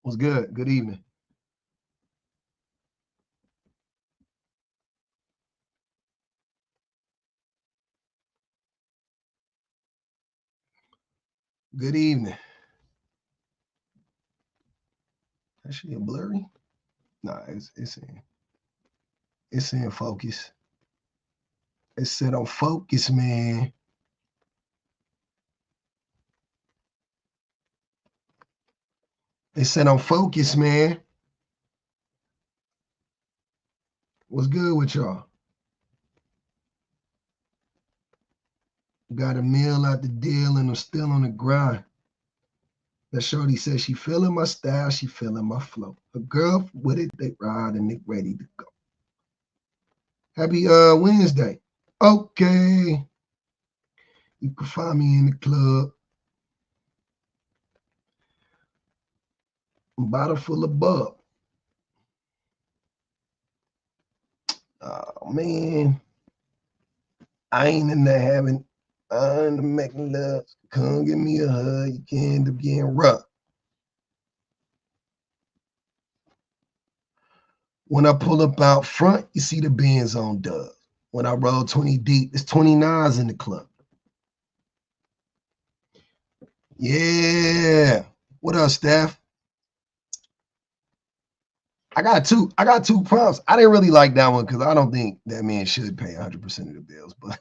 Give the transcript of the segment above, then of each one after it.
What's good? Good evening. Good evening. That shit blurry? Nah, it's in focus. It's set on focus, man. It's set on focus, man. What's good with y'all? Got a meal out the deal and I'm still on the grind. That shorty says she feeling my style, she feeling my flow. A girl with it, they ride and they ready to go. Happy Wednesday. Okay. You can find me in the club. Bottle full of bub. Oh man. I ain't in there having fun to making love. Come give me a hug. You can end up getting rough. When I pull up out front, you see the Benz on dub. When I roll 20 deep, it's 29s in the club. Yeah. What up, Steph? I got two prompts. I didn't really like that one because I don't think that man should pay 100% of the bills, but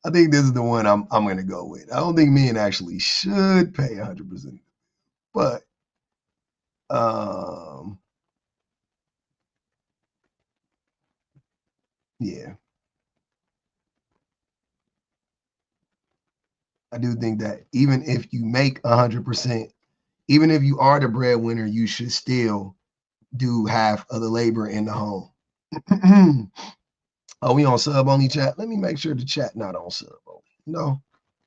I think this is the one I'm gonna go with. I don't think men actually should pay 100%, but um yeah. I do think that even if you make 100%, even if you are the breadwinner, you should still do half of the labor in the home. Oh, we on sub only chat. Let me make sure the chat not on sub only. No,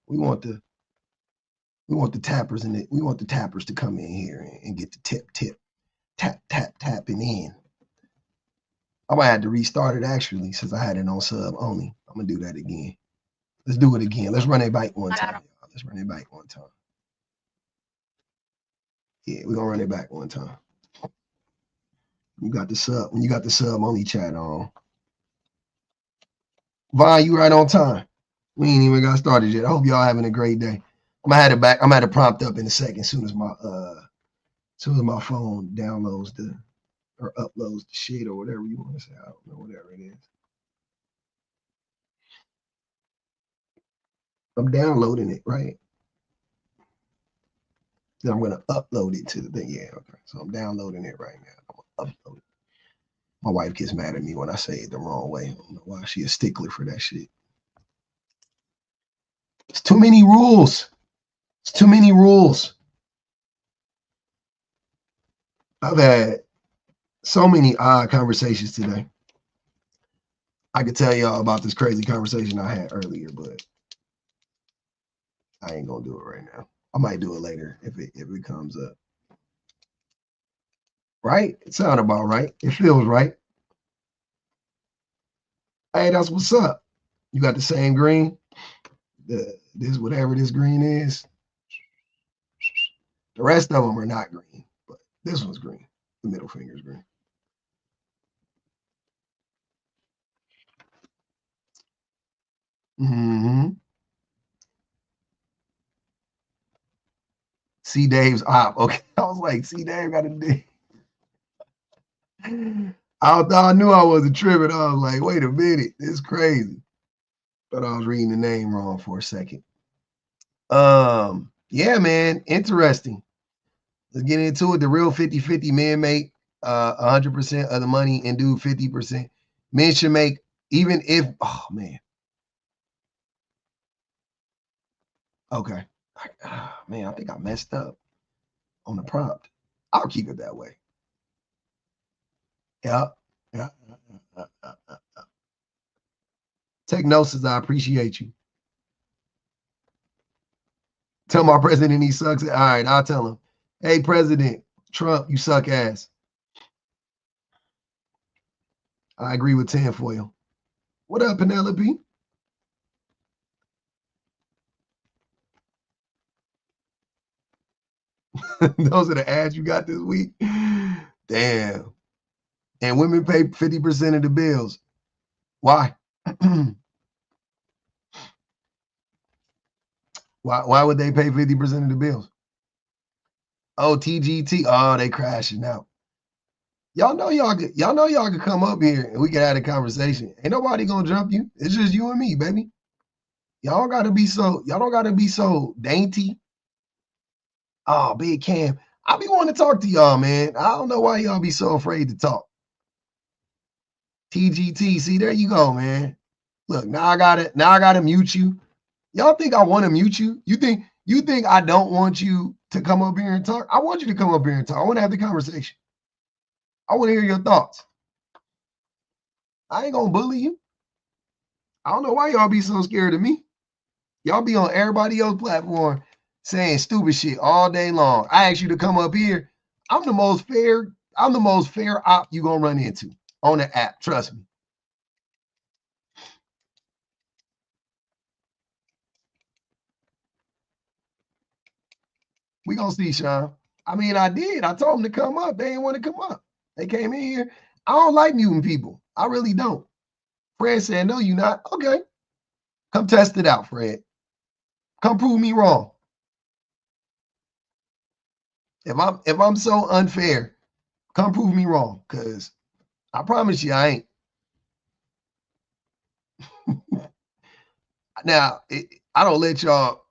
we want the tappers in it. We want the tappers to come in here and get the tapping in. I might have to restart it actually since I had it on sub only. I'm gonna do that again. Let's do it again. Let's run it back one time. Let's run it back one time. Yeah, we're gonna run it back one time. You got the sub when you got the sub only chat on. Vaughn, you right on time. We ain't even got started yet. I hope y'all having a great day. I'm gonna have it back. I'm gonna have it prompt up in a second, as soon as my phone downloads the or uploads the shit or whatever you want to say. I don't know, whatever it is. I'm downloading it, right? Then I'm gonna upload it to the thing. Yeah, okay. So I'm downloading it right now. I'm gonna upload it. My wife gets mad at me when I say it the wrong way. I don't know why. She a stickler for that shit. It's too many rules. It's too many rules. I've had so many odd conversations today. I could tell y'all about this crazy conversation I had earlier, but I ain't gonna do it right now. I might do it later if it comes up. Right? It sounds about right. It feels right. Hey, that's what's up. You got the same green. This whatever this green is. The rest of them are not green, but this one's green. The middle finger's green. Mm-hmm. C Dave's op. Okay, I was like, C Dave got a D. I knew I wasn't tripping. I was like, wait a minute, it's crazy. Thought I was reading the name wrong for a second. Yeah, man, interesting. Let's get into it. The real 50-50 men make 100% of the money and do 50%. Men should make, even if, oh man. Okay. Man, I think I messed up on the prompt. I'll keep it that way. Yeah. Yeah. Take notes, I appreciate you. Tell my president he sucks. All right, I'll tell him. Hey, President Trump, you suck ass. I agree with tinfoil. What up, Penelope? Those are the ads you got this week. Damn. And women pay 50% of the bills. Why? Why would they pay 50% of the bills? Oh, TGT. Oh, they crashing out. Y'all know y'all could come up here and we can have a conversation. Ain't nobody gonna jump you. It's just you and me, baby. Y'all don't gotta be so dainty. Oh, Big Cam. I be wanting to talk to y'all, man. I don't know why y'all be so afraid to talk. TGT. See, there you go, man. Look, now I gotta mute you. Y'all think I want to mute you? You think I don't want you to come up here and talk? I want you to come up here and talk. I want to have the conversation. I want to hear your thoughts. I ain't gonna bully you. I don't know why y'all be so scared of me. Y'all be on everybody else's platform saying stupid shit all day long. I asked you to come up here. I'm the most fair op you gonna run into on the app. Trust me. We gonna see, Sean. I mean, I did. I told them to come up. They didn't want to come up. They came in here. I don't like muting people. I really don't. Fred said, no, you not. Okay. Come test it out, Fred. Come prove me wrong. If I'm so unfair, come prove me wrong. Cause I promise you I ain't. Now, I don't let y'all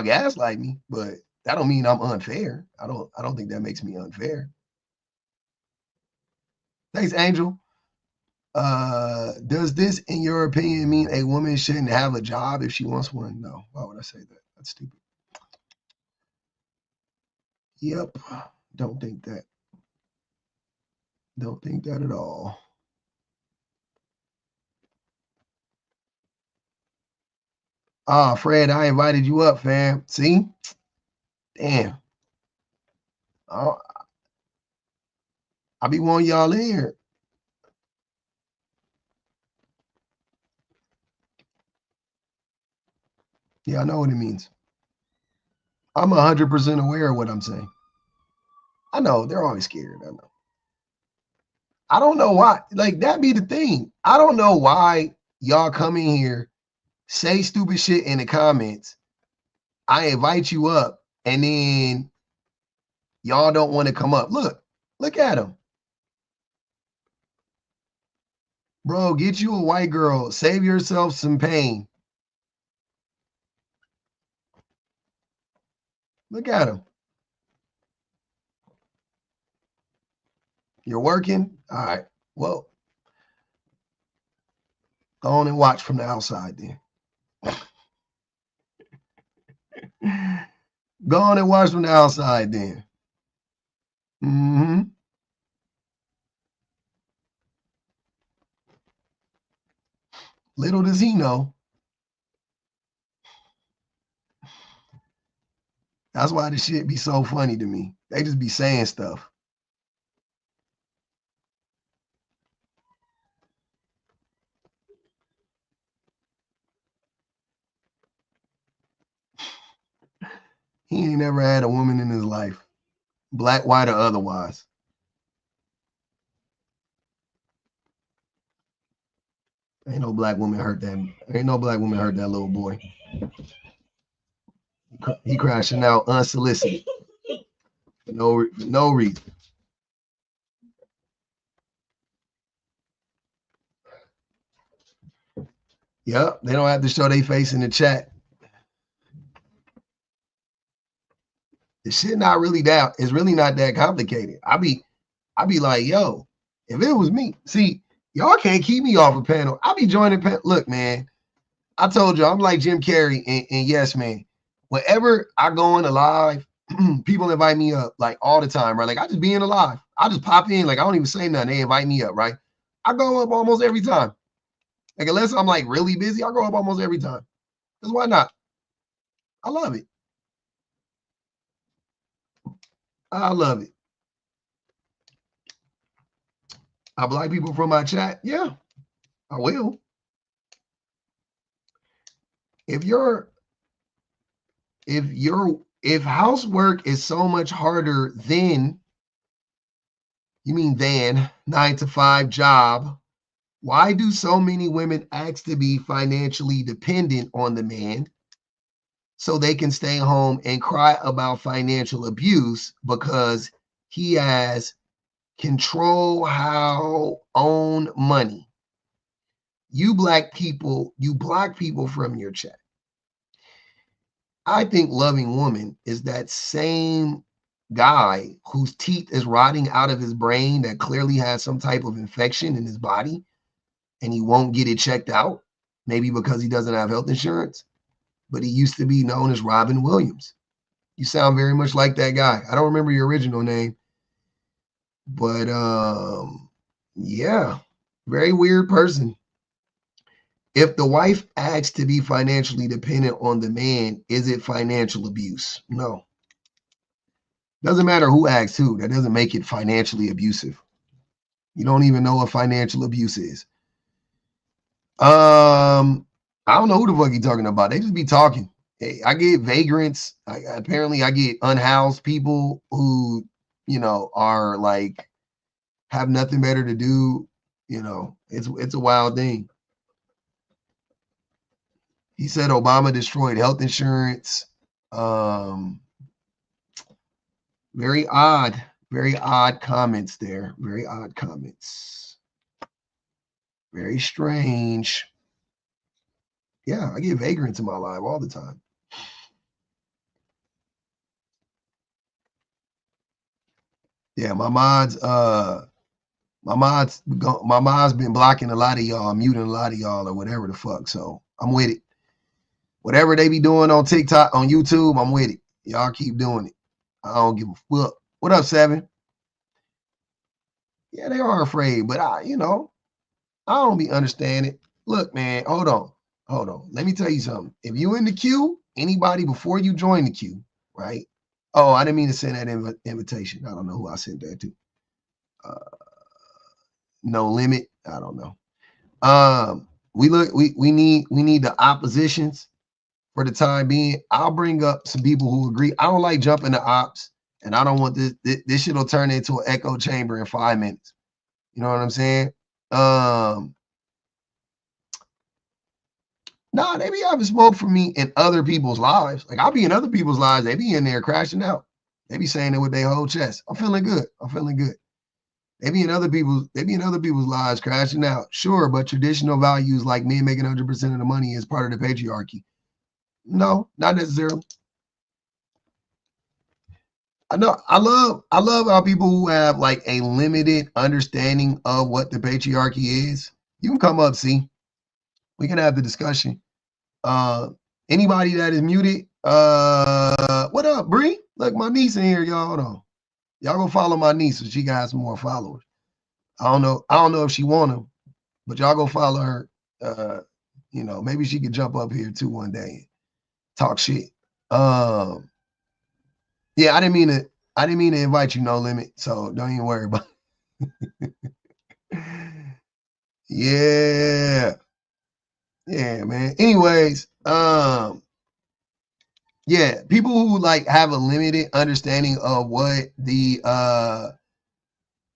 gaslight me, but that don't mean I'm unfair. I don't think that makes me unfair. Thanks, Angel. Does this, in your opinion, mean a woman shouldn't have a job if she wants one? No. Why would I say that? That's stupid. Yep. Don't think that. Don't think that at all. Ah, Fred, I invited you up, fam. See? Damn. I'll be wanting y'all in here. Yeah, I know what it means. I'm 100% aware of what I'm saying. I know. They're always scared. I know. I don't know why. Like, that be the thing. I don't know why y'all come in here, say stupid shit in the comments. I invite you up, and then y'all don't want to come up. Look at him. Bro, get you a white girl. Save yourself some pain. Look at him. You're working? All right. Well, go on and watch from the outside then. Go on and watch from the outside then. Mm-hmm. Little does he know. That's why this shit be so funny to me. They just be saying stuff. He ain't never had a woman in his life, black, white, or otherwise. Ain't no black woman hurt that. Ain't no black woman hurt that little boy. He crashing out unsolicited. For no reason. Yep, they don't have to show their face in the chat. The shit not really that. It's really not that complicated. I be like, yo, if it was me, see, y'all can't keep me off a panel. I be joining. Look, man, I told you I'm like Jim Carrey and Yes Man. Whenever I go in a live, people invite me up like all the time, right? Like I just be in a live. I just pop in, like I don't even say nothing. They invite me up, right? I go up almost every time. Like unless I'm like really busy, I go up almost every time. Because why not? I love it. I love it. I like people from my chat. Yeah, I will. If you're if housework is so much harder than, you mean than 9-to-5 job, why do so many women ask to be financially dependent on the man so they can stay home and cry about financial abuse because he has control, how, own money? You block people from your chat. I think loving woman is that same guy whose teeth is rotting out of his brain that clearly has some type of infection in his body and he won't get it checked out, maybe because he doesn't have health insurance, but he used to be known as Robin Williams. You sound very much like that guy. I don't remember your original name, but yeah, very weird person. If the wife asks to be financially dependent on the man, is it financial abuse? No. Doesn't matter who asks who. That doesn't make it financially abusive. You don't even know what financial abuse is. I don't know who the fuck you talking about. They just be talking. Hey, I get vagrants. Apparently, I get unhoused people who, are like have nothing better to do. It's a wild thing. He said Obama destroyed health insurance. Very odd comments there. Very odd comments. Very strange. Yeah, I get vagrants in my life all the time. Yeah, my mod's been blocking a lot of y'all, muting a lot of y'all, or whatever the fuck. So I'm with it. Whatever they be doing on TikTok, on YouTube, I'm with it. Y'all keep doing it. I don't give a fuck. What up, Seven? Yeah, they are afraid, but I don't be understanding. Look, man, hold on. Let me tell you something. If you in the queue, anybody before you join the queue, right? Oh, I didn't mean to send that invitation. I don't know who I sent that to. No limit. I don't know. We need the oppositions for the time being. I'll bring up some people who agree. I don't like jumping the ops, and I don't want this shit will turn into an echo chamber in 5 minutes. You know what I'm saying? Nah, they be having smoke for me in other people's lives. Like I'll be in other people's lives. They be in there crashing out. They be saying it with their whole chest. I'm feeling good. They be in other people's lives crashing out. Sure, but traditional values like men making 100% of the money is part of the patriarchy. No, not necessarily. I know I love how people who have like a limited understanding of what the patriarchy is. You can come up, see. We can have the discussion. Anybody that is muted, what up, Bree? Look, my niece in here, y'all. Hold on. Y'all go follow my niece so she got some more followers. I don't know if she want them, but y'all go follow her. Maybe she could jump up here too one day and talk shit. Yeah, I didn't mean to invite you, No Limit, so don't even worry about it. Yeah, man. Anyways, yeah, people who like have a limited understanding of what the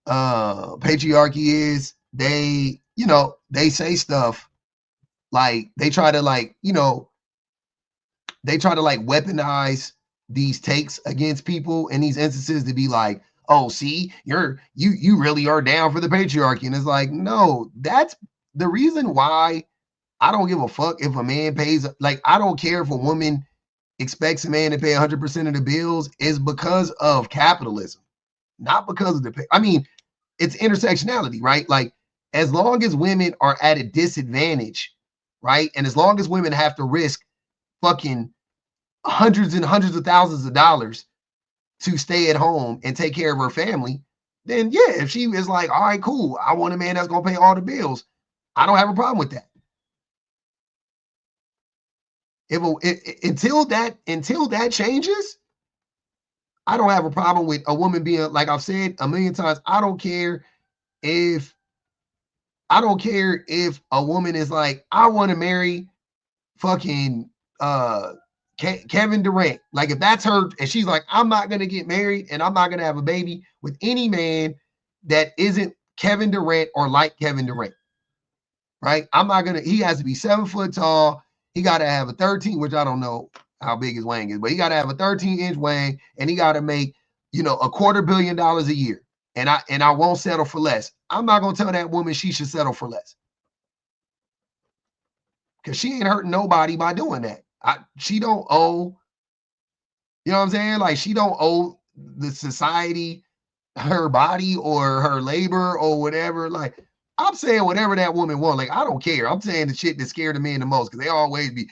patriarchy is, they say stuff like they try to weaponize these takes against people in these instances to be like, oh, see, you really are down for the patriarchy. And it's like, no, that's the reason why I don't give a fuck if a man pays. Like, I don't care if a woman expects a man to pay 100% of the bills, is because of capitalism, not because of it's intersectionality, right? Like, as long as women are at a disadvantage, right? And as long as women have to risk fucking hundreds and hundreds of thousands of dollars to stay at home and take care of her family, then yeah, if she is like, all right, cool, I want a man that's gonna pay all the bills, I don't have a problem with that. Until that changes, I don't have a problem with a woman being, like I've said a million times, I don't care if a woman is like, I want to marry fucking Kevin Durant, like if that's her, and she's like, I'm not gonna get married and I'm not gonna have a baby with any man that isn't Kevin Durant or like Kevin Durant, right? I'm not gonna. He has to be 7 foot tall. He got to have a 13, which I don't know how big his wang is, but he got to have a 13-inch wang, and he got to make $250 million a year. And I won't settle for less. I'm not gonna tell that woman she should settle for less, because she ain't hurting nobody by doing that. She don't owe, you know what I'm saying? Like, she don't owe the society her body or her labor or whatever. Like, I'm saying whatever that woman wants. Like, I don't care. I'm saying the shit that scared the men the most, because they always be,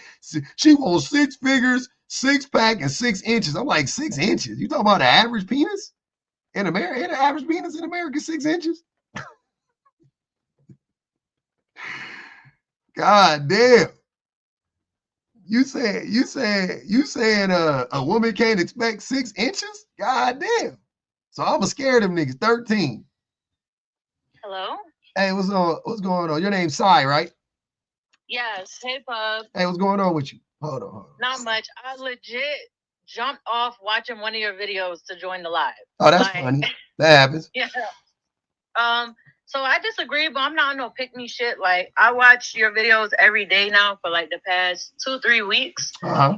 she wants 6 figures, 6-pack, and 6 inches. I'm like, 6 inches? You talking about an average penis in America? An average penis in America 6 inches? God damn. You saying a woman can't expect 6 inches? God damn. So I'm scared of them niggas. 13. Hello? Hey, what's going on? Your name's Sai, right? Yes. Hey, Pub. Hey, what's going on with you? Hold on. Not much. I legit jumped off watching one of your videos to join the live. Oh, that's funny. That happens. Yeah. So I disagree, but I'm not on no pick me shit. Like, I watch your videos every day now for like the past 2-3 weeks. Uh-huh.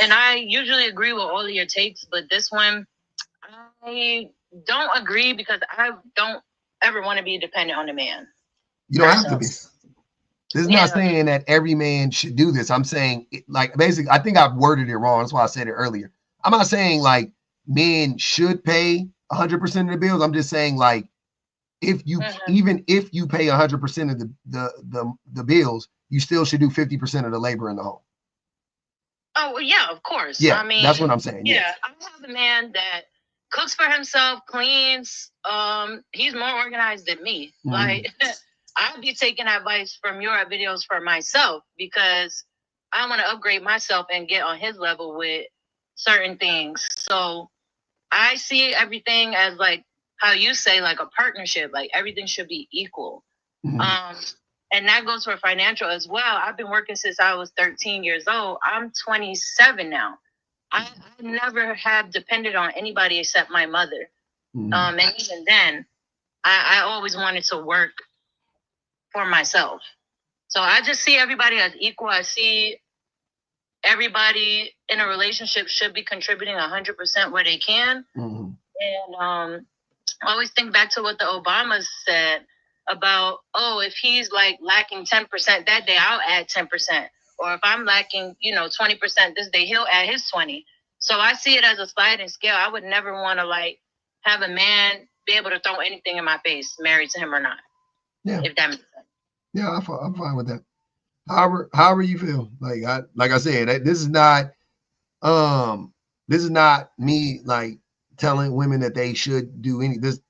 And I usually agree with all of your takes, but this one, I don't agree, because I don't ever want to be dependent on a man. You don't have to be. This is not saying that every man should do this. I'm saying, like, basically, I think I've worded it wrong. That's why I said it earlier. I'm not saying like men should pay 100% of the bills. I'm just saying, like, if you even if you pay 100% of the bills, you still should do 50% of the labor in the home. Oh, well, yeah, of course. Yeah, I mean, that's what I'm saying. Yeah, I have a man that cooks for himself, cleans. He's more organized than me. Mm-hmm. Like, I'll be taking advice from your videos for myself, because I want to upgrade myself and get on his level with certain things. So I see everything as, like, how you say, like a partnership. Like, everything should be equal. Mm-hmm. And that goes for financial as well. I've been working since I was 13 years old. I'm 27 now. I never have depended on anybody except my mother. Mm-hmm. And even then, I always wanted to work for myself. So I just see everybody as equal. I see everybody in a relationship should be contributing 100% where they can. Mm-hmm. And I always think back to what the Obamas said about, if he's like lacking 10% that day, I'll add 10%. Or if I'm lacking, 20% this day, he'll add his 20. So I see it as a sliding scale. I would never want to, like, have a man be able to throw anything in my face, married to him or not. Yeah. If that makes sense. Yeah, I'm fine with that. However you feel. Like I said, this is not me like telling women that they should do any this.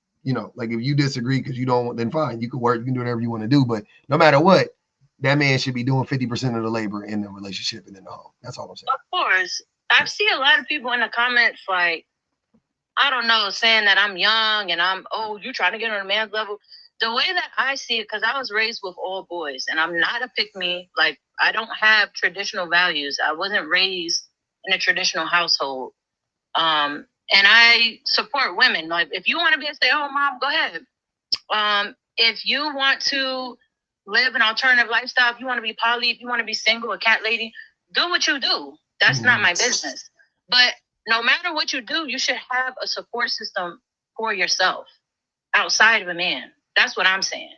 Like, if you disagree because you don't, then fine, you can work, you can do whatever you want to do. But no matter what, that man should be doing 50% of the labor in the relationship and in the home. That's all I'm saying. Of course. I've seen a lot of people in the comments, like, I don't know, saying that I'm young and you're trying to get on a man's level. The way that I see it, because I was raised with all boys, and I'm not a pick-me. Like, I don't have traditional values. I wasn't raised in a traditional household. And I support women. Like, if you want to be a stay-at-home mom, go ahead. If you want to live an alternative lifestyle, if you want to be poly, if you want to be single, a cat lady, do what you do. That's not my business. But no matter what you do, you should have a support system for yourself outside of a man. That's what I'm saying.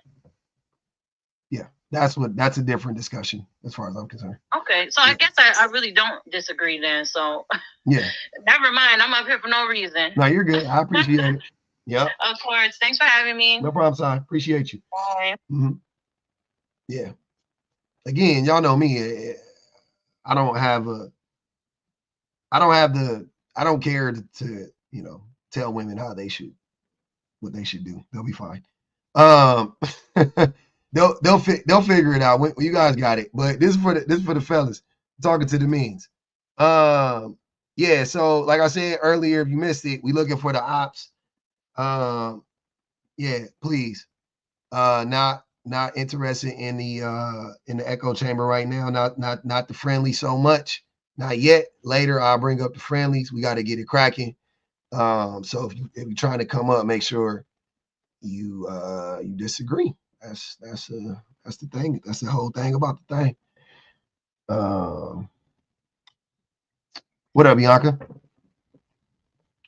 Yeah, that's a different discussion as far as I'm concerned. Okay, so I guess I really don't disagree then. So yeah, never mind. I'm up here for no reason. No, you're good. I appreciate it. Yep. Of course. Thanks for having me. No problem, son. Appreciate you. Bye. Mm-hmm. Yeah. Again, y'all know me. I don't care to tell women what they should do. They'll be fine. They'll figure it out. You guys got it. But this is for the fellas. I'm talking to the means. Yeah. So like I said earlier, if you missed it, we looking for the ops. Yeah, please. Not interested in the echo chamber right now. Not the friendly so much. Not yet. Later, I'll bring up the friendlies. We got to get it cracking. So if you're trying to come up, make sure you disagree. That's the thing. That's the whole thing about the thing. What up, Bianca?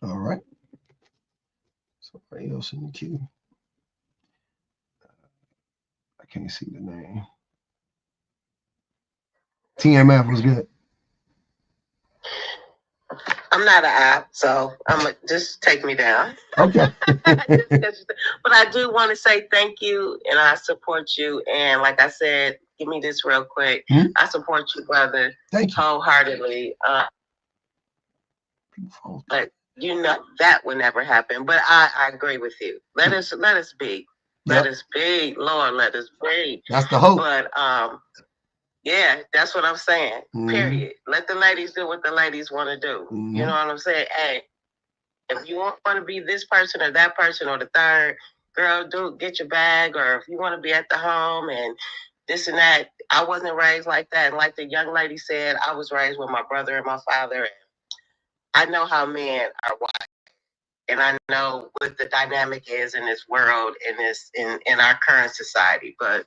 All right. Somebody else in the queue. I can't see the name. TMF was good. I'm not an app, so just take me down. Okay. But I do want to say thank you, and I support you. And like I said, give me this real quick. I support you, brother. Thank you. Wholeheartedly. But you know that would never happen. But I agree with you. Let us be. Let us be. Lord, let us be. That's the hope. But yeah, that's what I'm saying. Period. Let the ladies do what the ladies want to do. You know what I'm saying? Hey, if you want to be this person or that person or the third, girl, get your bag. Or if you want to be at the home and this and that. I wasn't raised like that. And like the young lady said, I was raised with my brother and my father. I know how men are wired. And I know what the dynamic is in this world, in our current society. But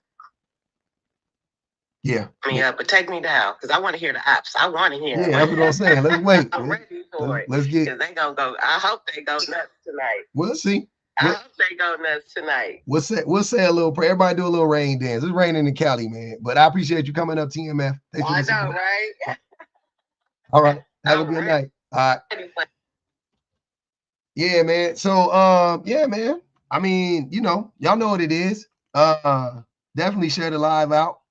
yeah. But take me down because I want to hear the apps. I want to hear. Yeah, that's what I'm saying. Let's wait. I'm ready for it. Let's get. They gonna go. I hope they go nuts tonight. We'll see. I hope they go nuts tonight. We'll say a little prayer. Everybody do a little rain dance. It's raining in Cali, man. But I appreciate you coming up, TMF. I know, right? All right. Have a good night. All right. Yeah, man. So yeah, man. I mean, y'all know what it is. Definitely share the live out.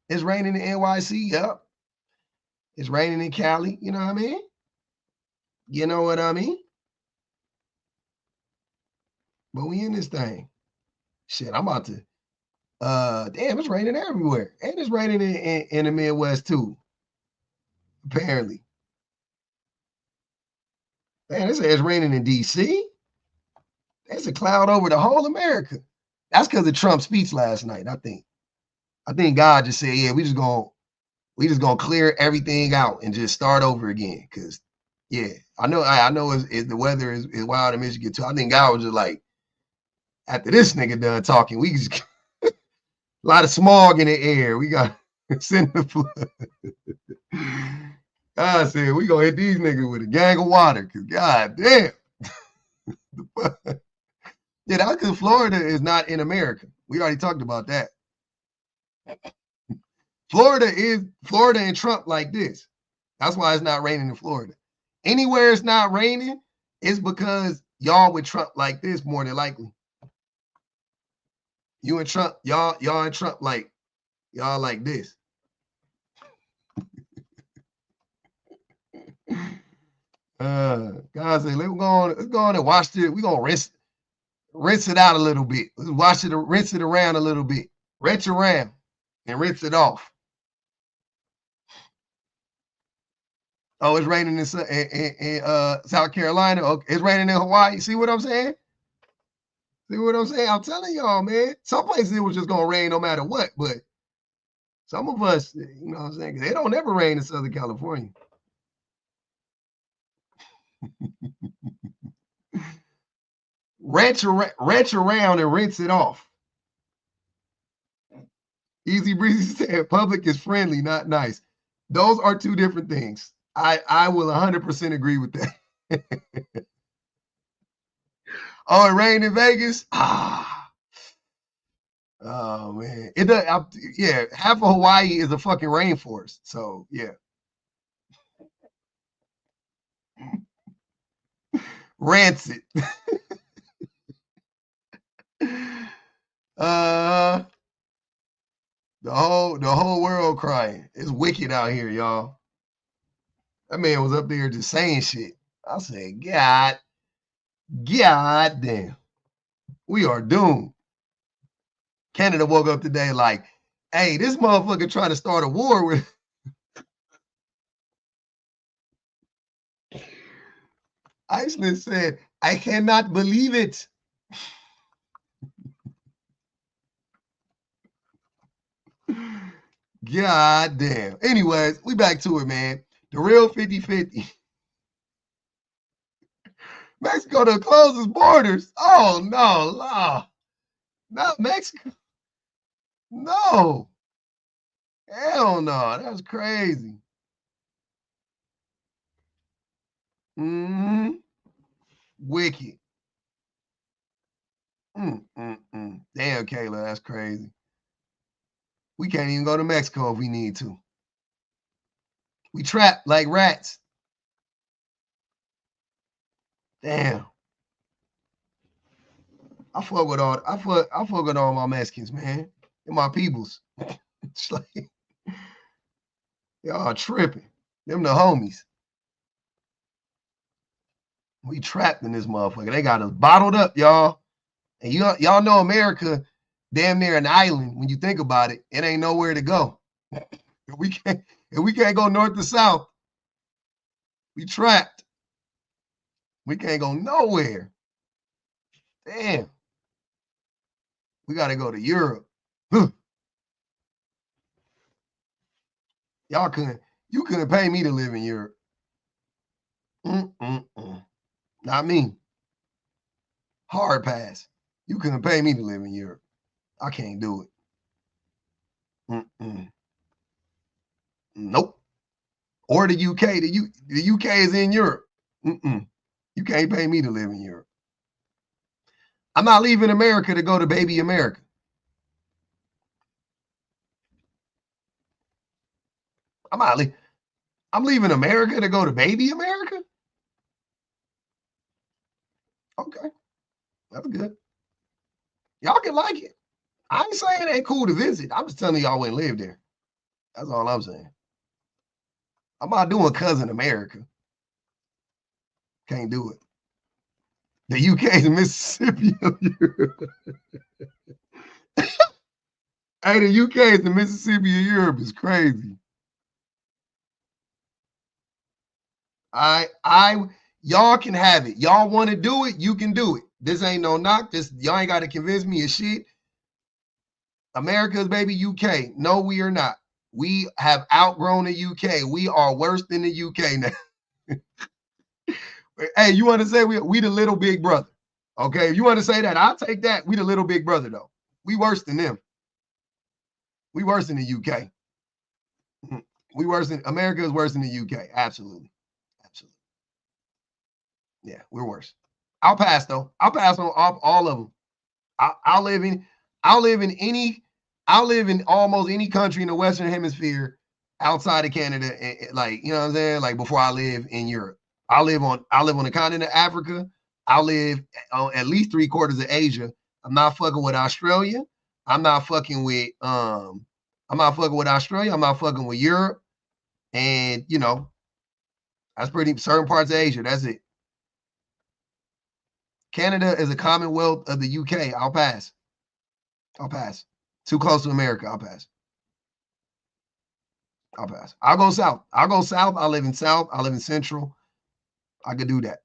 It's raining in NYC. Yep. It's raining in Cali. You know what I mean? You know what I mean? But we in this thing. Shit, I'm about to. Damn, it's raining everywhere. And it's raining in the Midwest too. Apparently. Man, it says it's raining in DC. There's a cloud over the whole America. That's because of Trump's speech last night, I think. I think God just said, yeah, we just gonna clear everything out and just start over again. Cause yeah, I know the weather is wild in Michigan too. I think God was just like, after this nigga done talking, we just a lot of smog in the air. We got send the flood. God said we gonna hit these niggas with a gang of water. Cause god damn. Yeah, that's because Florida is not in America. We already talked about that. Florida and Trump like this. That's why it's not raining in Florida. Anywhere it's not raining, it's because y'all with Trump like this more than likely. You and Trump, y'all and Trump like y'all like this. God say, let's go on and wash it. We're gonna rinse it out a little bit. Let's rinse it around a little bit. Rinse around and rinse it off. Oh, it's raining in South Carolina. Okay. It's raining in Hawaii. See what I'm saying? I'm telling y'all, man. Some places it was just gonna rain no matter what, but some of us, you know what I'm saying? They don't ever rain in Southern California. Ranch around and rinse it off. Easy Breezy said public is friendly, not nice. Those are two different things. I will 100% agree with that. Oh, it rained in Vegas? Oh man. It does, yeah, half of Hawaii is a fucking rainforest. So yeah. Rancid. The whole world crying. It's wicked out here, y'all. That man was up there just saying shit. I said, God damn. We are doomed. Canada woke up today like, hey, this motherfucker trying to start a war with. Iceland said, I cannot believe it. God damn. Anyways, we back to it, man. The real 50-50. Mexico to close its borders. Oh, no. Not Mexico. No. Hell no. That's crazy. Mm-hmm. Wicked. Damn, Kayla, that's crazy. We can't even go to Mexico if we need to. We trapped like rats. Damn. I fuck with all my Mexicans, man. And my peoples. It's like y'all tripping. Them the homies. We trapped in this motherfucker. They got us bottled up, y'all. And y'all know America damn near an island. When you think about it, it ain't nowhere to go. If we can't go north to south, we trapped. We can't go nowhere. Damn. We got to go to Europe. You couldn't pay me to live in Europe. Not me. Hard pass. You couldn't pay me to live in Europe. I can't do it. Nope. Or the UK. The UK is in Europe. You can't pay me to live in Europe. I'm not leaving America to go to baby America. I'm leaving America to go to baby America? Okay. That's good. Y'all can like it. I ain't saying it ain't cool to visit. I'm just telling y'all wouldn't live there. That's all I'm saying. I'm not doing cousin America. Can't do it. The UK is Mississippi of Europe. Hey, the UK is the Mississippi of Europe. It's crazy. Y'all can have it. Y'all want to do it, you can do it. This ain't no knock. Y'all ain't got to convince me of shit. America's baby UK. No, we are not. We have outgrown the UK. We are worse than the UK now. Hey, you want to say we the little big brother? Okay, if you want to say that, I'll take that. We the little big brother though. We worse than them. We worse than the UK. America is worse than the UK. Absolutely. Yeah, we're worse. I'll pass though. I'll pass on all of them. I'll live in almost any country in the Western Hemisphere outside of Canada, like, you know what I'm saying? Like before I live in Europe. I live on the continent of Africa. I live on at least 3/4 of Asia. I'm not fucking with Australia. I'm not fucking with Australia. I'm not fucking with Europe. And you know, that's pretty certain parts of Asia. That's it. Canada is a commonwealth of the UK. I'll pass. Too close to America. I'll pass. I'll go south. I live in south. I live in central. I could do that.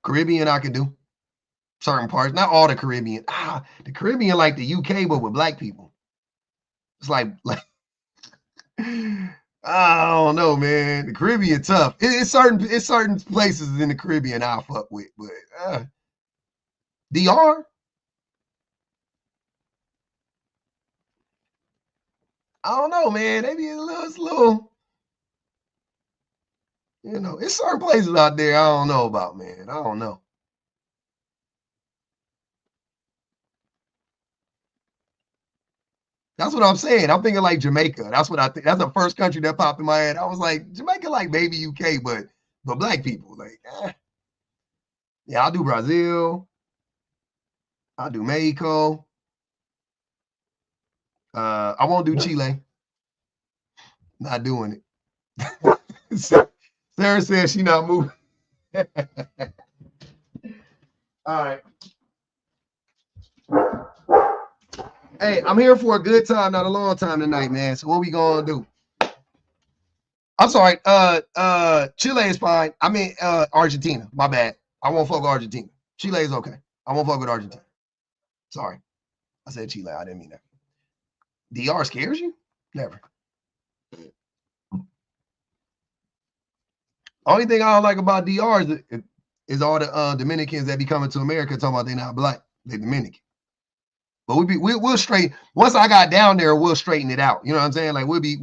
Caribbean, I can do. Certain parts. Not all the Caribbean. The Caribbean like the UK, but with black people. It's like I don't know, man. The Caribbean tough. It's certain places in the Caribbean I'll fuck with, but DR. I don't know, man. Maybe it's a little, you know, it's certain places out there I don't know about, man. I don't know. That's what I'm saying. I'm thinking like Jamaica. That's what I think. That's the first country that popped in my head. I was like, Jamaica, like baby UK, but black people, like, yeah, I'll do Brazil. I'll do Mexico. I won't do Chile. Not doing it. Sarah says she not moving. All right. Hey, I'm here for a good time, not a long time tonight, man. So what we gonna do? I'm sorry. Chile is fine. I mean, Argentina. My bad. I won't fuck with Argentina. Chile is okay. I won't fuck with Argentina. Sorry. I said Chile. I didn't mean that. DR scares you? Never. Only thing I don't like about DR is all the Dominicans that be coming to America talking about they not black. They Dominican. But we'll straighten. Once I got down there, we'll straighten it out. You know what I'm saying? Like we'll be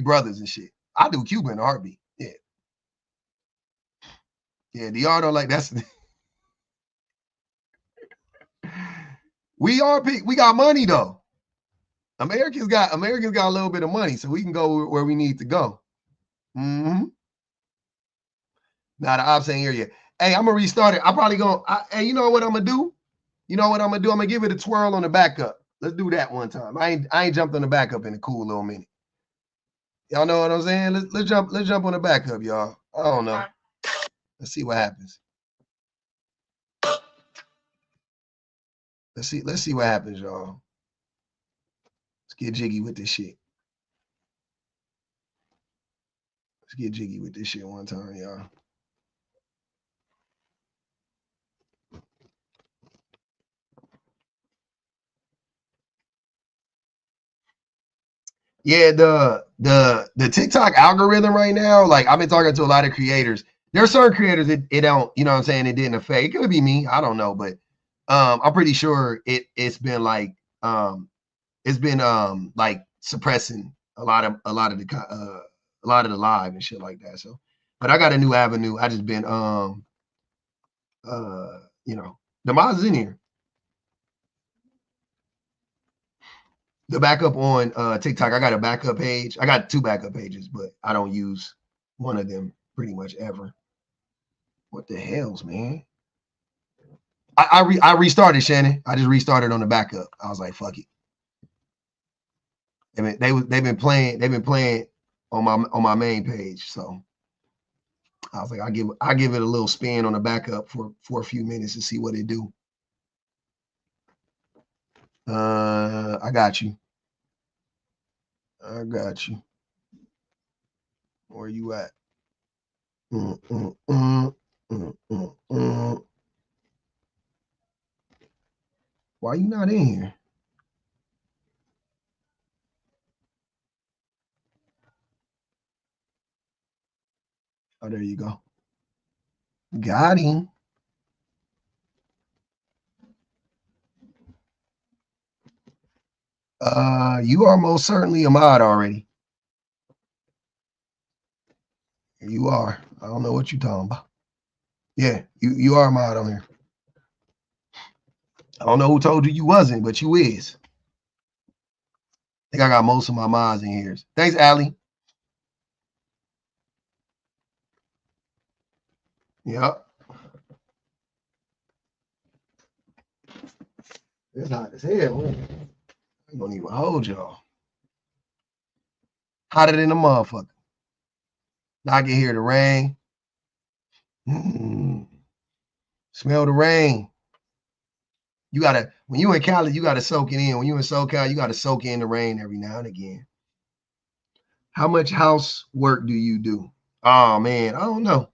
brothers and shit. I do Cuba in a heartbeat. Yeah. Yeah, DR don't like that's we got money though. Americans got a little bit of money, so we can go where we need to go. Mm-hmm. Now the ops ain't here yet. Hey, I'm gonna restart it. I'm probably gonna. Hey, you know what I'm gonna do? I'm gonna give it a twirl on the backup. Let's do that one time. I ain't jumped on the backup in a cool little minute. Y'all know what I'm saying? Let's jump on the backup, y'all. I don't know. Let's see what happens. Let's see what happens, y'all. Let's get jiggy with this shit. Let's get jiggy with this shit one time, y'all. Yeah, the TikTok algorithm right now, like I've been talking to a lot of creators. There are certain creators it don't, you know what I'm saying, it didn't affect. It could be me, I don't know, but I'm pretty sure it's been like like suppressing a lot of the live and shit like that. So, but I got a new avenue. I just been the Moz is in here. The backup on TikTok, I got a backup page. I got 2 backup pages, but I don't use one of them pretty much ever. What the hells, man? I restarted, Shannon. I just restarted on the backup. I was like, fuck it. I mean, they've been playing on my main page, so I was like, I give it a little spin on the backup for a few minutes to see what it do. I got you. Where you at? Why you not in here? Oh, there you go. Got him. You are most certainly a mod already. You are. I don't know what you're talking about. Yeah, you are a mod on here. I don't know who told you wasn't, but you is. I think I got most of my mods in here. Thanks, Allie. Yep. It's hot as hell. I don't even hold y'all. Hotter than a motherfucker. Now I can hear the rain. Smell the rain. You gotta, when you in Cali, you gotta soak it in. When you in SoCal, you gotta soak in the rain every now and again. How much housework do you do? Oh man, I don't know.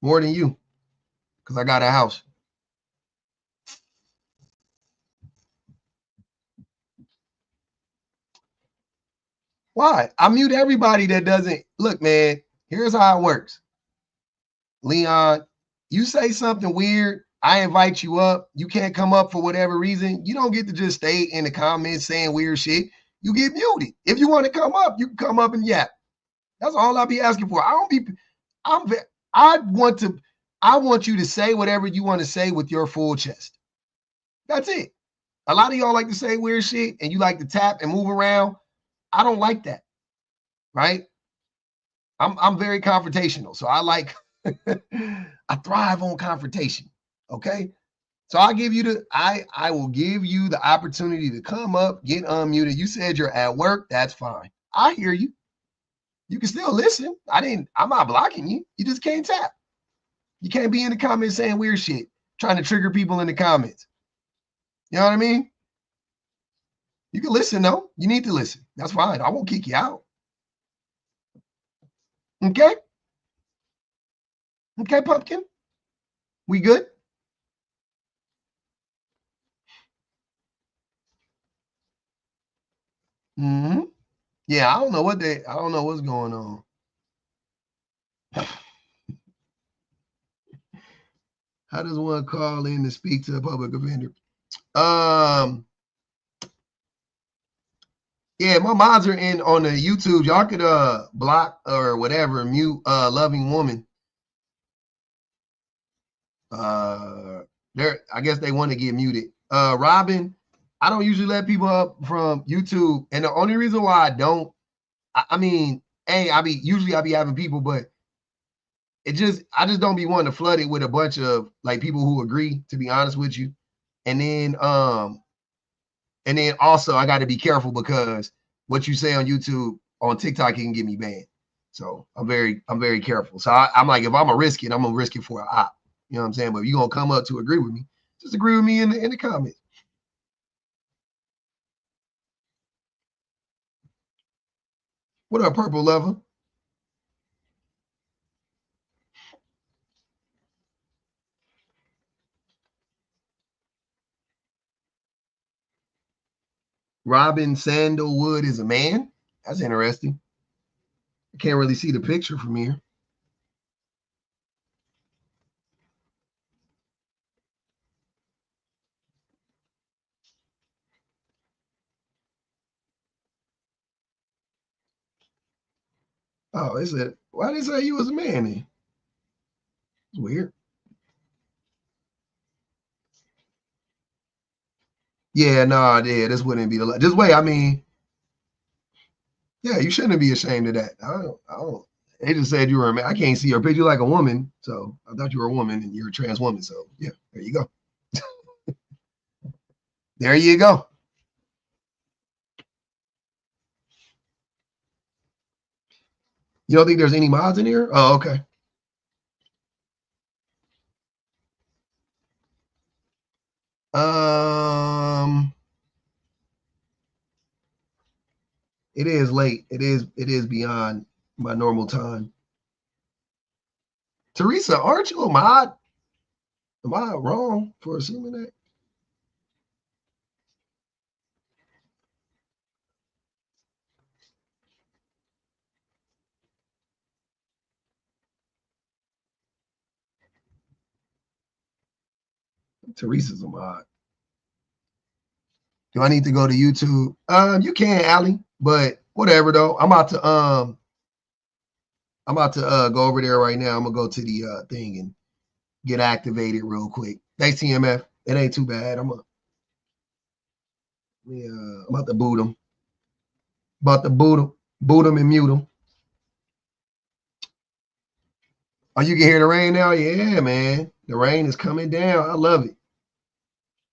More than you, because I got a house. Why? I mute everybody that doesn't. Look, man, here's how it works. Leon, you say something weird, I invite you up. You can't come up for whatever reason. You don't get to just stay in the comments saying weird shit. You get muted. If you want to come up, you can come up and yap. That's all I'll be asking for. I want you to say whatever you want to say with your full chest. That's it. A lot of y'all like to say weird shit and you like to tap and move around. I don't like that. Right? I'm very confrontational. So I like I thrive on confrontation. Okay. So I will give you the opportunity to come up, get unmuted. You said you're at work. That's fine. I hear you. You can still listen. I'm not blocking you. You just can't tap. You can't be in the comments saying weird shit, trying to trigger people in the comments. You know what I mean? You can listen though. You need to listen. That's fine. I won't kick you out. Okay? Okay, Pumpkin. We good? Mm-hmm. Yeah, I don't know what's going on. How does one call in to speak to a public offender? Yeah, my mods are in on the YouTube. Y'all could block or whatever, mute Loving Woman. I guess they want to get muted. Robin, I don't usually let people up from YouTube, and the only reason why I don't, I mean, I be having people, but I just don't be wanting to flood it with a bunch of like people who agree, to be honest with you. And then also I got to be careful because what you say on YouTube, on TikTok, it can get me banned. So I'm very careful. So I'm like, if I'm gonna risk it, I'm gonna risk it for an op. You know what I'm saying? But if you're gonna come up to agree with me, just agree with me in the comments. What up, Purple Lover? Robin Sandalwood is a man? That's interesting. I can't really see the picture from here. Oh, is it? Why did they say you was a man then? It's weird. Yeah, no, yeah, this wouldn't be the this way. I mean, yeah, you shouldn't be ashamed of that. I don't. They just said you were a man. I can't see your picture like a woman, so I thought you were a woman and you're a trans woman. So yeah, there you go. There you go. You don't think there's any mods in here? Oh, okay. Um, it is late. It is beyond my normal time. Teresa, aren't you a mod? Am I wrong for assuming that? Teresa's a mod. Do I need to go to YouTube? You can, Allie, but whatever though. I'm about to go over there right now. I'm gonna go to the thing and get activated real quick. Thanks, TMF. It ain't too bad. I'm about to boot them. About to boot them and mute them. Oh, you can hear the rain now? Yeah, man. The rain is coming down. I love it.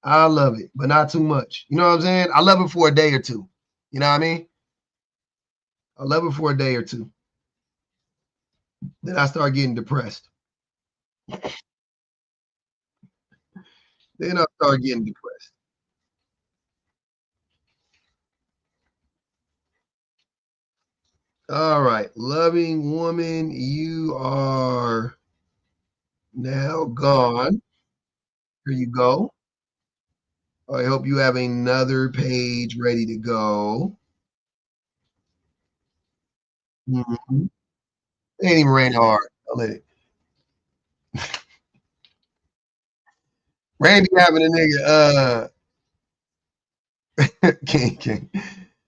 I love it, but not too much. You know what I'm saying? I love it for a day or two. You know what I mean? I love it for a day or two. Then I start getting depressed. Then I start getting depressed. All right. Loving woman, you are now gone. Here you go. I hope you have another page ready to go. Mm-hmm. It ain't even raining hard. I'll let it. Randy having a nigga, King.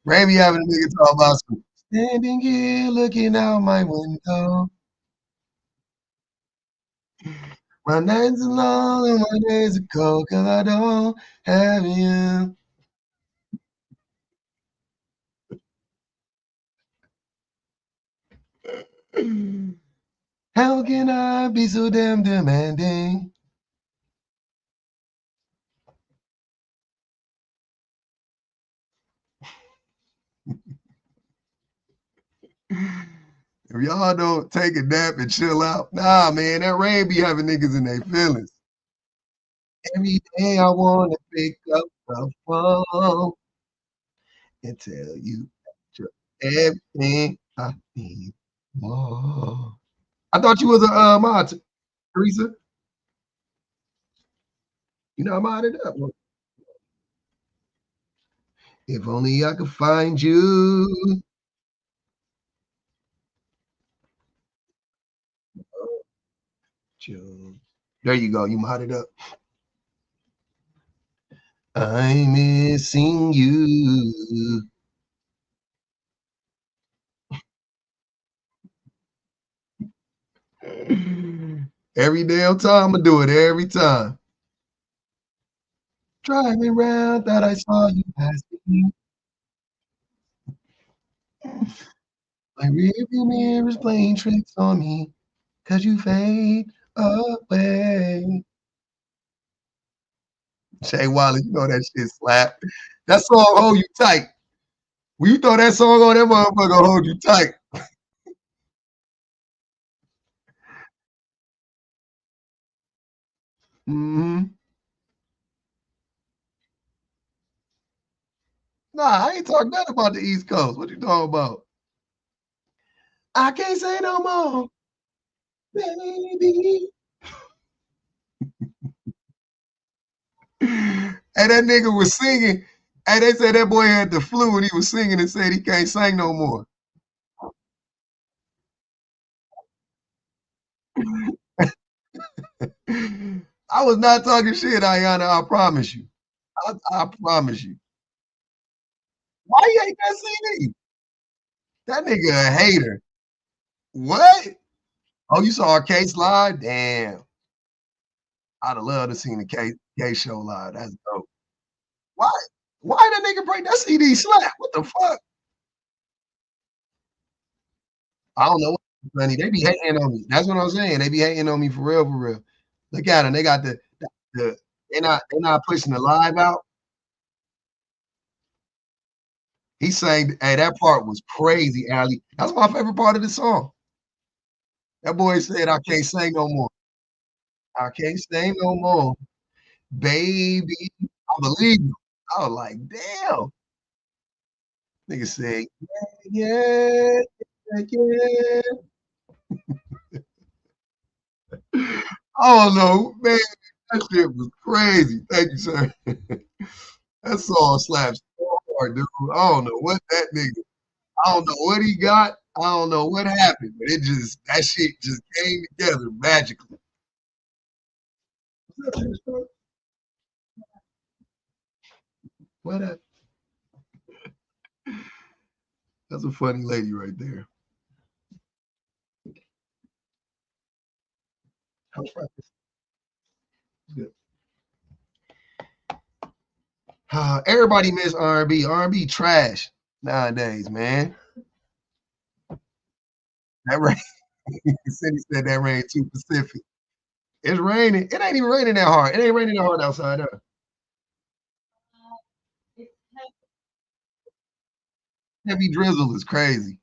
Randy having a nigga talk about some standing here looking out my window. My nights are long and my days are cold because I don't have you. How can I be so damn demanding? If y'all don't take a nap and chill out, nah, man, that rain be having niggas in their feelings. Every day I want to pick up the phone and tell you everything I need. Oh. I thought you was a mod. Teresa? You know, I'm out of that one. If only I could find you. There you go. You modded up. I'm missing you. Every damn time I do it, every time. Driving around, thought I saw you pass me. My rearview mirror's playing tricks on me, 'cause you fade away. Shay Wallace, you know that shit slap. That song hold you tight. When you throw that song on, that motherfucker hold you tight. Mm-hmm. Nah, I ain't talking nothing about the East Coast. What you talking about? I can't say no more, baby. And that nigga was singing. And they said that boy had the flu and he was singing and said he can't sing no more. I was not talking shit, Ayana. I promise you. I promise you. Why you ain't that CD? That nigga a hater. What? Oh, you saw our case live? Damn. I'd have loved to seen the K show live. That's dope. Why? Why that nigga break that CD slap? What the fuck? I don't know. Funny. They be hating on me. That's what I'm saying. They be hating on me for real, for real. Look at them. They got the they're not pushing the live out. He sang, hey, that part was crazy, Ali. That's my favorite part of the song. That boy said, I can't sing no more. I can't sing no more. Baby. I believe him. I was like, damn. Nigga said, yeah, yeah, yeah. I don't know, man. That shit was crazy. Thank you, sir. That song slaps so hard, dude. I don't know what that nigga. I don't know what he got. I don't know what happened, but that shit just came together magically. What a, that's a funny lady right there. Good. Everybody miss R&B. R&B trash nowadays, man. That rain. Cindy said that rain too Pacific. It's raining. It ain't even raining that hard. It ain't raining that hard outside. Heavy drizzle is crazy.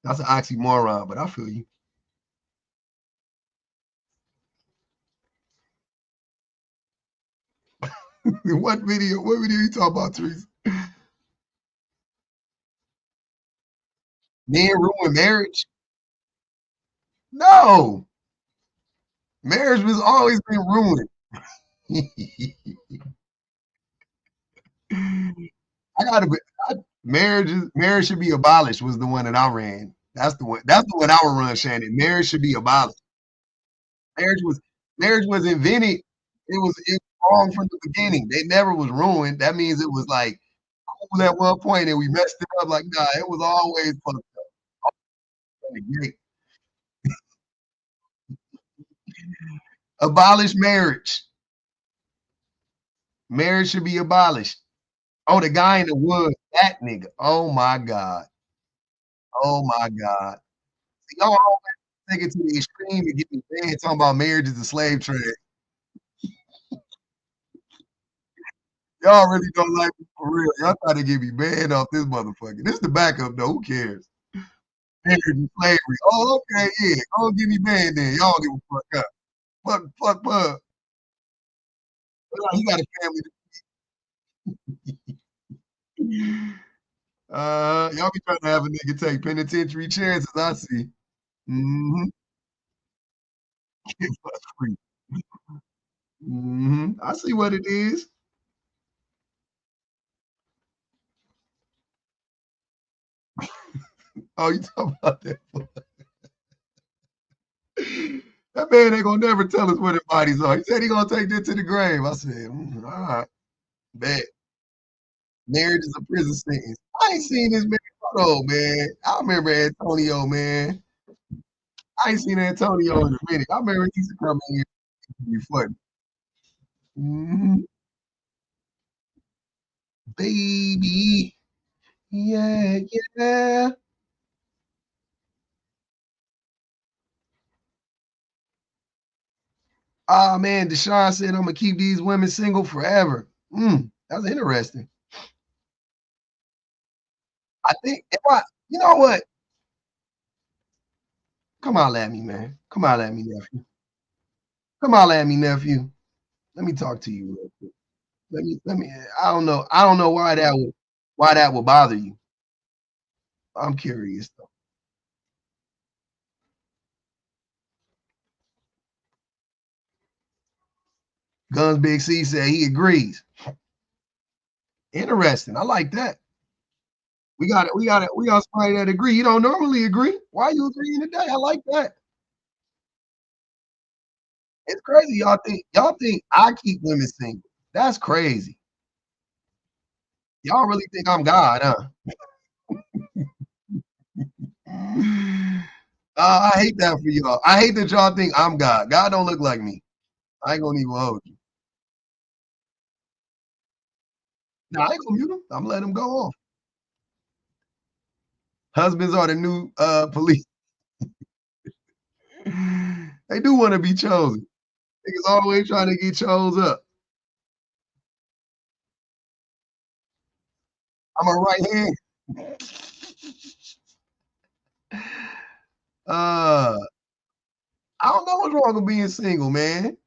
That's an oxymoron, but I feel you. What video? What video you talking about, Teresa? Men ruin marriage? No, marriage was always been ruined. I gotta be. Marriage should be abolished. Was the one that I ran. That's the one. That's the one I would run, Shannon. Marriage should be abolished. Marriage was marriage was invented. It was wrong from the beginning. They never was ruined. That means it was like cool at one point and we messed it up. Like nah, it was always fucked up. Abolish marriage. Marriage should be abolished. Oh, the guy in the woods, that nigga. Oh my God. Oh my God. See, y'all always take it to the extreme and get me banned talking about marriage is a slave trade. Y'all really don't like me for real. Y'all try to get me banned off this motherfucker. This is the backup though. Who cares? Marriage is slavery. Oh, okay, yeah. Go get me banned then. Y'all give a fuck up. Fuck, fuck. He got a family. Y'all be trying to have a nigga take penitentiary chances, I see. Mm-hmm. Give us free. I see what it is. Oh, you talking about that? That man ain't gonna never tell us where the bodies are. He said he gonna take that to the grave. I said, all right, bet. Marriage is a prison sentence. I ain't seen this man. Hold on, man. I remember Antonio, man. I ain't seen Antonio in a minute. I remember he used to come in here and be funny. Baby. Yeah, yeah. Oh man, Deshaun said I'm gonna keep these women single forever. That's interesting. I think if I, you know what? Come on at me, man. Come on at me, nephew. Come on at me, nephew. Let me talk to you real quick. Let me. I don't know why that would bother you. I'm curious though. Guns Big C said he agrees. Interesting. I like that. We got somebody that agree. You don't normally agree. Why are you agreeing today? I like that. It's crazy. Y'all think I keep women single. That's crazy. Y'all really think I'm God, huh? I hate that for y'all. I hate that y'all think I'm God. God don't look like me. I ain't gonna even hold you. No, I ain't gonna mute him. I'm letting him go off. Husbands are the new police. They do want to be chosen. Niggas always trying to get chose up. I'm a right hand. Uh, I don't know what's wrong with being single, man.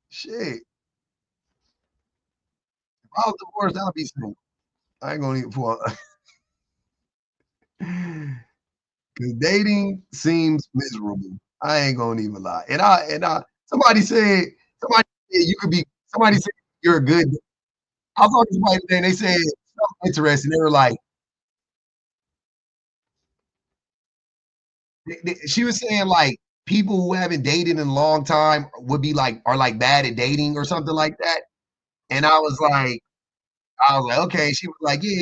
Shit. If I was divorced, I'd be single. I ain't gonna even for because dating seems miserable. I ain't gonna even lie. And I somebody said you could be somebody said you're a good. I was talking to somebody today and they said something interesting. They were like, she was saying like people who haven't dated in a long time would be like are like bad at dating or something like that. And I was like, okay. She was like, yeah,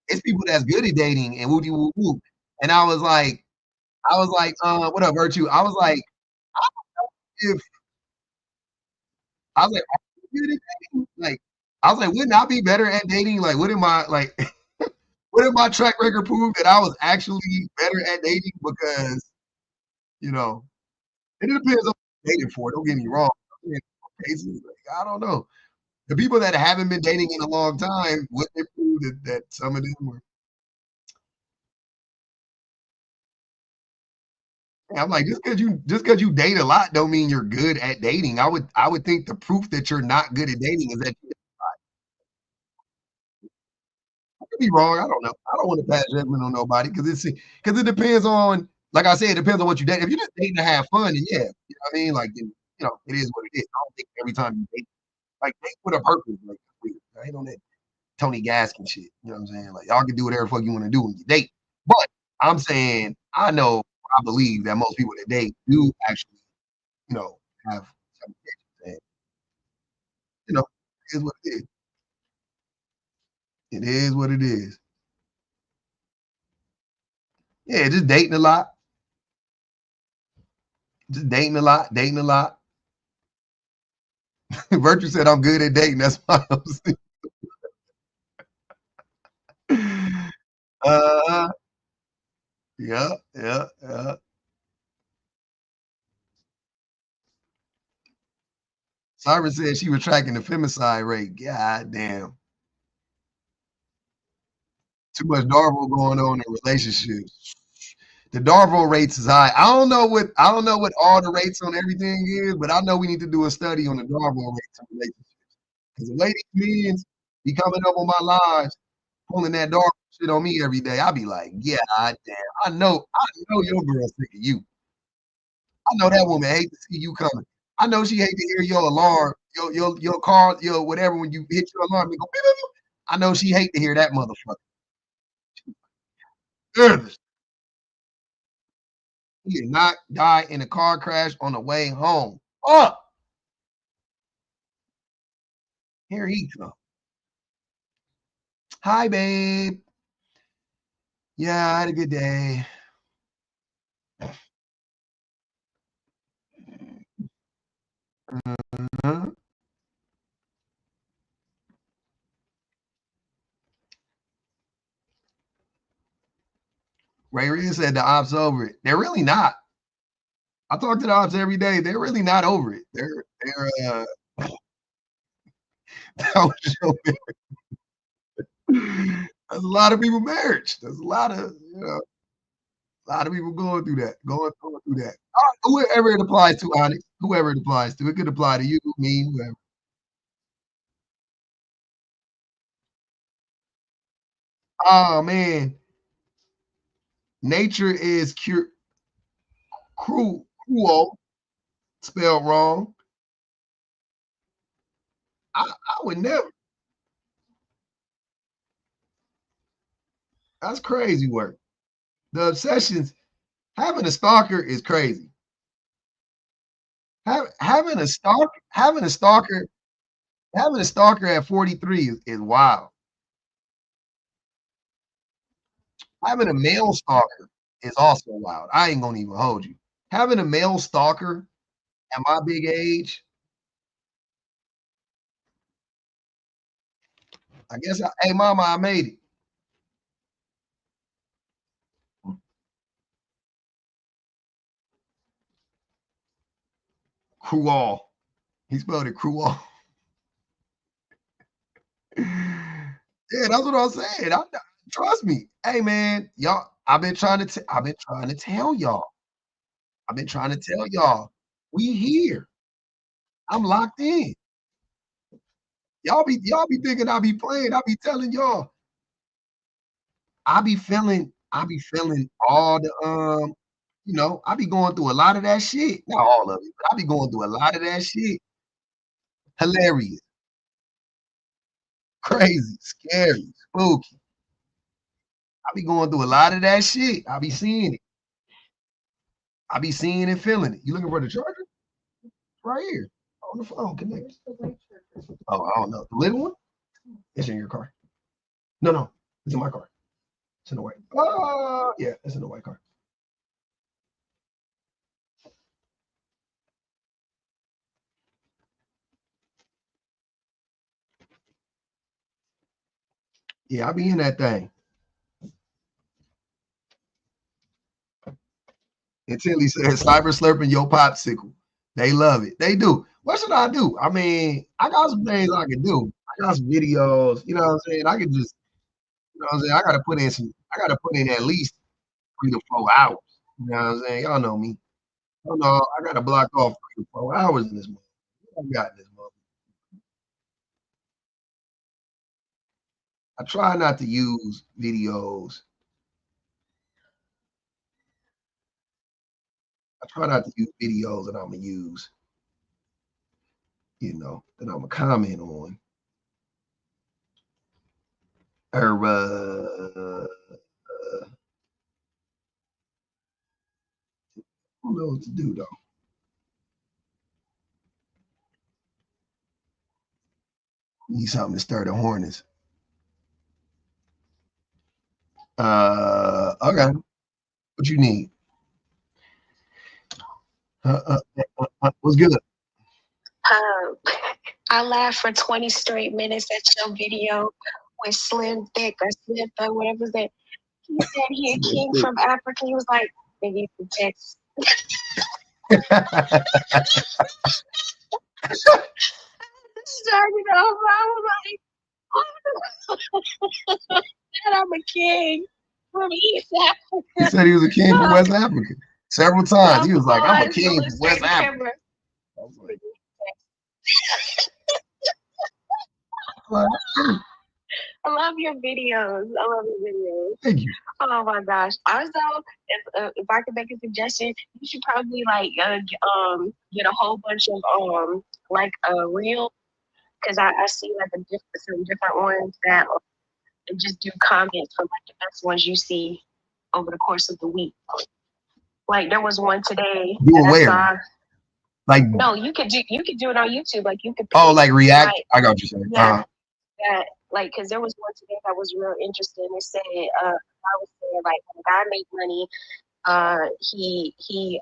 it's people that's good at dating and woo woo woo. And I was like, what up, Virtue? I was like, if I was like, are you good at dating? Like, I was like, wouldn't I be better at dating? Like, wouldn't my like wouldn't my track record prove that I was actually better at dating? Because, you know, it depends on who you're dating for. Don't get me wrong. In cases, like, I don't know. The people that haven't been dating in a long time, would they prove that some of them were I'm like, just because you date a lot don't mean you're good at dating. I would think the proof that you're not good at dating is that I could be wrong. I don't know. I don't want to pass judgment on nobody because it depends on like I said, it depends on what you date. If you're just dating to have fun, then yeah, you know what I mean? Like then, it is what it is. I don't think every time you date like date with a purpose, like weird. I ain't on that Tony Gaskin shit. You know what I'm saying? Like y'all can do whatever fuck you want to do when you date. But I'm saying I believe that most people that date do actually have some and it is what it is. It is what it is. Yeah, just dating a lot. Just dating a lot, dating a lot. Virtue said I'm good at dating. That's why I'm saying. Uh, yeah, yeah, yeah. Cyrus said she was tracking the femicide rate. God damn. Too much Darvel going on in relationships. The Darvel rates is high. I don't know what all the rates on everything is, but I know we need to do a study on the Darvel rates in relationships. Because the lady men's be coming up on my lives, pulling that Darvel shit on me every day. I be like, yeah, damn. I know your girl's sick of you. I know that woman hate to see you coming. I know she hate to hear your alarm, your car, your whatever when you hit your alarm. You go, beep, beep, beep. I know she hate to hear that motherfucker. Nervous. He did not die in a car crash on the way home. Oh, here he comes. Hi, babe. Yeah, I had a good day. Uh-huh. Ray Reed said the ops over it. They're really not. I talk to the ops every day. They're really not over it. They're there's a lot of people marriage. There's a lot of a lot of people going through that. Going through that. Whoever it applies to, Onyx. Whoever it applies to. It could apply to you, me, whoever. Oh man. Nature is cruel, spelled wrong. I would never. That's crazy work. The obsessions, having a stalker is crazy. Having a stalker at 43 is wild. Having a male stalker is also wild. I ain't gonna even hold you. Having a male stalker at my big age, I guess. Hey, mama, I made it. Cruel. He spelled it cruel. Yeah, that's what I'm saying. Trust me. Hey, man, y'all. I've been trying to tell y'all. I've been trying to tell y'all. We here. I'm locked in. Y'all be thinking I be playing. I be telling y'all. I be feeling all the I be going through a lot of that shit. Not all of it, but I be going through a lot of that shit. Hilarious, crazy, scary, spooky. I be going through a lot of that shit. I be seeing it. I be seeing and feeling it. You looking for the charger? Right here. On the phone, connect. Oh, I don't know. The little one? It's in your car. No. It's in my car. It's in the white. Yeah, it's in the white car. Yeah, I be in that thing. Until he says cyber slurping your popsicle. They love it. They do. What should I do? I mean, I got some things I can do. I got some videos, you know what I'm saying? I can just, you know what I'm saying? I gotta put in at least 3 to 4 hours. You know what I'm saying? Y'all know me. Oh no, I gotta block off 3 to 4 hours in this month. I got in this month. I try not to use videos. I try not to use videos that I'm gonna use, that I'm gonna comment on. Or I don't know what to do though. Need something to stir the hornets. Okay. What you need? What's good? I laughed for 20 straight minutes at your video with Slim Thick or Slim Thug, whatever that. He said he a king from Africa. He was like, nigga, from Texas. Started off, I was like, and I'm a king from East Africa. He said he was a king from West Africa. Several times. He was like, I'm a king from West Africa. I was like, I love your videos. I love your videos. Thank you. Oh my gosh. Also, if I could make a suggestion, you should probably like get a whole bunch of like reels, because I see like some different ones that just do comments from like the best ones you see over the course of the week. Like there was one today Do it that I where? saw. Like No, you could do it on YouTube. Like you could. oh, like react. Like, I got what you're saying. yeah. That like because there was one today that was real interesting. It said I was saying like when a guy make money, he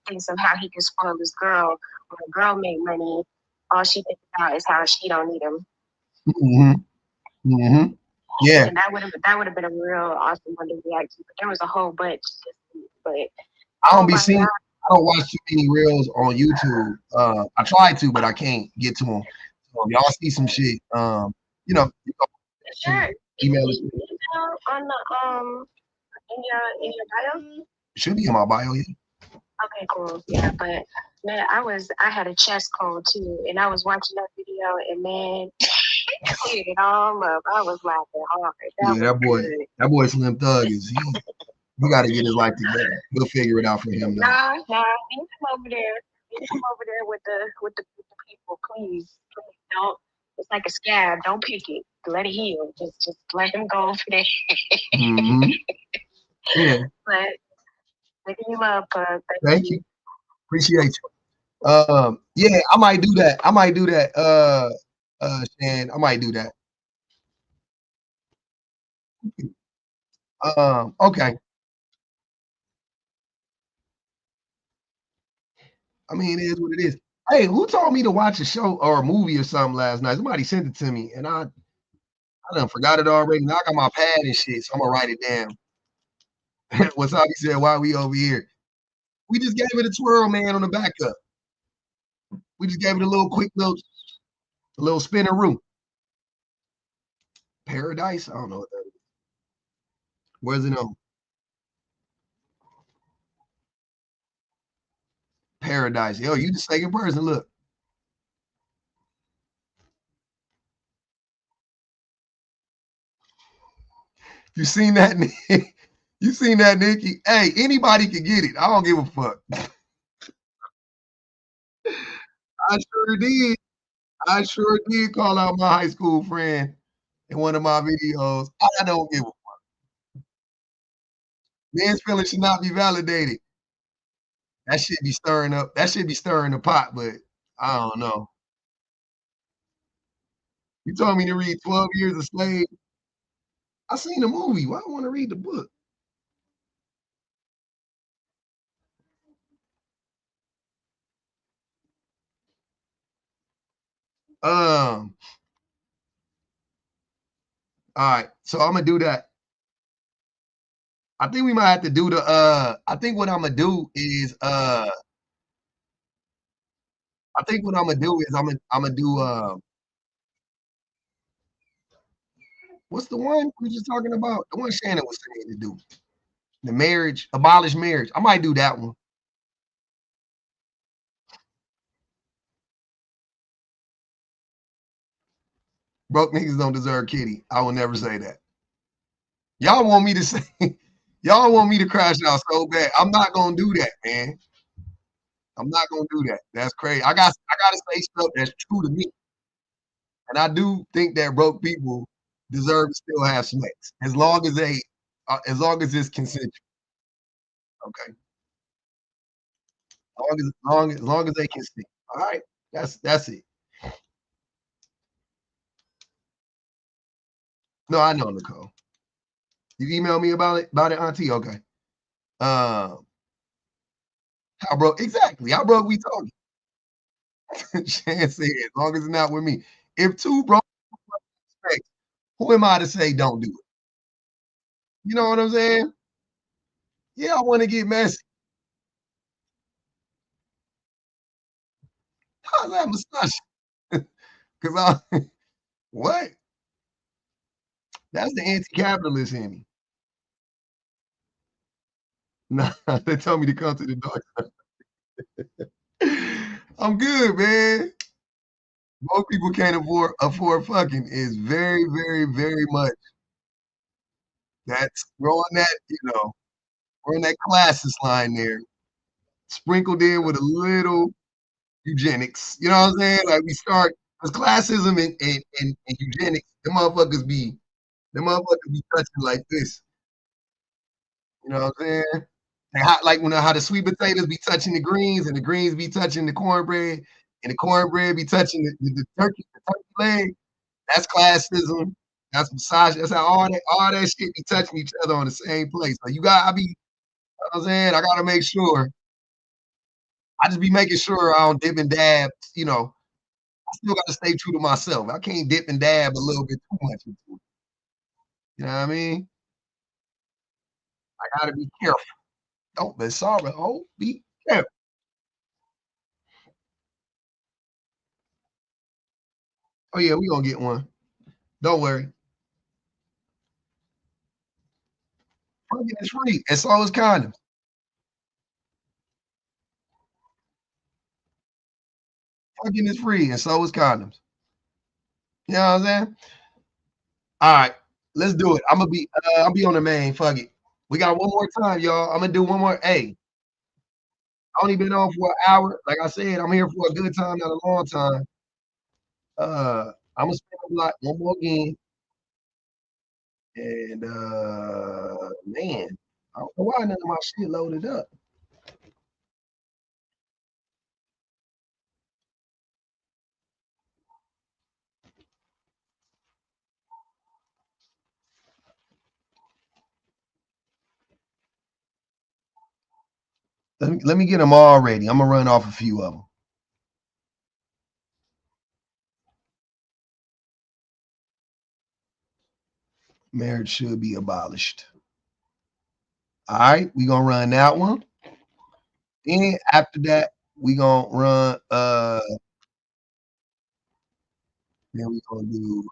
thinks of how he can spoil his girl. When a girl make money, all she thinks about is how she don't need him. Mm-hmm. Mm-hmm. Yeah. And that would have been a real awesome one to react to. But there was a whole bunch. But I don't be seeing. I don't watch too many reels on YouTube. I try to, but I can't get to them. So if y'all see some shit, you know, sure. Email us. On the in your bio. It should be in my bio, yeah. Okay, cool. Yeah, but man, I had a chest cold too, and I was watching that video, and man, it cleared it all up. I was laughing hard. That boy Slim Thug is he got to get his life together. We'll figure it out for him. Nah, you come over there. You come over there with the people, please. Don't. It's like a scab. Don't pick it. Let it heal. Just let him go over there. Mm-hmm. Yeah. But making you love, thank you. Appreciate you. Yeah, I might do that. Shan, I might do that. Okay. I mean, it is what it is. Hey, who told me to watch a show or a movie or something last night? Somebody sent it to me, and I done forgot it already. Now I got my pad and shit, so I'm gonna write it down. Wasabi said, "Why we over here?" We just gave it a twirl, man, on the backup. We just gave it a little spinneroo. Paradise? I don't know what that is. Where's it on? Paradise. Yo, you the second person. Look. You seen that? You seen that, Nikki? Hey, anybody can get it. I don't give a fuck. I sure did call out my high school friend in one of my videos. I don't give a fuck. Men's feelings should not be validated. That should be stirring the pot, but I don't know. You told me to read 12 Years a Slave. I seen the movie. Why do I want to read the book? All right, so I'm gonna do that. I think we might have to do the I think what I'm gonna do is I'm gonna do what's the one we just talking about? The one Shannon was saying to do. The marriage, abolish marriage. I might do that one. Broke niggas don't deserve kitty. I will never say that. Y'all want me to say, y'all want me to crash out so bad. I'm not gonna do that, man. I'm not gonna do that. That's crazy. I gotta say stuff that's true to me. And I do think that broke people deserve to still have sex. As long as it's consensual. Okay. As long as they consent. All right. That's it. No, I know, Nicole. You emailed me about it, Auntie? Okay. How broke? Exactly. How broke we talking? Shan said, as long as it's not with me. If two broke, who am I to say don't do it? You know what I'm saying? Yeah, I want to get messy. How's that massage? Because what? That's the anti-capitalist in me. Nah, they told me to come to the dark side. I'm good, man. most people can't afford fucking is very, very, very much. That's throwing that, throwing that classist line there, sprinkled in with a little eugenics. You know what I'm saying? Like we start because classism and eugenics, them motherfuckers be touching like this. You know what I'm saying? And like how the sweet potatoes be touching the greens and the greens be touching the cornbread and the cornbread be touching the turkey leg. That's classism. That's misogyny. That's how all that shit be touching each other on the same place. So you know what I'm saying? I gotta make sure. I just be making sure I don't dip and dab, I still gotta stay true to myself. I can't dip and dab a little bit too much into it. You know what I mean? I gotta be careful. Don't be sorry. Oh, be careful. Oh yeah, we gonna get one. Don't worry. Fucking is free, and so is condoms. Fucking is free, and so is condoms. You know what I'm saying? All right, let's do it. I'll be on the main. Fuck it. We got one more time, y'all. I'm gonna do one more. Hey, I only been on for an hour. Like I said, I'm here for a good time, not a long time. I'm gonna spend a lot one more again. And man, I don't know why none of my shit loaded up. Let me get them all ready. I'm gonna run off a few of them. Marriage should be abolished. All right, we gonna run that one. Then after that, we gonna run then we gonna do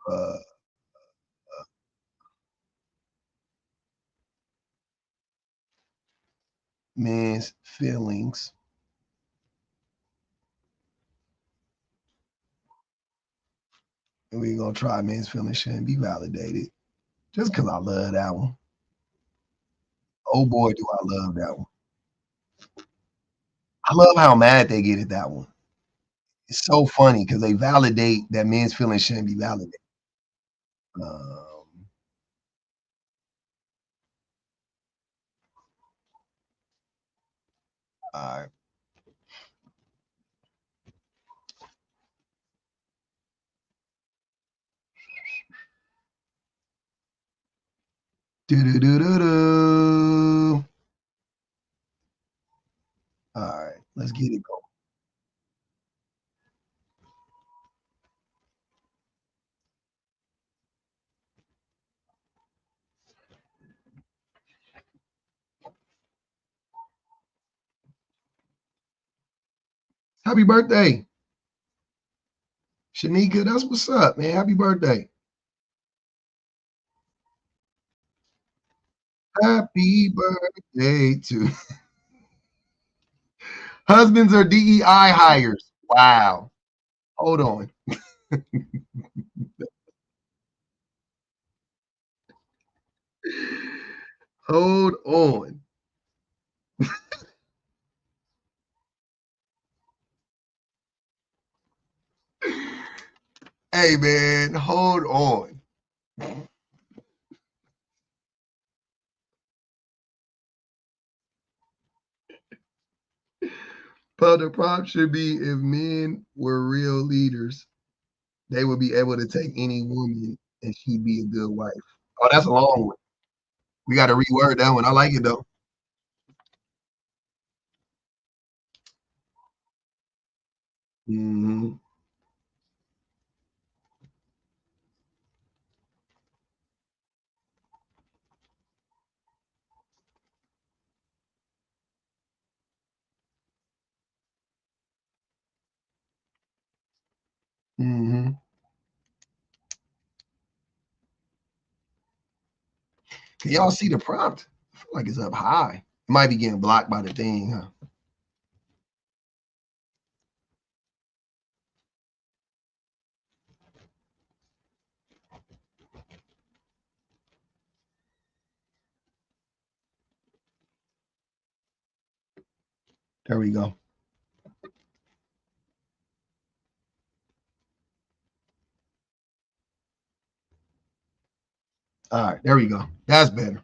men's feelings. And we gonna try men's feelings shouldn't be validated. Just cause I love that one. Oh boy, do I love that one. I love how mad they get at that one. It's so funny because they validate that men's feelings shouldn't be validated. Um, all right. Do-do-do-do-do. All right, let's get it going. Happy birthday, Shanika. That's what's up, man. Happy birthday. Happy birthday to husbands are DEI hires. Wow. Hold on. Hold on. Hey man, hold on. But the prompt should be if men were real leaders, they would be able to take any woman and she'd be a good wife. Oh, that's a long one. We got to reword that one. I like it though. Mm-hmm. Mm-hmm. Can y'all see the prompt? I feel like it's up high. It might be getting blocked by the thing, huh? There we go. All right, there we go. That's better.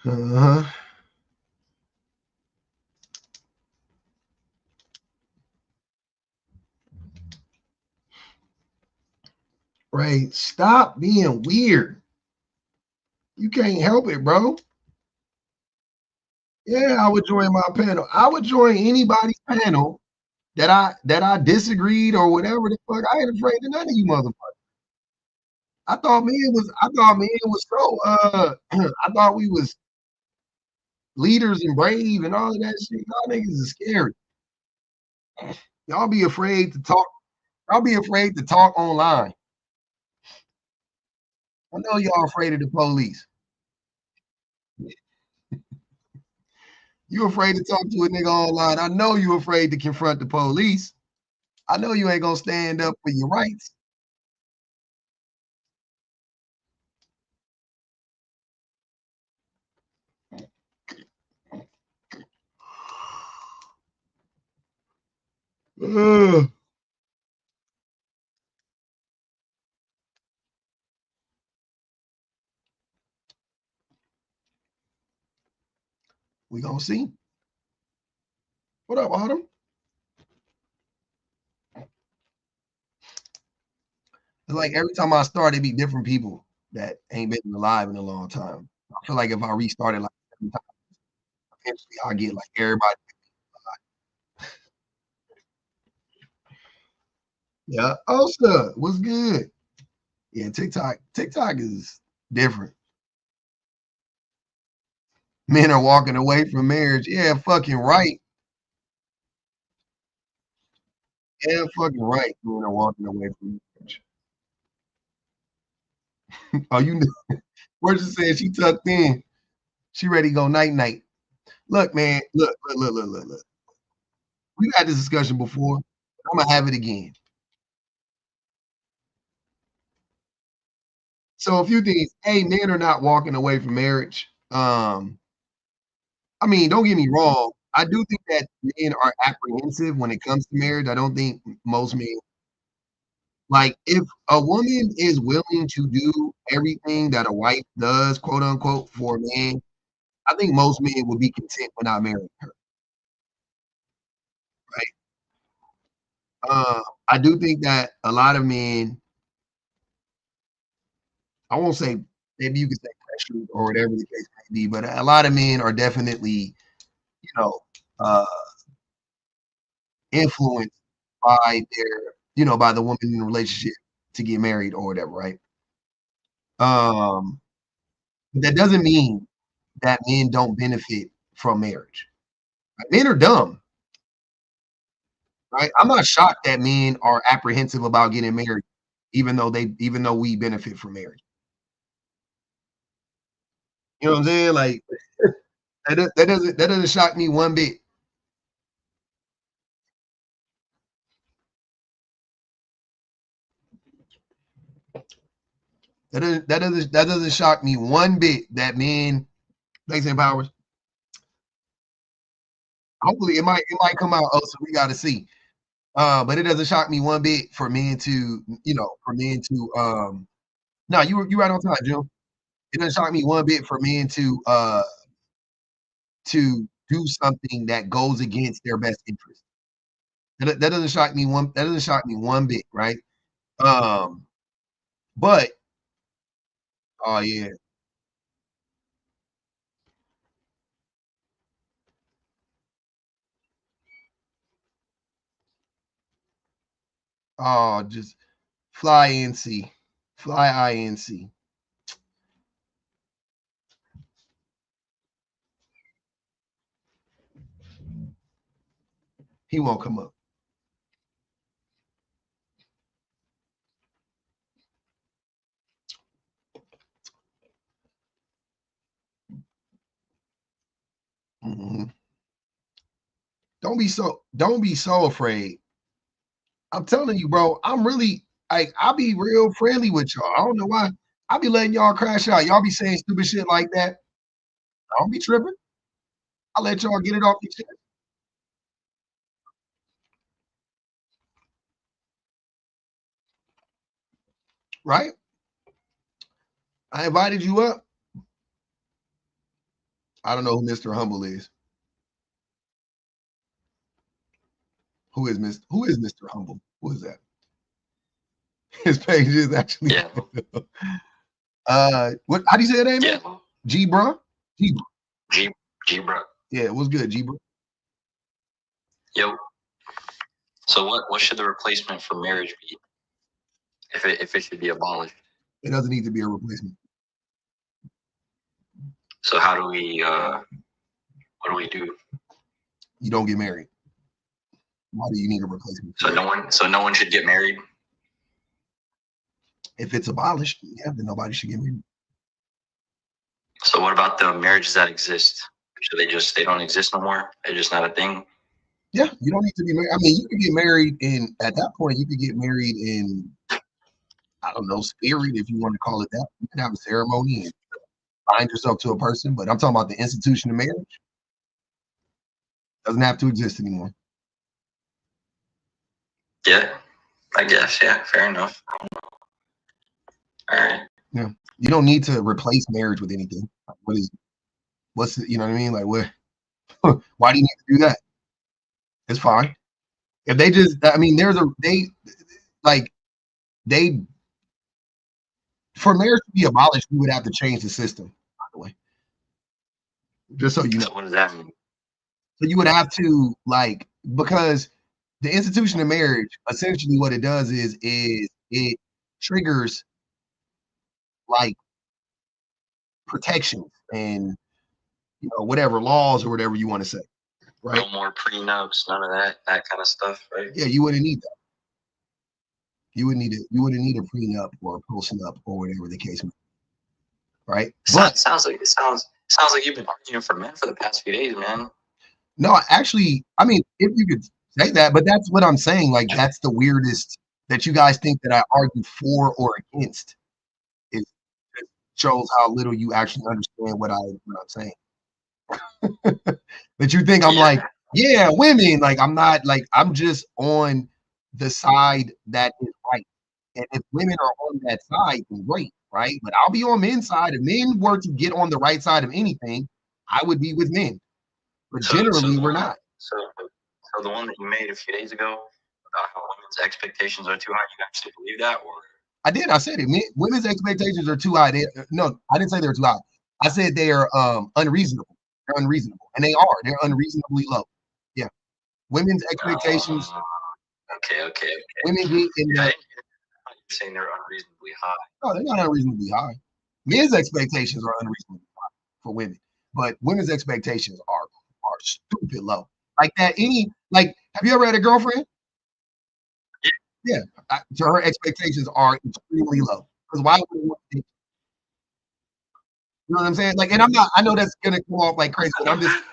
Uh-huh. Right. Stop being weird. You can't help it, bro. Yeah, I would join my panel. I would join anybody's panel that I disagreed or whatever the fuck. I ain't afraid of none of you motherfuckers. I thought men was so I thought we was leaders and brave and all of that shit. Y'all niggas is scary. Y'all be afraid to talk. Y'all be afraid to talk online. I know y'all afraid of the police. You afraid to talk to a nigga online. I know you afraid to confront the police. I know you ain't gonna stand up for your rights. We gonna see. What up, Autumn? It's like every time I start, it be different people that ain't been alive in a long time. I feel like if I restarted like every time, eventually I'll get like everybody. Yeah. Osa, what's good? Yeah, TikTok is different. Men are walking away from marriage. Yeah, fucking right. Yeah, fucking right. Men are walking away from marriage. Oh, you know, where's she saying she tucked in? She ready to go night night. Look, man, look. We've had this discussion before. I'm gonna have it again. So a few things. Hey, men are not walking away from marriage. I mean, don't get me wrong. I do think that men are apprehensive when it comes to marriage. I don't think most men like if a woman is willing to do everything that a wife does, quote unquote, for a man, I think most men would be content when not marrying her, right? I do think that a lot of men, I won't say maybe you could say pressured or whatever the case may be, but a lot of men are definitely, you know, uh, influenced by their, by the woman in the relationship to get married or whatever, right? Um, but that doesn't mean that men don't benefit from marriage. Like, men are dumb, right? I'm not shocked that men are apprehensive about getting married, even though we benefit from marriage. You know what I'm saying? Like that doesn't shock me one bit. That doesn't shock me one bit that men, thanks and powers. Hopefully it might come out. Oh, so we got to see. But it doesn't shock me one bit for men to, no, you right on time, Jim. It doesn't shock me one bit for men to do something that goes against their best interest. That doesn't shock me one. That doesn't shock me one bit, right? Um, but oh yeah, oh just fly NC, fly INC. He won't come up. Mhm. Don't be so afraid. I'm telling you, bro. I'm really like I'll be real friendly with y'all. I don't know why. I'll be letting y'all crash out. Y'all be saying stupid shit like that. I don't be tripping. I'll let y'all get it off your chest. Right? I invited you up. I don't know who Mr. Humble is. Who is Mr. Humble? Who is that? His page is actually what, how do you say that name? Yeah. G bro? G bro. Yeah, what's good, G bro? Yo. So what should the replacement for marriage be? If it should be abolished? It doesn't need to be a replacement. So how do we what do we do? You don't get married. Why do you need a replacement? So no one should get married? If it's abolished, yeah, then nobody should get married. So what about the marriages that exist? Should they don't exist no more? They're just not a thing? Yeah, you don't need to be married. I mean, you can get married at that point, you could get married in, I don't know, spirit, if you want to call it that. You can have a ceremony and bind yourself to a person, but I'm talking about the institution of marriage. Doesn't have to exist anymore. Yeah, I guess. Yeah, fair enough. All right. Yeah, you don't need to replace marriage with anything. What's you know what I mean? Like, what? Why do you need to do that? It's fine. If they just, I mean, for marriage to be abolished, we would have to change the system, by the way. Just so you know. So what does that mean? So you would have to, like, because the institution of marriage, essentially what it does is it triggers like protections and, you know, whatever laws or whatever you want to say, right? No more prenups, none of that kind of stuff, right? Yeah, you wouldn't need that. You wouldn't need a prenup or a post-nup or whatever the case may be, right? But sounds like you've been arguing for men for the past few days, man. No, actually, I mean, if you could say that, but that's what I'm saying. Like, that's the weirdest that you guys think that I argue for or against. It shows how little you actually understand what I'm saying. That you think I'm like, yeah, women. Like, I'm not, like, I'm just on the side that is right. And if women are on that side, then great, right? But I'll be on men's side. If men were to get on the right side of anything, I would be with men. But generally, we're not. So the one that you made a few days ago about how women's expectations are too high, you actually believe that? Or I did. I said it. Women's expectations are too high. No, I didn't say they're too high. I said they are unreasonable. They're unreasonable, and they are. They're unreasonably low. Yeah, women's expectations. Okay. Women get in the. You're saying they're unreasonably high. No, they're not unreasonably high. Men's expectations are unreasonably high for women, but women's expectations are stupid low. Like that. Have you ever had a girlfriend? Yeah. So her expectations are extremely low. Because why would you know what I'm saying? Like, and I know that's gonna come off like crazy, but I'm just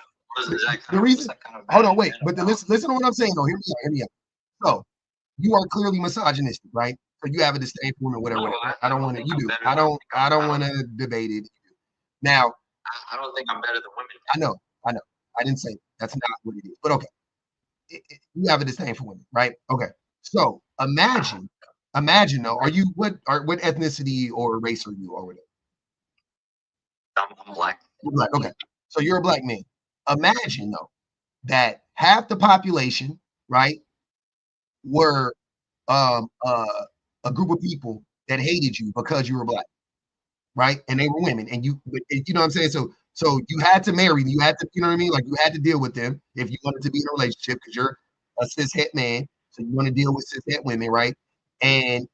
the reason. Hold on, wait. But listen to what I'm saying though. Hear me out. So you are clearly misogynistic, right? So you have a disdain for women, whatever. I don't want to. You do. I don't want to debate it. Now, I don't think I'm better than women. I know. I didn't say that. That's not what it is. But okay, you have a disdain for women, right? Okay. So imagine though. Are you what ethnicity or race are you or whatever? I'm black. You're black. Okay. So you're a black man. Imagine though that half the population, right, were a group of people that hated you because you were black, right? And they were women, and you know what I'm saying? So you had to marry, you had to, you know what I mean? Like you had to deal with them if you wanted to be in a relationship because you're a cishet man, so you want to deal with cishet women, right? And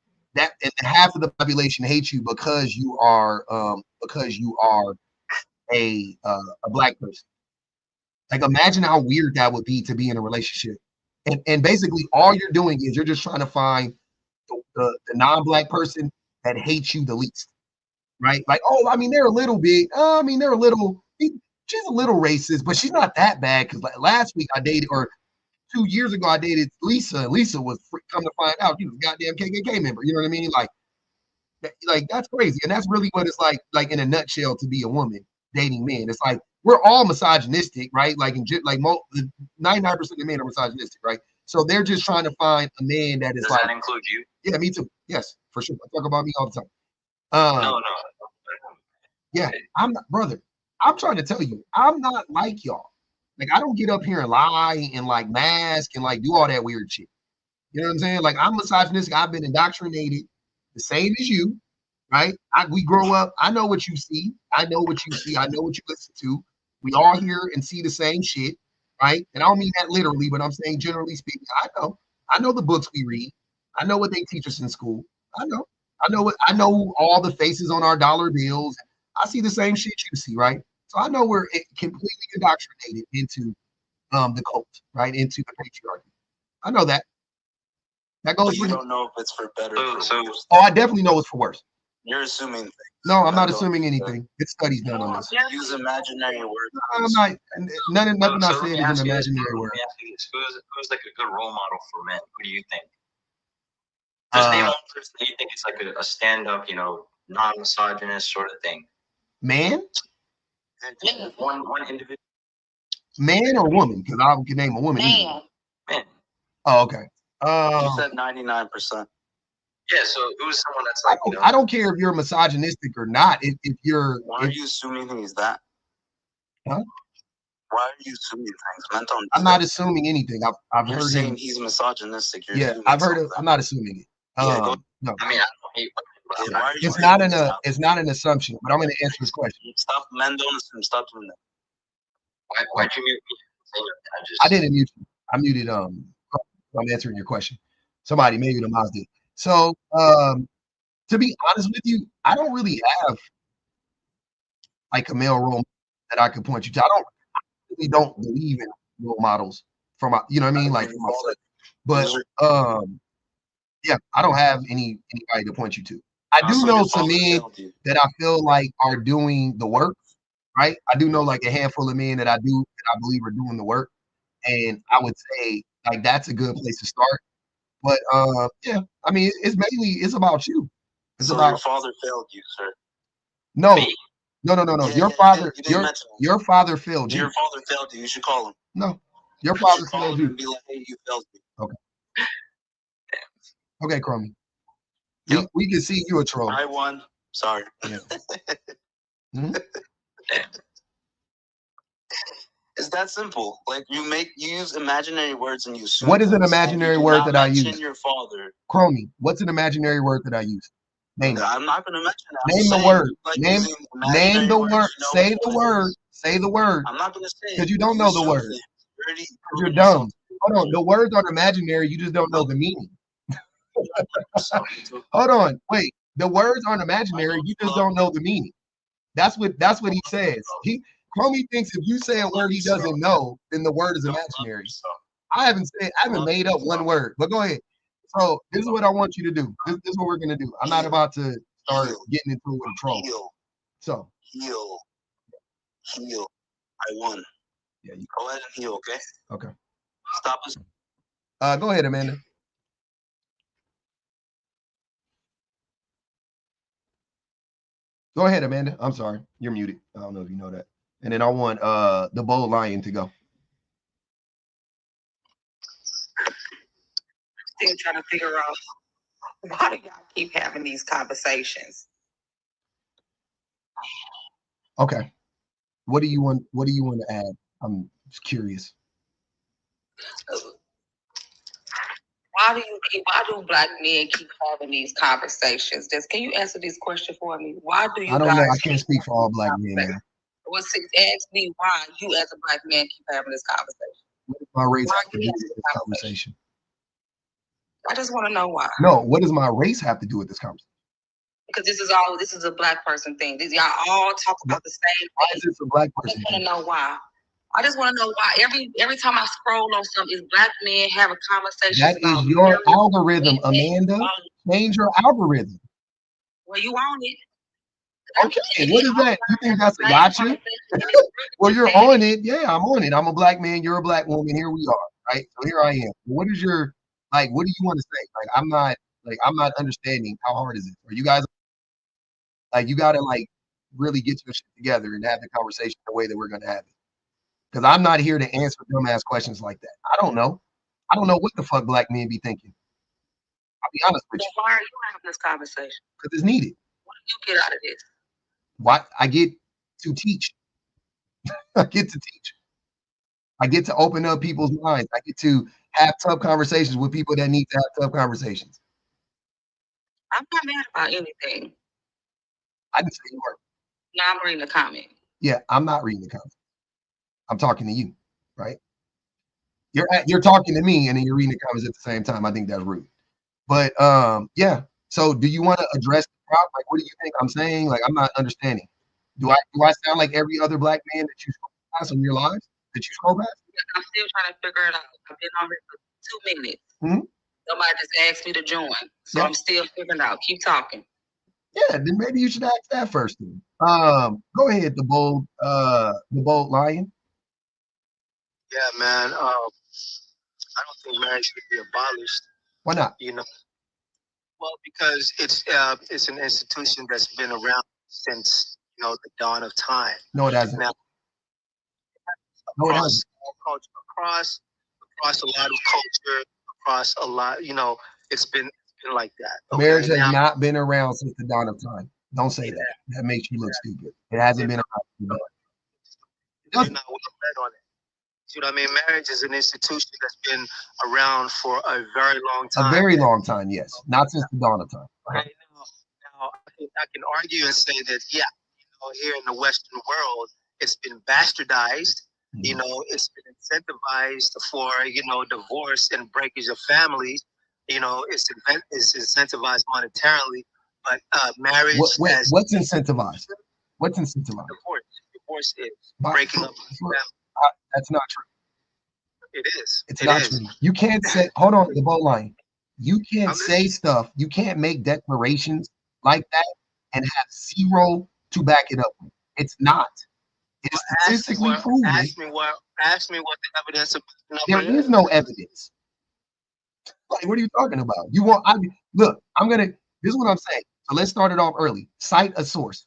half of the population hates you because you are a black person. Like imagine how weird that would be to be in a relationship. And basically all you're doing is you're just trying to find the non-black person that hates you the least. Right? Like, oh, I mean, they're a little bit, she's a little racist, but she's not that bad. Because like last week I dated, or 2 years ago I dated Lisa. Lisa was come to find out she was a goddamn KKK member. You know what I mean? Like, Like that's crazy, and that's really what it's like in a nutshell to be a woman dating men. It's like we're all misogynistic, right? Like 99% of men are misogynistic, right? So they're just trying to find a man that is Does like. that include you? Yeah, me too. Yes, for sure. I talk about me all the time. No. Yeah, I'm not, brother. I'm trying to tell you, I'm not like y'all. Like I don't get up here and lie and like mask and like do all that weird shit. You know what I'm saying? Like I'm misogynistic. I've been indoctrinated the same as you, right? We grow up. I know what you see. I know what you see. I know what you listen to. We all hear and see the same shit, right? And I don't mean that literally, but I'm saying generally speaking. I know. I know the books we read. I know what they teach us in school. I know. I know all the faces on our dollar bills. I see the same shit you see, right? So I know we're completely indoctrinated into the cult, right? Into the patriarchy. I know that. That goes. You don't know if it's for better or worse. Oh, I definitely know it's for worse. You're assuming things. No, I'm not assuming anything. It's studies done on this. Use imaginary words. I'm not. Nothing I said is an imaginary word. Who's like a good role model for men? Who do you think? Just name one person that you think is like a stand-up, non-misogynist sort of thing. Man? Yeah, one individual. Man or woman? Because I can name a woman. Man. Oh, okay. You said 99%. Yeah, so who's someone that's like, I don't care if you're misogynistic or not. If you're. Why are you assuming he's that? Huh? Why are you assuming things? Men don't. I'm not assuming anything. I've You're heard saying him. he's misogynistic. Yeah, I've heard it. I'm not assuming it. No. I mean, I don't hate women, but it's not an assumption. But I'm going to answer this question. Stop. Men don't assume. Stop doing that. Why'd you mute me? I didn't mute you. I muted. I'm answering your question. Somebody, maybe the mouse did. So, to be honest with you, I don't really have like a male role that I could point you to. I really don't believe in role models from my, you know what I mean, like from myself. But yeah, I don't have anybody to point you to. I do know some men that I feel like are doing the work, right? I do know like a handful of men that I believe are doing the work, and I would say like that's a good place to start. But yeah, I mean, it's about you. It's so about your father failed you, sir. No. Yeah, your father failed you. Your father failed you. You should call him. No, your father failed you. And be like, hey, you failed me. Okay, Chromie. We can see you a troll. I won. Sorry. Yeah. Mm-hmm. It's that simple. Like you use imaginary words and you assume. What is an imaginary word that I use? Your father. Chromie, what's an imaginary word that I use? Name it. I'm not going to mention that. Name the word. Name the word. Say the word. Say the word. I'm not going to say it. Because you don't know the word. You're dumb. Hold on. The words are imaginary. You just don't know the meaning. Hold on. Wait. The words aren't imaginary. You just don't know the meaning. That's what he says. Chromie thinks if you say a word he doesn't know, then the word is imaginary. I haven't made up one word. But go ahead. So this is what I want you to do. This is what we're gonna do. I'm not about to start getting into it with a troll. So heal. I won. Yeah, you go ahead and heal, okay? Okay. Stop us. Go ahead, Amanda. Go ahead, Amanda. I'm sorry. You're muted. I don't know if you know that. And then I want the bold lion to go. Still trying to figure out why do y'all keep having these conversations? Okay. What do you want to add? I'm just curious. Why do black men keep having these conversations? Can you answer this question for me? Why do you I don't know. I can't speak for all black men. Well, ask me why you as a black man keep having this conversation. What does my race have to do with this conversation? I just want to know why. No, what does my race have to do with this conversation? Because this is a black person thing. Y'all all talk about the same thing. Why is this a black person? I just want to know why. I just want to know why every time I scroll on something, is black men have a conversation. That is your algorithm, Amanda. Change your algorithm. Well, you on it. Okay, what is that? You think that's a gotcha? Well, you're on it. Yeah, I'm on it. I'm a black man. You're a black woman. Here we are, right? So here I am. What is your what do you want to say? I'm not understanding. How hard is it? Are you guys Like, you got to like really get your shit together and have the conversation the way that we're going to have it. Because I'm not here to answer dumbass questions like that. I don't know. I don't know what the fuck black men be thinking. I'll be honest with you. Why are you having this conversation? Because it's needed. What do you get out of this? What I get to teach. I get to teach. I get to open up people's minds. I get to have tough conversations with people that need to have tough conversations. I'm not mad about anything. I didn't say you were. No, I'm reading the comment. Yeah, I'm not reading the comment. I'm talking to you, right? You're talking to me and then you're reading the comments at the same time. I think that's rude. But yeah. So do you want to address the problem? Like, what do you think I'm saying? Like, I'm not understanding. Do I sound like every other black man that you scroll past on your lives? That you scroll past? I'm still trying to figure it out. I've been on here for 2 minutes. Mm-hmm. Somebody just asked me to join. So I'm still figuring out. Keep talking. Yeah, then maybe you should ask that first. Then. Go ahead, the bold lion. Yeah, man. I don't think marriage should be abolished. Why not? You know, well, because it's an institution that's been around since the dawn of time. No, it hasn't. Now, no, it hasn't. Across a lot of culture, across a lot, it's been like that. Okay? Marriage has not been around since the dawn of time. Don't say that. That makes you look stupid. It hasn't been around. You're not well read on it. See what I mean? Marriage is an institution that's been around for a very long time. A very long time, yes. Not since the dawn of time. Right now I can argue and say that, here in the Western world, it's been bastardized. Mm-hmm. It's been incentivized for, divorce and breakage of families. It's incentivized monetarily, but marriage. What's incentivized? What's incentivized? Divorce is breaking up with family. That's not true. It is. It's not true. You can't say, hold on, the bow line. You can't say stuff. You can't make declarations like that and have zero to back it up. It's not. It is statistically proven. Ask me what the evidence of. There is no evidence. Like, what are you talking about? Look, this is what I'm saying. So let's start it off early. Cite a source.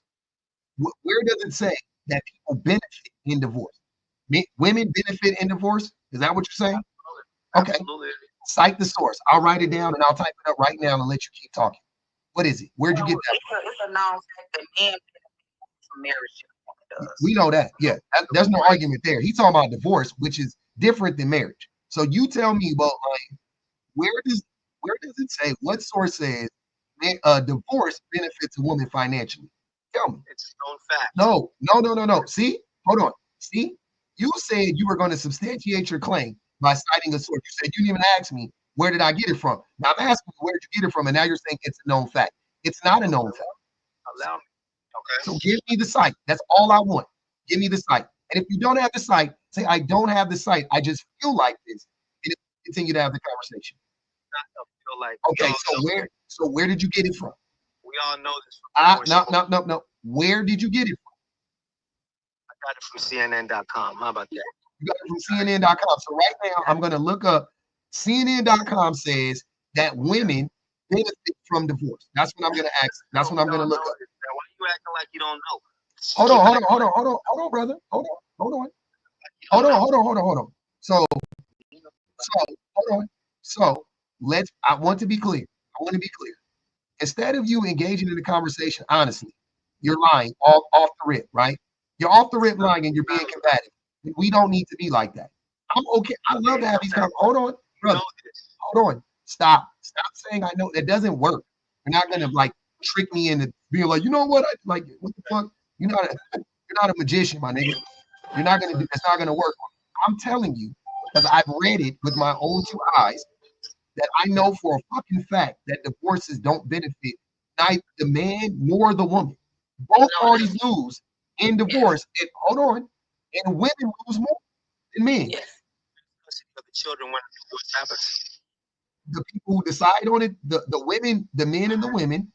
Where does it say that people benefit in divorce? Women benefit in divorce? Is that what you're saying? Okay. Absolutely. Cite the source. I'll write it down and I'll type it up right now and let you keep talking. What is it? Where'd you get that from? It's a known fact that men benefit from marriage. We know that. Yeah. There's no argument there. He's talking about divorce, which is different than marriage. So you tell me about where does it say, what source says divorce benefits a woman financially? Tell me. It's a known fact. No. See? Hold on. See? You said you were going to substantiate your claim by citing a source. You said you didn't even ask me, where did I get it from? Now I'm asking you, where did you get it from? And now you're saying it's a known fact. It's not a known fact. Allow me. Okay. So give me the site. That's all I want. Give me the site. And if you don't have the site, say, I don't have the site. I just feel like this. And continue to have the conversation. Okay, so where did you get it from? We all know this. No. Where did you get it from? I got it from CNN.com. How about that? You got it from CNN.com. So right now, I'm going to look up. CNN.com says that women benefit from divorce. That's what I'm going to ask. That's what I'm going to look up. Why are you acting like you don't know? Hold on, brother. Hold on. So hold on. So I want to be clear. Instead of you engaging in the conversation honestly, you're lying off the rip, right? You're off the rip lying and you're being combative. We don't need to be like that. I'm okay. I love to have these conversations. Hold on, brother. Hold on. Stop saying I know. That doesn't work. You're not gonna trick me into being like, you know what? What the fuck? You're not a magician, my nigga. You're not gonna do. It's not gonna work. I'm telling you because I've read it with my own two eyes that I know for a fucking fact that divorces don't benefit neither the man nor the woman. Both parties lose in divorce. And hold on, and women lose more than men. Yes. The children want to do what happens. The people who decide on it, the women, the men and the women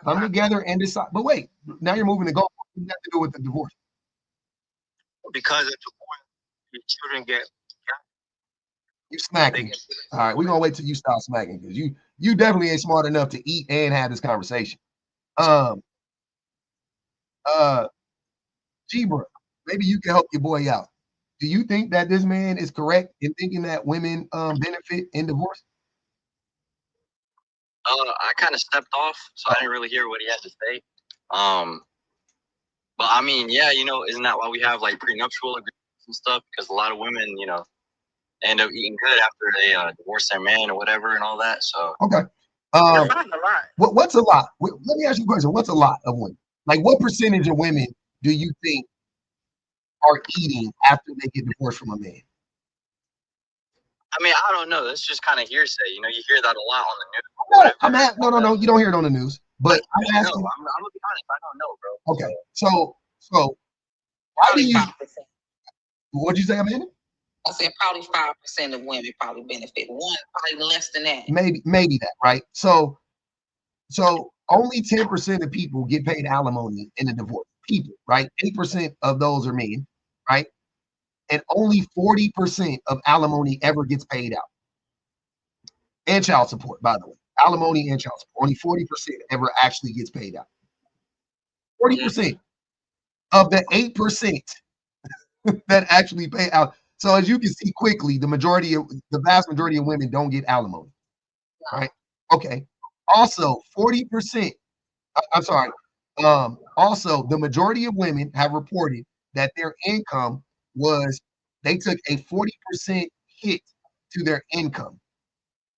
come together and decide. But wait, now you're moving the goal. What does that have to do with the divorce? Because of divorce, your children get. You smacking. All right, we're gonna wait till you stop smacking because you definitely ain't smart enough to eat and have this conversation. G-Bro, maybe you can help your boy out. Do you think that this man is correct in thinking that women benefit in divorce? I kind of stepped off, so I didn't really hear what he had to say. But I mean, yeah, isn't that why we have like prenuptial agreements and stuff? Because a lot of women, end up eating good after they divorce their man or whatever and all that. So okay, what's a lot? Let me ask you a question. What's a lot of women? Like, what percentage of women do you think are eating after they get divorced from a man? I mean, I don't know. That's just kind of hearsay. You hear that a lot on the news. No. You don't hear it on the news. But I'm asking. I'm gonna be honest. I don't know, bro. Okay, so why do you? What'd you say, Amanda? I said probably 5% of women probably benefit. One, probably less than that. Maybe that, right? So only 10% of people get paid alimony in a divorce. People, right? 8% of those are men, right? And only 40% of alimony ever gets paid out. And child support, by the way. Alimony and child support. Only 40% ever actually gets paid out. 40% of the 8% that actually pay out. So as you can see quickly, the vast majority of women don't get alimony, right? Okay. Also, 40%. I'm sorry. Also, the majority of women have reported that their income they took a 40% hit to their income.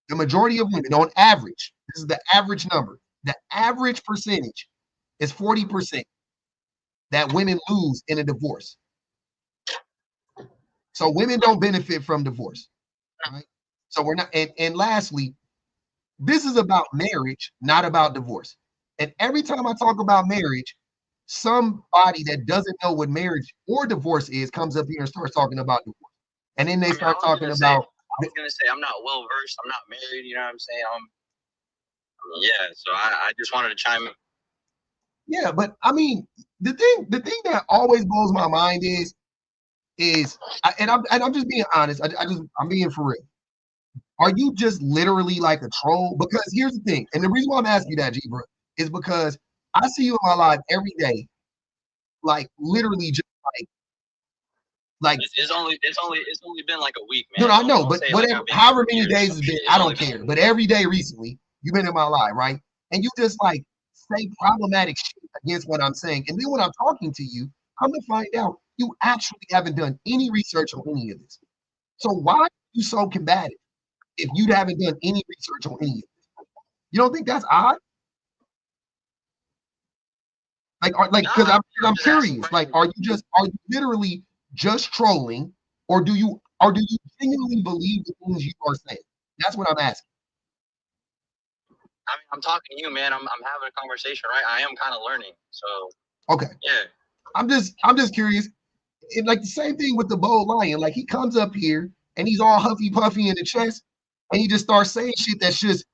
The majority of women, on average, this is the average number. The average percentage is 40% that women lose in a divorce. So women don't benefit from divorce, right? So we're not. And lastly, this is about marriage, not about divorce. And every time I talk about marriage, somebody that doesn't know what marriage or divorce is comes up here and starts talking about divorce. And then they start talking about. I was gonna say I'm not well versed. I'm not married. You know what I'm saying? Yeah. So I just wanted to chime in. Yeah, but I mean, the thing that always blows my mind is, I'm just being honest. I'm being for real. Are you just literally like a troll? Because here's the thing, and the reason why I'm asking you that, G-Bro, is because I see you in my life every day, like literally just like it's only been like a week, man. No, I know, but whatever, however many days it's been, I don't care. But every day recently, you've been in my life, right? And you just like say problematic shit against what I'm saying, and then when I'm talking to you, come to find out you actually haven't done any research on any of this. So why are you so combative if you haven't done any research on any of this? You don't think that's odd? Because I'm curious. Like, are you literally just trolling, or do you genuinely believe the things you are saying? That's what I'm asking. I mean, I'm talking to you, man. I'm having a conversation, right? I am kind of learning. So okay. Yeah. I'm just curious. And like the same thing with the bold lion. Like he comes up here and he's all huffy puffy in the chest, and he just starts saying shit that's just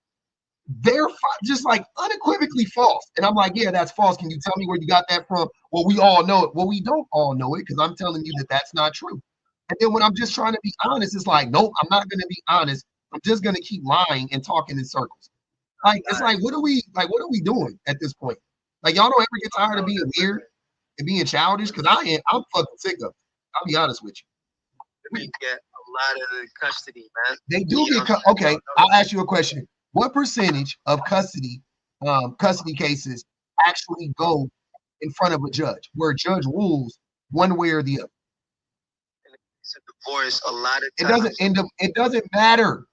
just like unequivocally false. And I'm like, yeah, that's false. Can you tell me where you got that from? Well, we all know it. Well, we don't all know it because I'm telling you that that's not true. And then when I'm just trying to be honest, it's like, nope, I'm not going to be honest. I'm just going to keep lying and talking in circles. Like, it's like, what are we doing at this point? Like, y'all don't ever get tired of being weird and being childish? Because I'm fucking sick of it. I'll be honest with you. We get a lot of the custody, man. They do get okay. I'll ask you a question. What percentage of custody cases actually go in front of a judge, where a judge rules one way or the other? It's a divorce. A lot of times it doesn't matter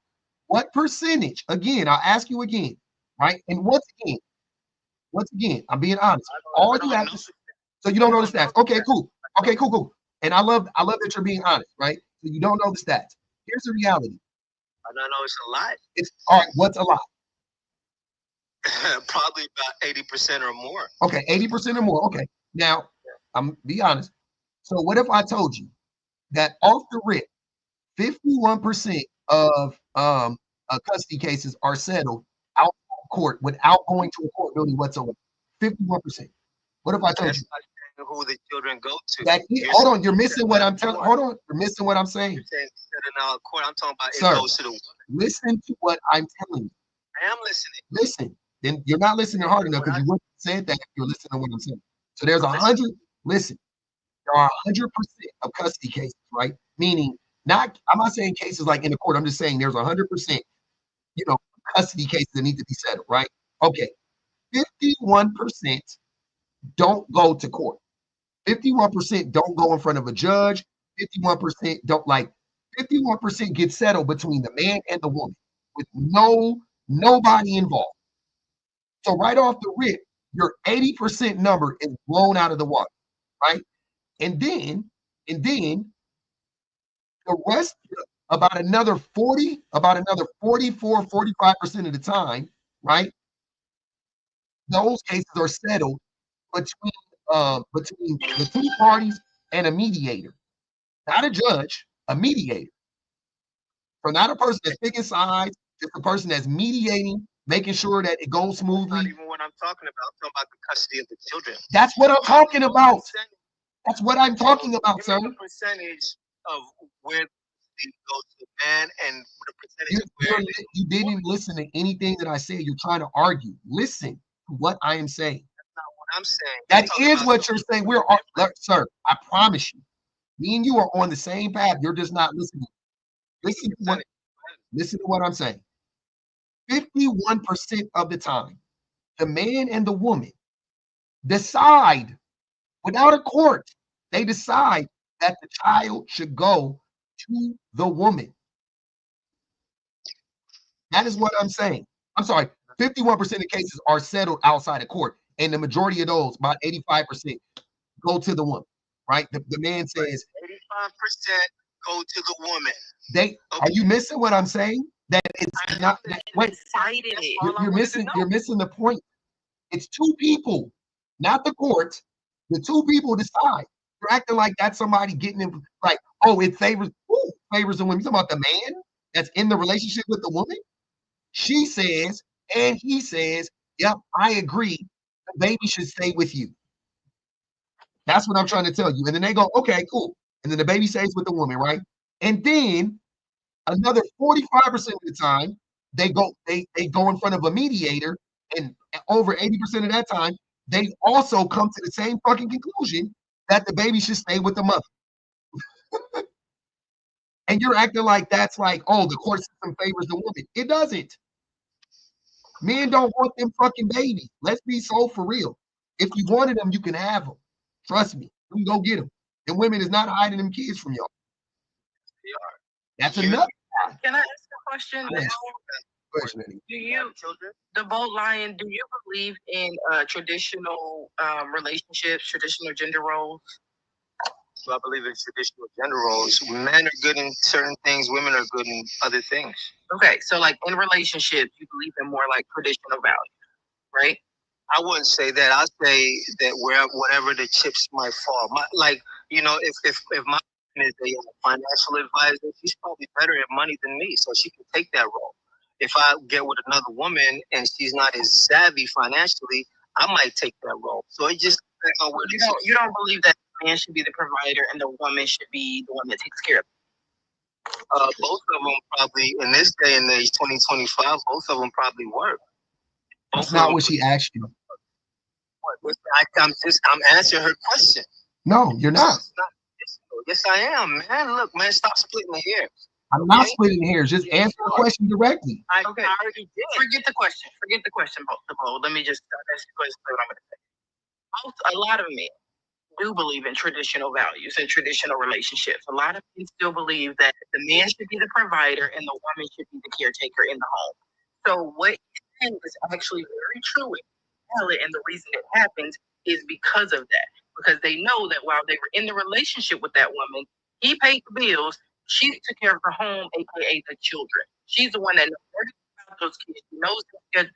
what percentage. Again, I'll ask you again, right? And once again, I'm being honest. All you have to say, so you don't know the stats. Okay, cool. Okay, cool. And I love that you're being honest, right? So you don't know the stats. Here's the reality. I don't know. It's a lot. It's all right. What's a lot? Probably about 80% or more. Okay, 80% or more. Okay. Now, I'm be honest. So what if I told you that off the rip, 51% of custody cases are settled out of court without going to a court building whatsoever? 51%. What if I told you? Who the children go to? Hold on, you're missing what I'm telling. Hold on, you're missing what I'm saying. You're saying out of court. I'm talking about Sir, it goes to the woman. Listen to what I'm telling you. I am listening. Listen. Then you're not listening hard enough because you wouldn't have said that if you're listening to what I'm saying. So there's 100. Listen, there are 100% of custody cases, right? Meaning, not. I'm not saying cases like in the court. I'm just saying there's 100%. Custody cases that need to be settled, right? Okay, 51% don't go to court. 51% don't go in front of a judge. 51% don't 51% get settled between the man and the woman with nobody involved. So right off the rip, your 80% number is blown out of the water, right? And then the rest, about another 44, 45% of the time, right? Those cases are settled between the two parties and a mediator, not a judge, a mediator. So not a person that's picking sides, just a person that's mediating, making sure that it goes smoothly. Not even what I'm talking about. I'm talking about the custody of the children. That's what I'm talking about. That's what I'm talking about, sir. The percentage of where it goes to the man and the percentage of where you didn't listen to anything that I said. You're trying to argue. Listen to what I am saying. That's not what I'm saying. That is what you're saying. Sir, I promise you. Me and you are on the same path. You're just not listening. Listen to what I'm saying. 51% of the time, the man and the woman decide without a court. They decide that the child should go to the woman. That is what I'm saying. I'm sorry. 51% of cases are settled outside of court, and the majority of those, about 85%, go to the woman. Right? The man says 85% go to the woman. Are you missing what I'm saying? That it's not. You're missing the point. It's two people, not the court. The two people decide. You're acting like that's somebody getting in, like, oh, it favors the woman. You talking about the man that's in the relationship with the woman? She says, and he says, yep, I agree. The baby should stay with you. That's what I'm trying to tell you. And then they go, okay, cool. And then the baby stays with the woman, right? And then another 45% of the time, they go in front of a mediator, and over 80% of that time, they also come to the same fucking conclusion that the baby should stay with the mother. And you're acting like that's like, oh, the court system favors the woman. It doesn't. Men don't want them fucking babies. Let's be so for real. If you wanted them, you can have them. Trust me. You can go get them. And women is not hiding them kids from y'all. That's enough. Can I ask a question? Do you, the Bold Lion, do you believe in traditional relationships, traditional gender roles? So I believe in traditional gender roles. Men are good in certain things, women are good in other things. Okay, so like in relationships, you believe in more like traditional values, right? I wouldn't say that. I'd say that whatever the chips might fall. If my is a financial advisor, she's probably better at money than me, so she can take that role. If I get with another woman and she's not as savvy financially, I might take that role. So it just depends on where you don't believe that the man should be the provider and the woman should be the one that takes care of it. Both of them probably in this day and age, 2025, both of them probably work. That's not what she asked you. I'm answering her question. No, you're not. Yes, I am, man. Look, man, stop splitting the hairs. I'm not splitting hairs. Just answer the question directly. I already did. Forget the question, Bo. Let me just ask the question. What I'm going to say. A lot of men do believe in traditional values and traditional relationships. A lot of men still believe that the man should be the provider and the woman should be the caretaker in the home. So what you're saying is actually very true and valid, and the reason it happens is because of that. Because they know that while they were in the relationship with that woman, he paid the bills, she took care of the home, aka the children. She's the one that knows everything about those kids. She knows that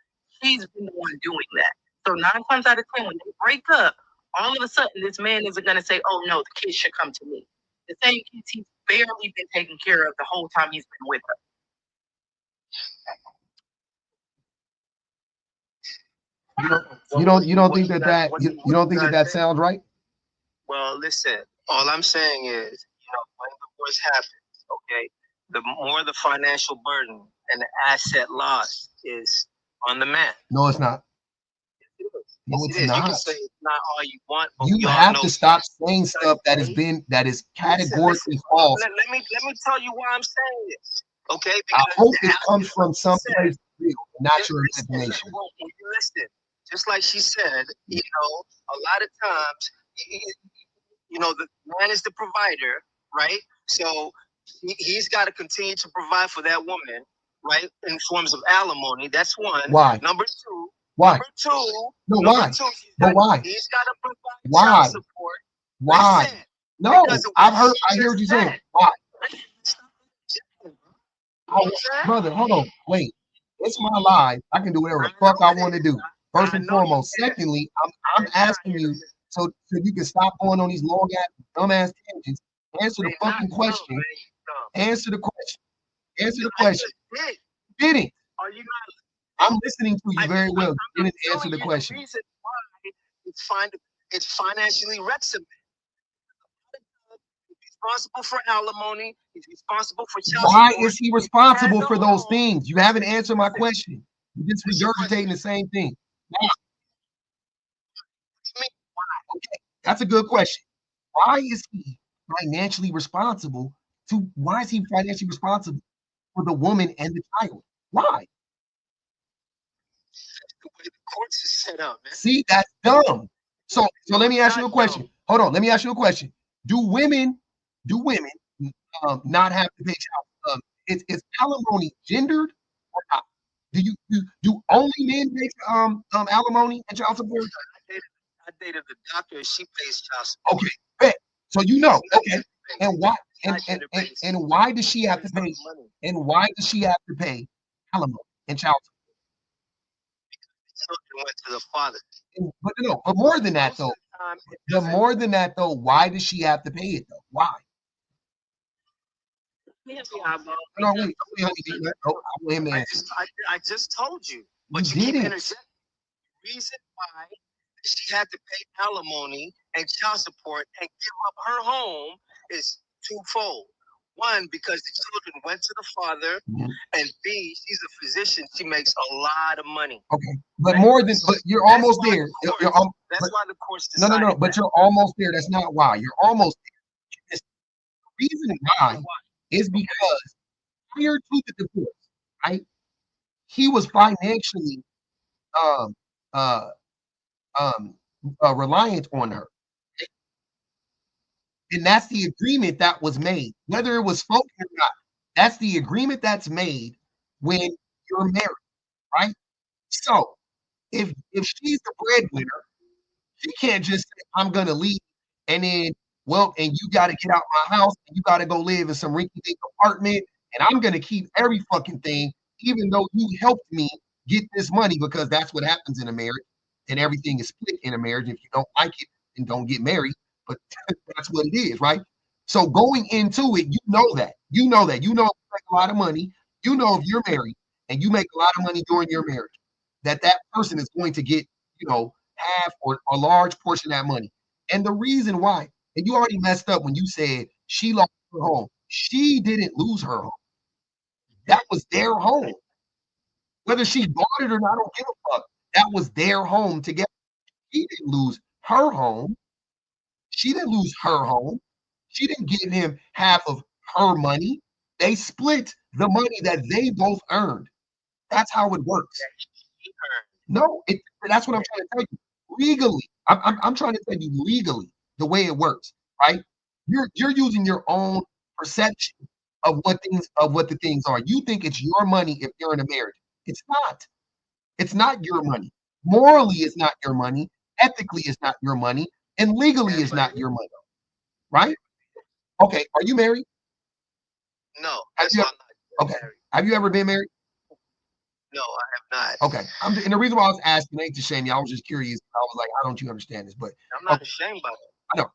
she's been the one doing that. So 9 times out of 10, when they break up, all of a sudden this man isn't going to say, oh no, the kids should come to me. The same kids he's barely been taking care of the whole time he's been with her. You don't think that sounds right? Well, listen, all I'm saying is, when divorce happens, okay, the more the financial burden and the asset loss is on the man. No, it's not. No, Yes, it's it is. You can not. say it's not all you want, but You we all have know to stop yes, saying because stuff that is categorically false. Let me tell you why I'm saying this. Okay, I because hope it comes just from like she someplace said, real, not just your listen, imagination. well, you listen. Just like she said, you know, a lot of times, you know, the man is the provider, right? So he's got to continue to provide for that woman, right? In forms of alimony. That's one. Why? Number two. Why? Number two. No, number why? two. But why? He's got to provide Why? child support. Why? Listen, No, because of I what hear what she you're just saying. said. Why? I- Brother, hold on. Wait. It's my life. I can do whatever the fuck I want to do. First and foremost. Secondly, I'm asking you so you can stop going on these long ass, dumb ass tangents. Answer the fucking question. Answer the question. Answer the question. Didn't. Are you not? I'm listening to you very well. You didn't answer the question. The reason why it's financially wrexable. He's responsible for alimony. He's responsible for child Why support. is he responsible for those things? You haven't answered my question. You're just regurgitating the same thing. Why? Okay, that's a good question. Why is he financially responsible why is he financially responsible for the woman and the child? Why? The way the courts is set up, man. See, that's dumb. So let me ask you a question. Hold on, let me ask you a question. Do women not have to pay child? Is alimony gendered or not? Do only men pay alimony and child support? I dated the doctor. She pays child support. Okay, bet. So you know, okay. And why? And why does she have to pay? And why does she have to pay alimony and child support? Children went to the father. But more than that though. More than that though, why does she have to pay it though? Why? No, wait, I him to answer. I just told you, but you keep didn't. interjecting. The reason why she had to pay alimony and child support and give up her home is twofold. One, because the children went to the father, and B, she's a physician. She makes a lot of money. Okay, but you're almost there. That's why the courts decided. No, but you're almost there. That's not why. You're almost there. The reason why is because prior to the divorce, right? He was financially reliant on her. And that's the agreement that was made, whether it was spoken or not. That's the agreement that's made when you're married, right? So if she's the breadwinner, she can't just say, I'm gonna leave and then and you gotta get out my house and you gotta go live in some rinky-dink apartment and I'm gonna keep every fucking thing, even though you helped me get this money, because that's what happens in a marriage, and everything is split in a marriage. If you don't like it, then don't get married. But that's what it is, right? So going into it, you know if you make a lot of money, if you're married and you make a lot of money during your marriage, that person is going to get, half or a large portion of that money. And the reason why, and you already messed up when you said she lost her home. She didn't lose her home. That was their home. Whether she bought it or not, I don't give a fuck. That was their home together. She didn't lose her home. She didn't lose her home. She didn't give him half of her money. They split the money that they both earned. That's how it works. No, that's what I'm trying to tell you. Legally, I'm trying to tell you legally the way it works, right? You're using your own perception of what the things are. You think it's your money if you're in a marriage. It's not. It's not your money. Morally, it's not your money. Ethically, it's not your money. And legally, it's not your money. Right? Okay. Are you married? No. Okay. Have you ever been married? No, I have not. Okay. And the reason why I was asking ain't to shame you. I was just curious. I was like, how don't you understand this? But I'm not ashamed by it. I know.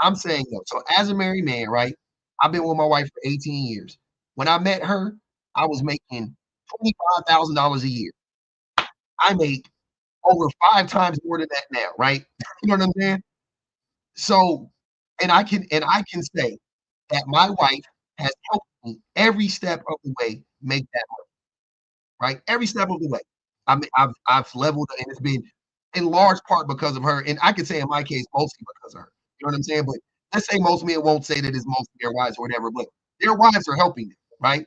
I'm saying though. So as a married man, right? I've been with my wife for 18 years. When I met her, I was making $25,000 a year. I make over 5 times more than that now, right? You know what I'm saying? So, and I can say that my wife has helped me every step of the way make that money, right? Every step of the way. I've leveled, and it's been in large part because of her. And I could say in my case, mostly because of her. You know what I'm saying? But let's say most men won't say that it's mostly their wives or whatever, but their wives are helping them, right?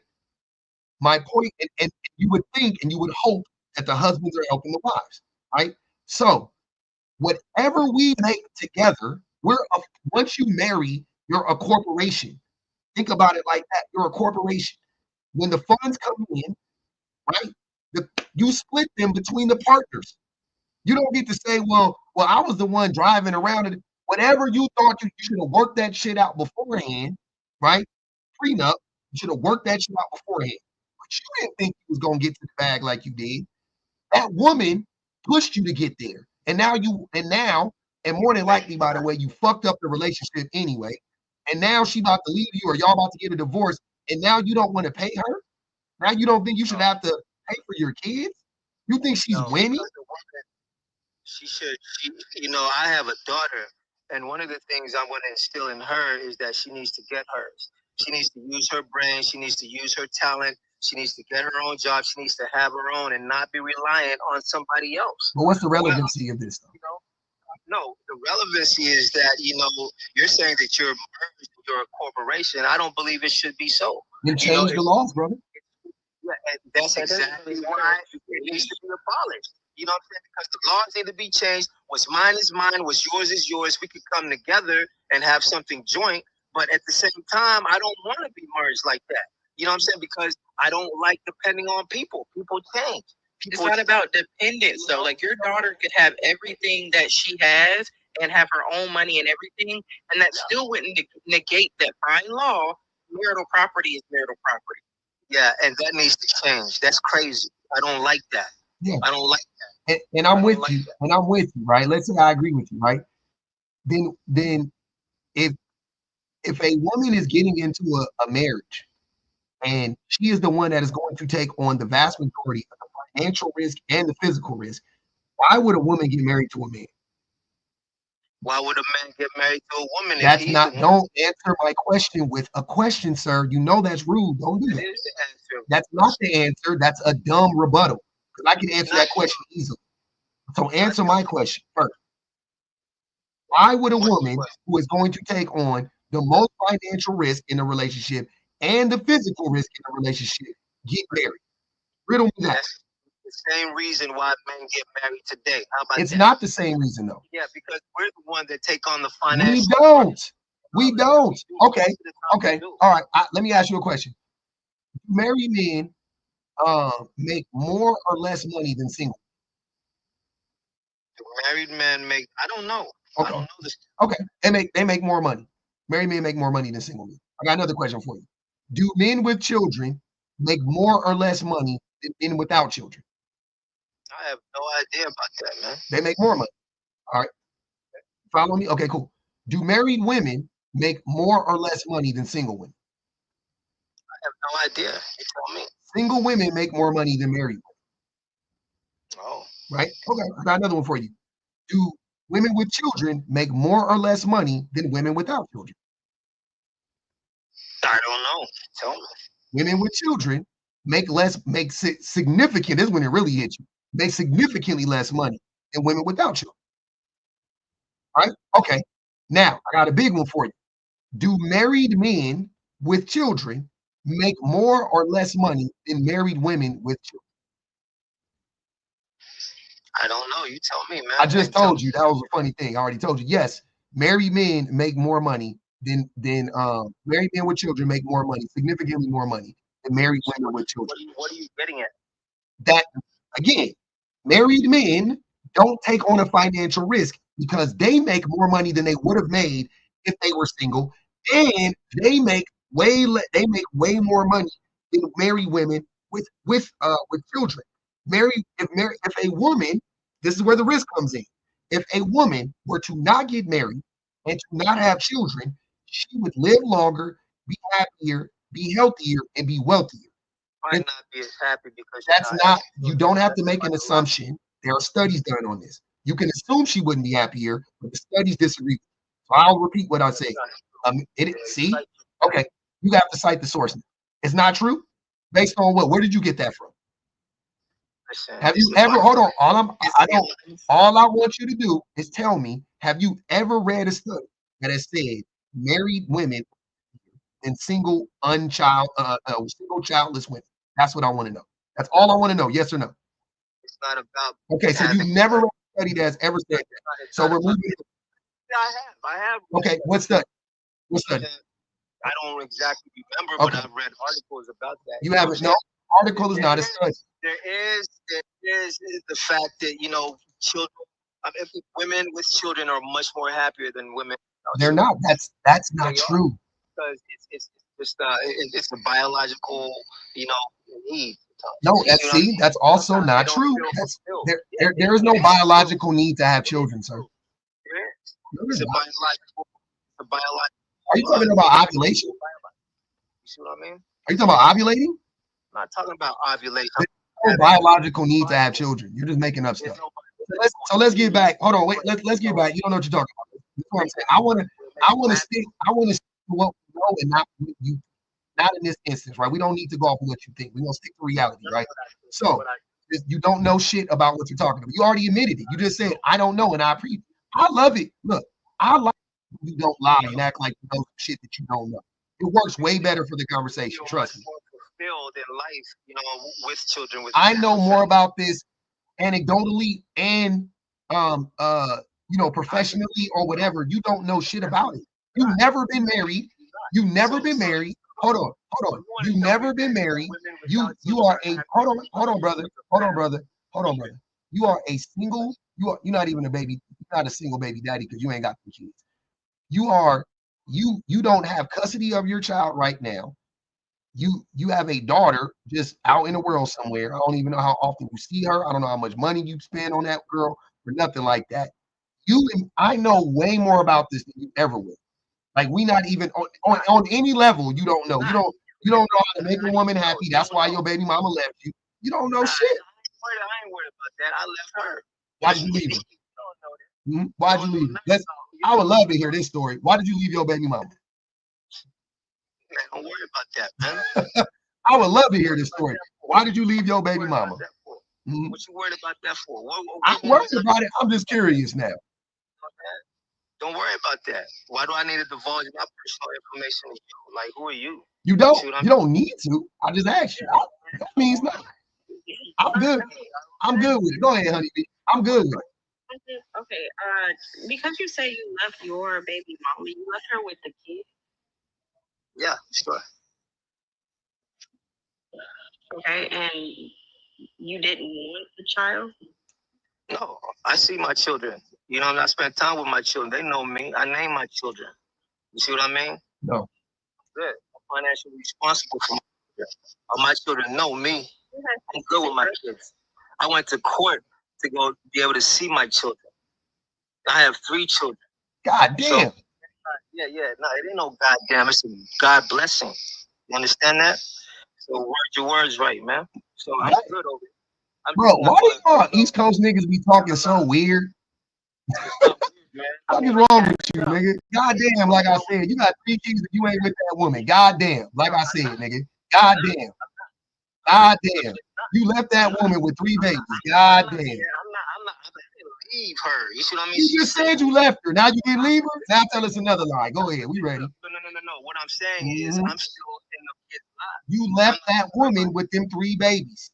My point, and you would think and you would hope that the husbands are helping the wives, right? So whatever we make together, once you marry, you're a corporation. Think about it like that. You're a corporation. When the funds come in, right, you split them between the partners. You don't get to say, well, I was the one driving around it. Whatever you thought you should have worked that shit out beforehand, right? Prenup, you should have worked that shit out beforehand. But you didn't think you was gonna get to the bag like you did. That woman pushed you to get there. And more than likely, by the way, you fucked up the relationship anyway. And now she about to leave you or y'all about to get a divorce. And now you don't want to pay her? Now you don't think you should have to pay for your kids? You think she's winning? She should. I have a daughter, and one of the things I want to instill in her is that she needs to get hers. She needs to use her brain. She needs to use her talent. She needs to get her own job. She needs to have her own and not be reliant on somebody else. But what's the relevancy of this, though? No, the relevancy is that, you're saying that you're a corporation. I don't believe it should be so. Then change the laws, brother. Yeah, and that's exactly why it needs to be abolished. You know what I'm saying? Because the laws need to be changed. What's mine is mine. What's yours is yours. We could come together and have something joint. But at the same time, I don't want to be merged like that. You know what I'm saying? Because I don't like depending on people. People change. It's not about dependence, though. Like, your daughter could have everything that she has and have her own money and everything, and that still wouldn't negate that by law, marital property is marital property. Yeah, and that needs to change. That's crazy. I don't like that. Yeah. I don't like that. And I'm with you. And I'm with you, right? Let's say I agree with you, right? Then if a woman is getting into a marriage and she is the one that is going to take on the vast majority of the financial risk and the physical risk, why would a woman get married to a man? Why would a man get married to a woman? That's not. Don't answer my question with a question, sir. You know that's rude. Don't do that. It is the answer. That's not the answer. That's a dumb rebuttal. Because I can answer that question easily. So answer my question first. Why would a woman who is going to take on the most financial risk in a relationship and the physical risk in a relationship get married? Riddle me that. That's the same reason why men get married today. How about It's that? not the same reason, though. Yeah, because we're the one that take on the financial. We don't. Okay. All right. Let me ask you a question. Married men make more or less money than single? Married men make. I don't know. Okay. I don't know this. Okay. They make more money. Married men make more money than single men. I got another question for you. Do men with children make more or less money than men without children? I have no idea about that, man. They make more money. All right. Follow me? Okay, cool. Do married women make more or less money than single women? I have no idea. You tell me. Single women make more money than married women. Oh. Right? Okay. I got another one for you. Do women with children make more or less money than women without children? I don't know. Tell me. Women with children make significant. This is when it really hits you. Make significantly less money than women without children. All right? Okay. Now, I got a big one for you. Do married men with children make more or less money than married women with children? I don't know. You tell me, man. I just told you. That was a funny thing. I already told you. Yes, married men make more money than married men with children make more money, significantly more money than married women with children. What are you getting at? That, again, married men don't take on a financial risk because they make more money than they would have made if they were single, and they make way more money than married women with children. If a woman, this is where the risk comes in. If a woman were to not get married and to not have children, she would live longer, be happier, be healthier, and be wealthier. Might not be as happy because that's not. You don't have to make an assumption. There are studies done on this. You can assume she wouldn't be happier, but the studies disagree. So I'll repeat what I say. See, okay, you have to cite the source. It's not true. Based on what? Where did you get that from? Listen, have you ever, hold on, all I want you to do is tell me, have you ever read a study that has said married women and single childless women? That's what I want to know. That's all I want to know. Yes or no? It's not about. Okay, so you've never read a study that's ever said that. So we're moving. Yeah, I have. Okay, what study? What study? I don't exactly remember, but I've read articles about that. You haven't? No, article is not a study. There is the fact that children, women with children are much more happier than women. They're not. That's not true. Because it's just it's a biological need. No, that's also not true. There is no biological need to have children, sir. It's a biological. Are you talking about ovulation? You see what I mean? Are you talking about ovulating? I'm not talking about ovulation. There's no biological need to have children. You're just making up stuff. So let's get back. Hold on, wait. Let's get back. You don't know what you're talking about. That's what I'm saying. I want to stick to what we know and not what you. Not in this instance, right? We don't need to go off of what you think. We're gonna stick to reality, right? So you don't know shit about what you're talking about. You already admitted it. You just said I don't know, and I appreciate. I love it. Look, I like when you don't lie and act like you know shit that you don't know. It works way better for the conversation. Trust me. Fulfilled in life, with children. I know more about this anecdotally and professionally or whatever. You don't know shit about it. You've never been married. You've never been married. Hold on. You've never been married. You are a hold on, brother. You are a single. You're not even a baby. You're not a single baby daddy because you ain't got 2 kids. You don't have custody of your child right now. You have a daughter just out in the world somewhere. I don't even know how often you see her. I don't know how much money you spend on that girl or nothing like that. I know way more about this than you ever will. Like we not even on any level. You don't know. You don't know how to make a woman happy. That's why your baby mama left you. You don't know shit. I ain't worried about that. I left her. Why did you leave her? Why did you leave her? I would love to hear this story. Why did you leave your baby mama? Man, don't worry about that, man. I would love to hear this story. Why did you leave your baby mama? What you worried about that for? I'm worried about it. I'm just curious now. Don't worry about that. Why do I need to divulge my personal information to you? Like, who are you? You don't. You don't need to. I just asked you. That means nothing. I'm good. I'm good with it. Go ahead, honey. I'm good with it. Okay. Because you say you left your baby mama, you left her with the kid. Yeah, sure. Okay, and you didn't want the child? No, I see my children. I spend time with my children. They know me. I name my children. You see what I mean? No. Good. I'm financially responsible for my children know me. I'm good with my kids. I went to court to go be able to see my children. I have 3 children. God damn. So, yeah. No, it ain't no goddamn. It's a God blessing. You understand that? So word your words right, man. So I'm good over it. Bro, why do y'all East Coast niggas be talking so weird? What is wrong with you, nigga? Goddamn, like I said, you got 3 kids and you ain't with that woman. Goddamn, like I said, nigga. Goddamn. You left that woman with 3 babies. Goddamn. I'm not leave her. You see what I mean? You just said you left her. Now you didn't leave her? Now tell us another lie. Go ahead. We ready. No. What I'm saying is I'm still in the kid's life. You left that woman with them 3 babies.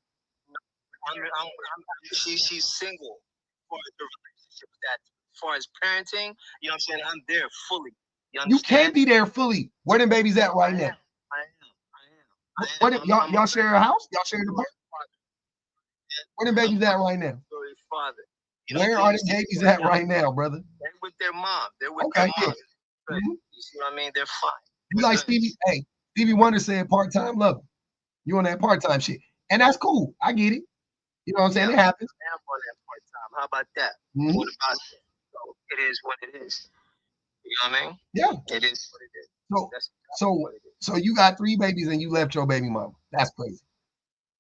She's single for the relationship that as far as parenting, you know what I'm saying? I'm there fully. You can't be there fully. Where them babies at right now? I am. Y'all share a house? Y'all share an apartment? Where them babies at right now? Where are the babies at right now, brother? They're with their mom. They're with their mom. You see what I mean? They're fine. You like Stevie? Hey, Stevie Wonder said part-time love. You on that part-time shit. And that's cool. I get it. You know what I'm saying? It happens. I'm on that part-time. How about that? What about that? So it is what it is. You know what I mean? Yeah. It is what it is. So you got 3 babies and you left your baby mama. That's crazy.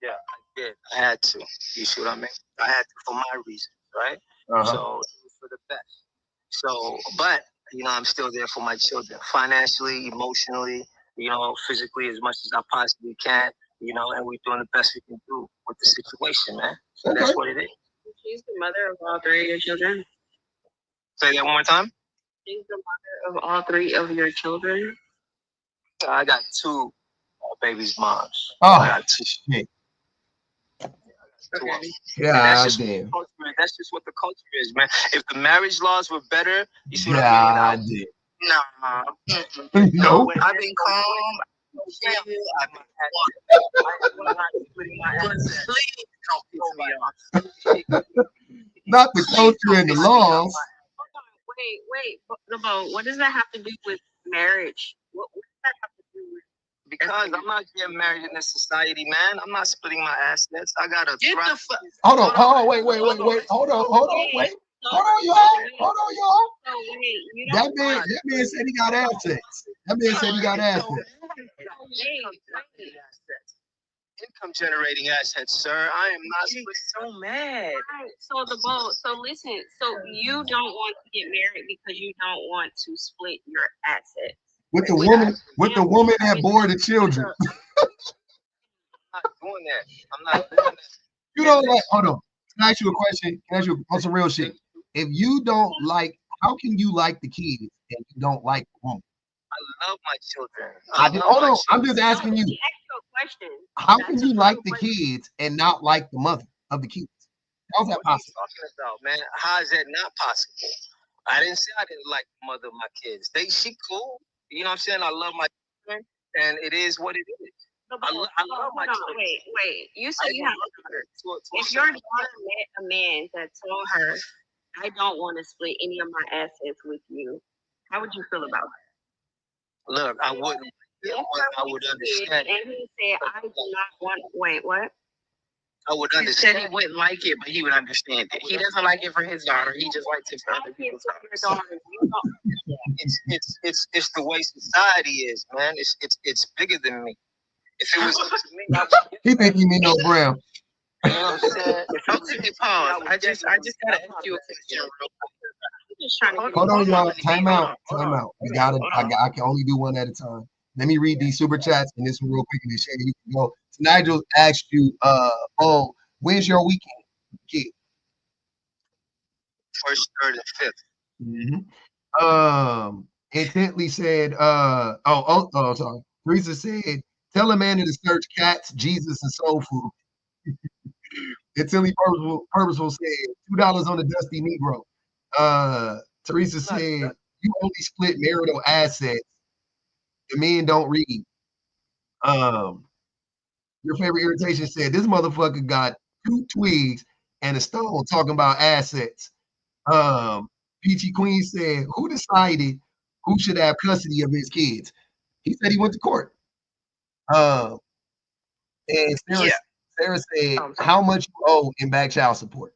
Yeah, I did. I had to. You see what I mean? I had to for my reasons, right? So it was for the best. So, but I'm still there for my children, financially, emotionally, physically, as much as I possibly can. and we're doing the best we can do with the situation, man. So that's what it is. She's the mother of all three of your children. Say that one more time. She's the mother of all three of your children. I got two babies' moms. Oh, I got two. shit. Okay. Yeah, that's just what the culture is, man. If the marriage laws were better, you see what I mean? Nah. No. I've been calm. Not the culture and the laws. Wait, Lebo, what does that have to do with marriage? What does that have to do with? Because I'm not getting married in this society, man. I'm not splitting my assets. I gotta Hold on, wait. Hold on, wait. Hold on, y'all. That man said he got assets. Income generating assets, sir. I am not so mad. So listen, so you don't want to get married because you don't want to split your assets. With the woman that bore the children. I'm not doing that. You don't like, hold on. Can I ask you a question? Can I ask you on some real shit? If you don't like, how can you like the kids and you don't like the woman? I love my children. Hold on. I'm just asking you. Question. How can you like the kids and not like the mother of the kids? How's that possible? What are you talking about, man? How is that not possible? I didn't say I didn't like the mother of my kids. She cool. You know what I'm saying? I love my children, and it is what it is. I love my children. Wait. You said you have a daughter. If your daughter met a man that told her, I don't want to split any of my assets with you, how would you feel about it? Look, I wouldn't. I would understand. And he said, I do not want. Wait, what? I would He understand. said he wouldn't like it, but he would understand it. He doesn't like it for his daughter. He just likes it for other people's daughters. It's the way society is, man. It's bigger than me. If it was up to me, he think you mean no Brown. You know what I'm saying? Okay, pause. I just gotta ask you a question real quick. Hold on, y'all. Time out. I can only do one at a time. Let me read these super chats and this one real quick and then Shane, you can go. So Nigel asked you, when's your weekend, kid? 1st, 3rd, and 5th. Mm-hmm. Intently said, sorry. Teresa said, tell a man to search cats, Jesus, and soul food. Until he purposeful said, $2 on the dusty Negro. Teresa said, you only split marital assets. The men don't read. Your favorite irritation said, this motherfucker got 2 twigs and a stone talking about assets. Peachy Queen said, who decided who should have custody of his kids? He said he went to court. And Sarah said, how much you owe in back child support?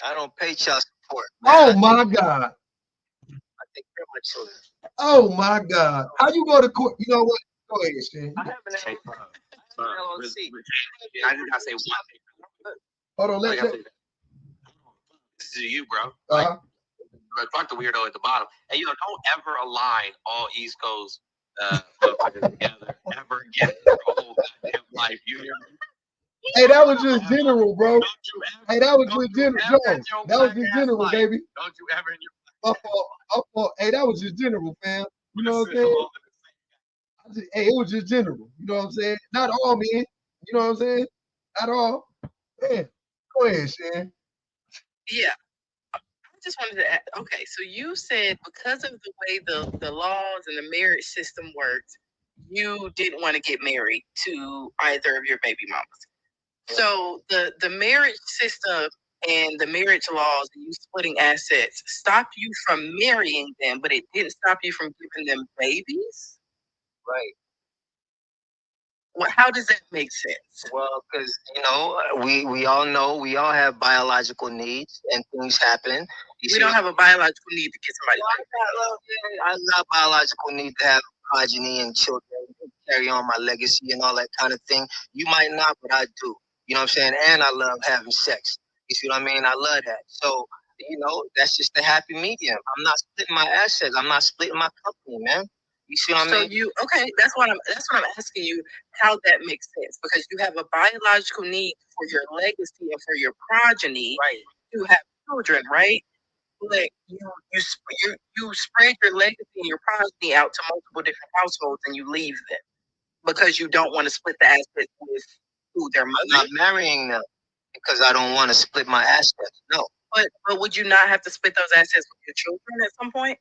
I don't pay child support. Oh my God. I take care of my children. Oh my God. How you go to court? You know what? Go ahead, Shane. I have an LLC. I just gotta say one thing. Hold on, let's this is you, bro. Like, fuck the weirdo at the bottom. And don't ever align all East Coast together ever again for your whole goddamn life. You hear me? Hey, that was just general, bro. Hey, that was just general. That was just general, baby. Don't you ever in your Hey, that was just general, fam. You know what I'm saying? Hey, it was just general. You know what I'm saying? Not all men. You know what I'm saying? Not all. Yeah. Go ahead, Shan. Yeah. I just wanted to add, okay, so you said because of the way the laws and the marriage system worked, you didn't want to get married to either of your baby mamas. So the marriage system and the marriage laws and you splitting assets stopped you from marrying them, but it didn't stop you from giving them babies? Right. Well, how does that make sense? Well, because we all know we all have biological needs and things happen. We don't have a biological need to get somebody. I'm not biological need to have progeny and children and carry on my legacy and all that kind of thing. You might not, but I do. You know what I'm saying? And I love having sex. You see what I mean? I love that. So, that's just the happy medium. I'm not splitting my assets. I'm not splitting my company, man. You see what I mean? So that's what I'm asking you, how that makes sense, because you have a biological need for your legacy and for your progeny, Right. to have children, right? But you spread your legacy and your progeny out to multiple different households, and you leave them because you don't want to split the assets with their mother. I'm not marrying them because I don't want to split my assets. No. But would you not have to split those assets with your children at some point?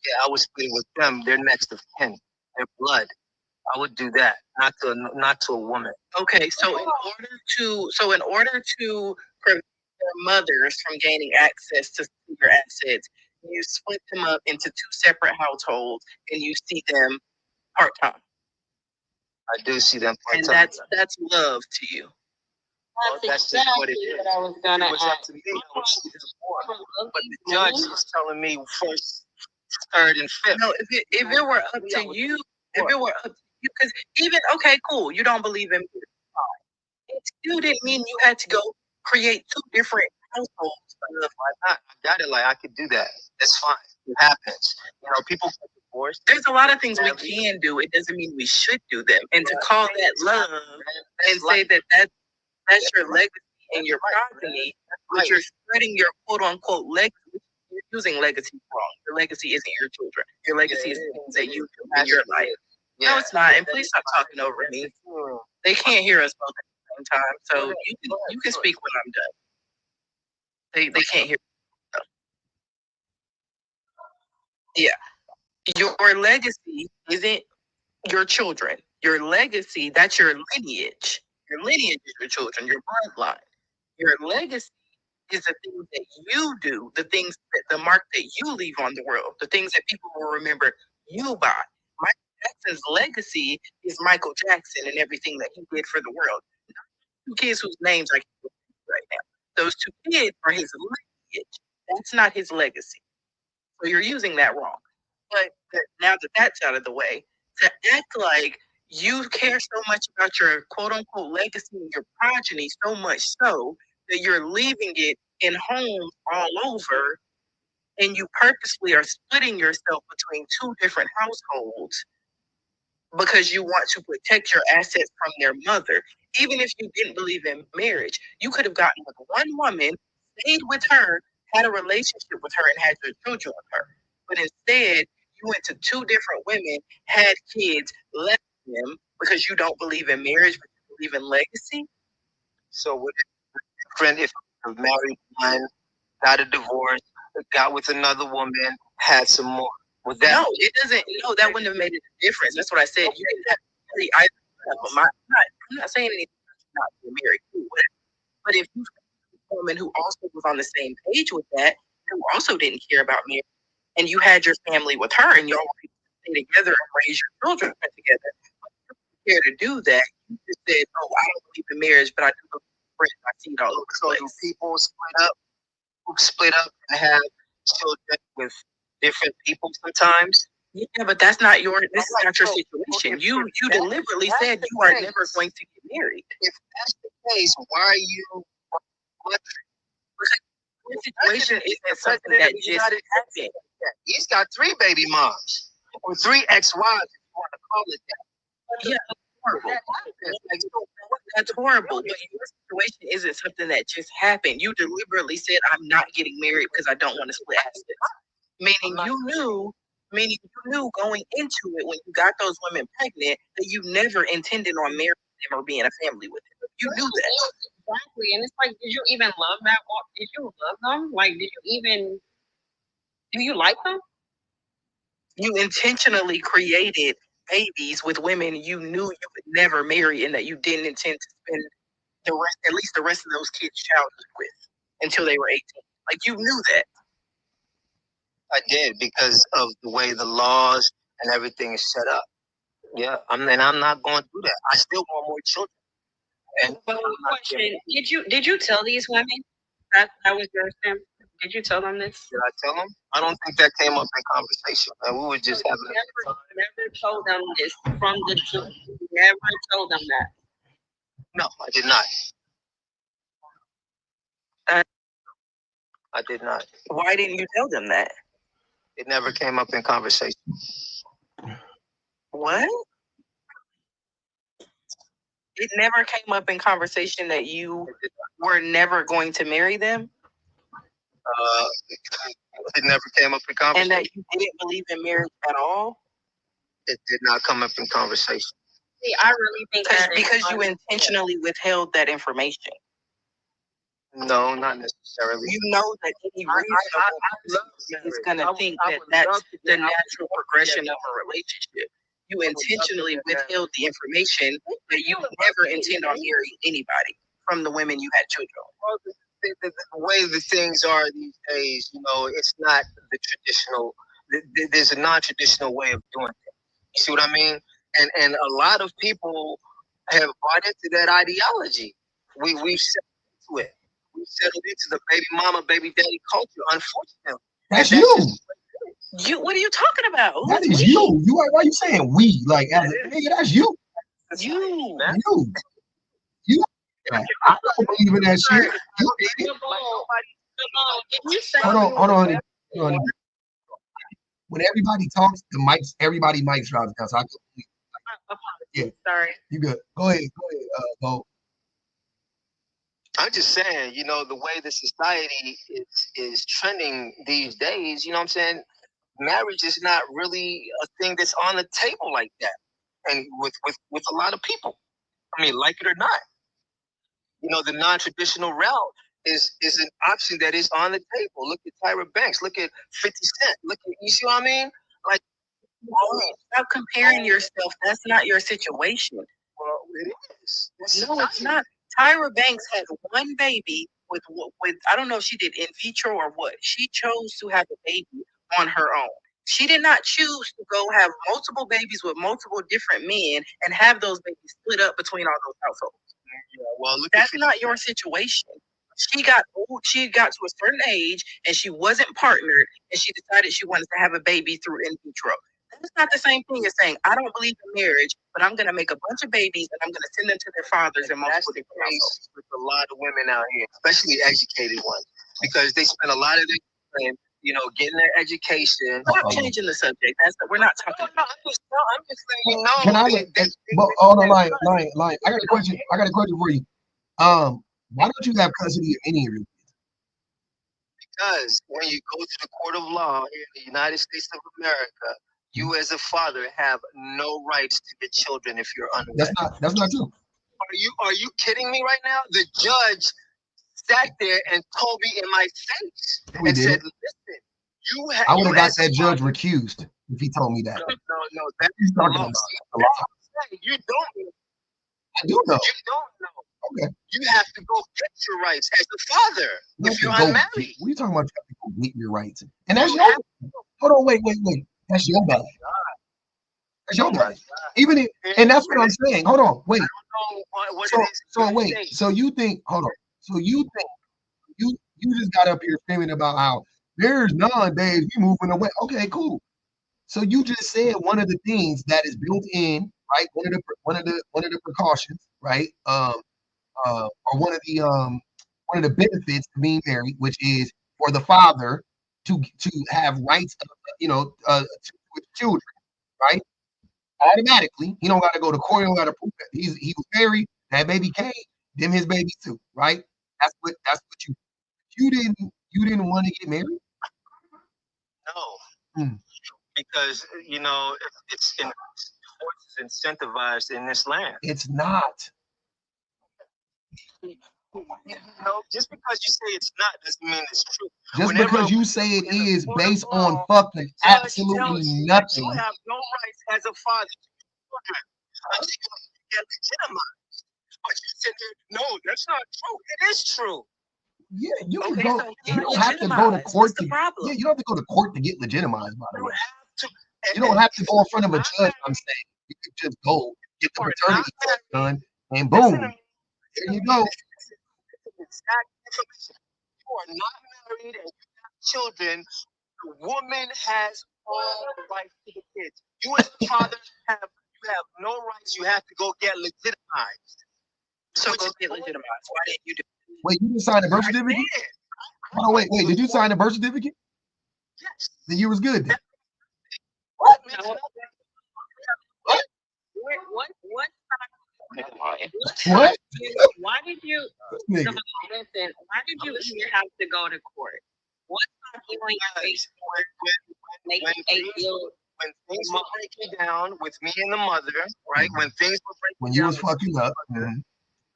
Yeah, I would split it with them. They're next of kin. They're blood. I would do that, not to a woman. Okay, so in order to prevent their mothers from gaining access to your assets, you split them up into two separate households, and you see them part time. I do see them part And time. that's love to you. Well, that's just what it is. I was gonna If it was up to me, I would choose them more. But the judge is telling me first, third, and fifth. No, if it were up to you, because even cool, you don't believe in me. It still didn't mean you had to go create two different households. Why not? I got it. Like, I could do that. That's fine. It happens. You know, people get divorced. There's a lot of things we can do. It doesn't mean we should do them. And to call that love and say that that's your legacy and your progeny, but you're spreading your quote unquote legacy. You're using legacy wrong. Your legacy isn't your children. Your legacy is things that you do in your life. No, it's not. And please stop talking over me. They can't hear us both at the same time. So you can speak when I'm done. They can't hear. Yeah. Your legacy isn't your children. Your legacy, that's your lineage. Your lineage is your children, your bloodline. Your legacy is the things that you do, the mark that you leave on the world, the things that people will remember you by. Michael Jackson's legacy is Michael Jackson and everything that he did for the world. Two kids whose names I can't remember right now. Those two kids are his lineage. That's not his legacy. So you're using that wrong. But now that that's out of the way, to act like you care so much about your quote unquote legacy and your progeny, so much so that you're leaving it in homes all over, and you purposely are splitting yourself between two different households because you want to protect your assets from their mother. Even if you didn't believe in marriage, you could have gotten with one woman, stayed with her, had a relationship with her, and had your children with her. But instead, you went to two different women, had kids, left them because you don't believe in marriage, but you believe in legacy. So would it be different if I married one, got a divorce, got with another woman, had some more? Would that? No, it doesn't. No, that wouldn't have made a difference. That's what I said. You didn't have to marry either. I'm not saying anything about not being married, whatever. But if you had a woman who also was on the same page with that, who also didn't care about marriage, and you had your family with her, and y'all wanted to stay together and raise your children together, but you didn't care to do that. You just said, "Oh, I don't believe in marriage, but I do believe in friends. I see it all over the place." So do people split up and have children with different people sometimes? Yeah, but that's not this is not your situation. You deliberately said you are never going to get married. If that's the case, why are you? Your situation isn't something that just happened. He's got 3 baby moms or 3 ex-wives, if you want to call it that. Yeah, that's horrible. That's horrible. But your situation isn't something that just happened. You deliberately said, "I'm not getting married because I don't want to split assets." Meaning you knew going into it when you got those women pregnant that you never intended on marrying them or being a family with them. You knew that. Exactly. And it's like, did you even love that? Did you love them? Like, do you like them? You intentionally created babies with women you knew you would never marry and that you didn't intend to spend at least the rest of those kids' childhood with until they were 18. Like, you knew that. I did, because of the way the laws and everything is set up. Yeah, I'm not going to do that. I still want more children. And but one question: Did you tell these women that was your attempt? Did you tell them this? Did I tell them? I don't think that came up in conversation. Man. We were just having. Never told them this from the truth. Never told them that. No, I did not. I did not. Why didn't you tell them that? It never came up in conversation. What? It never came up in conversation that you were never going to marry them? It never came up in conversation. And that you didn't believe in marriage at all? It did not come up in conversation. See, I really think that Because you intentionally withheld that information. No, not necessarily. You know that any reasonable person is going to think that that's the natural progression of a relationship. You intentionally withheld the information that you never intend on marrying anybody from the women you had children with. The way the things are these days, you know, it's not the traditional. There's a non-traditional way of doing it. You see what I mean? And a lot of people have bought into that ideology. We've settled into it. We've settled into the baby mama, baby daddy culture. Unfortunately, that's you. You, what are you talking about? That is you. You are, why are you saying we? Like, as a nigga, that's you. You. I don't believe in that shit. Hold on, honey. When everybody talks, everybody mics drops down. So I yeah. Sorry. You good. Go ahead, Bo. I'm just saying, you know, the way the society is trending these days, you know what I'm saying? Marriage is not really a thing that's on the table like that. And with a lot of people. I mean, like it or not. You know, the non-traditional route is an option that is on the table. Look at Tyra Banks. Look at 50 Cent. Look at, you see what I mean? Like, stop comparing yourself. That's not your situation. Well, it is. No, it's not. Tyra Banks had one baby with I don't know if she did in vitro or what. She chose to have a baby on her own. She did not choose to go have multiple babies with multiple different men and have those babies split up between all those households. Yeah, well, that's not your situation. She got old. She got to a certain age and she wasn't partnered, and she decided she wanted to have a baby through in vitro. That's not the same thing as saying I don't believe in marriage, but I'm going to make a bunch of babies and I'm going to send them to their fathers in multiple different households. With a lot of women out here, especially educated ones, because they spend a lot of their time, you know, getting their education. Stop changing the subject. We're not talking. No, I'm just letting you know. Can I? Hold on, Lion. I got a question. For you. Why don't you have custody of any of your kids? Because when you go to the court of law in the United States of America, you as a father have no rights to the children if you're unwed. That's not true. Are you kidding me right now? The judge sat there and told me in my face and said, "Listen, you have." I would have got that judge recused if he told me that. No, that is the law. You don't. I do know. You don't know. Okay. You have to go get your rights as a father if you're unmarried. What are you talking about? You have to go get your rights, and that's your. Hold on, wait. That's your bad. That's your bad. Even if, and that's what I'm saying. Hold on, wait. So wait. So you think? Hold on. So you think you just got up here screaming about how there's nowadays we moving away. Okay, cool. So you just said one of the things that is built in, right? One of the precautions, right? Or one of the benefits of being married, which is for the father to have rights, with children, right? Automatically, he don't got to go to court. He don't got to prove that he was married. That baby came, them his babies too, right? That's what you didn't want to get married. No, because you know it's incentivized in this land. It's not. No, just because you say it's not doesn't mean it's true. Just because you say it is based on fucking absolutely nothing. You have no rights as a father to children until you get legitimized. But you said, no, that's not true. It is true. Yeah, you can go. So you don't have to go to court to. Yeah, you don't have to go to court to get legitimized. By the way, you don't have to go in front of a judge. I'm saying you can just go get the paternity test done, and boom, there you go. Exact information. You are not married and you have children. The woman has all the rights to the kids. You as a father have no rights. You have to go get legitimized. So go get legitimized. Why didn't you do it? Wait, you didn't sign a birth certificate? Oh wait, did you sign a birth certificate? Yes. Then you was good then. What? What? What? Why did you? Nigga. Listen. Why did you even have to go to court? What time you and your face when things were breaking down with me and the mother, right? When things were breaking When you down was fucking up.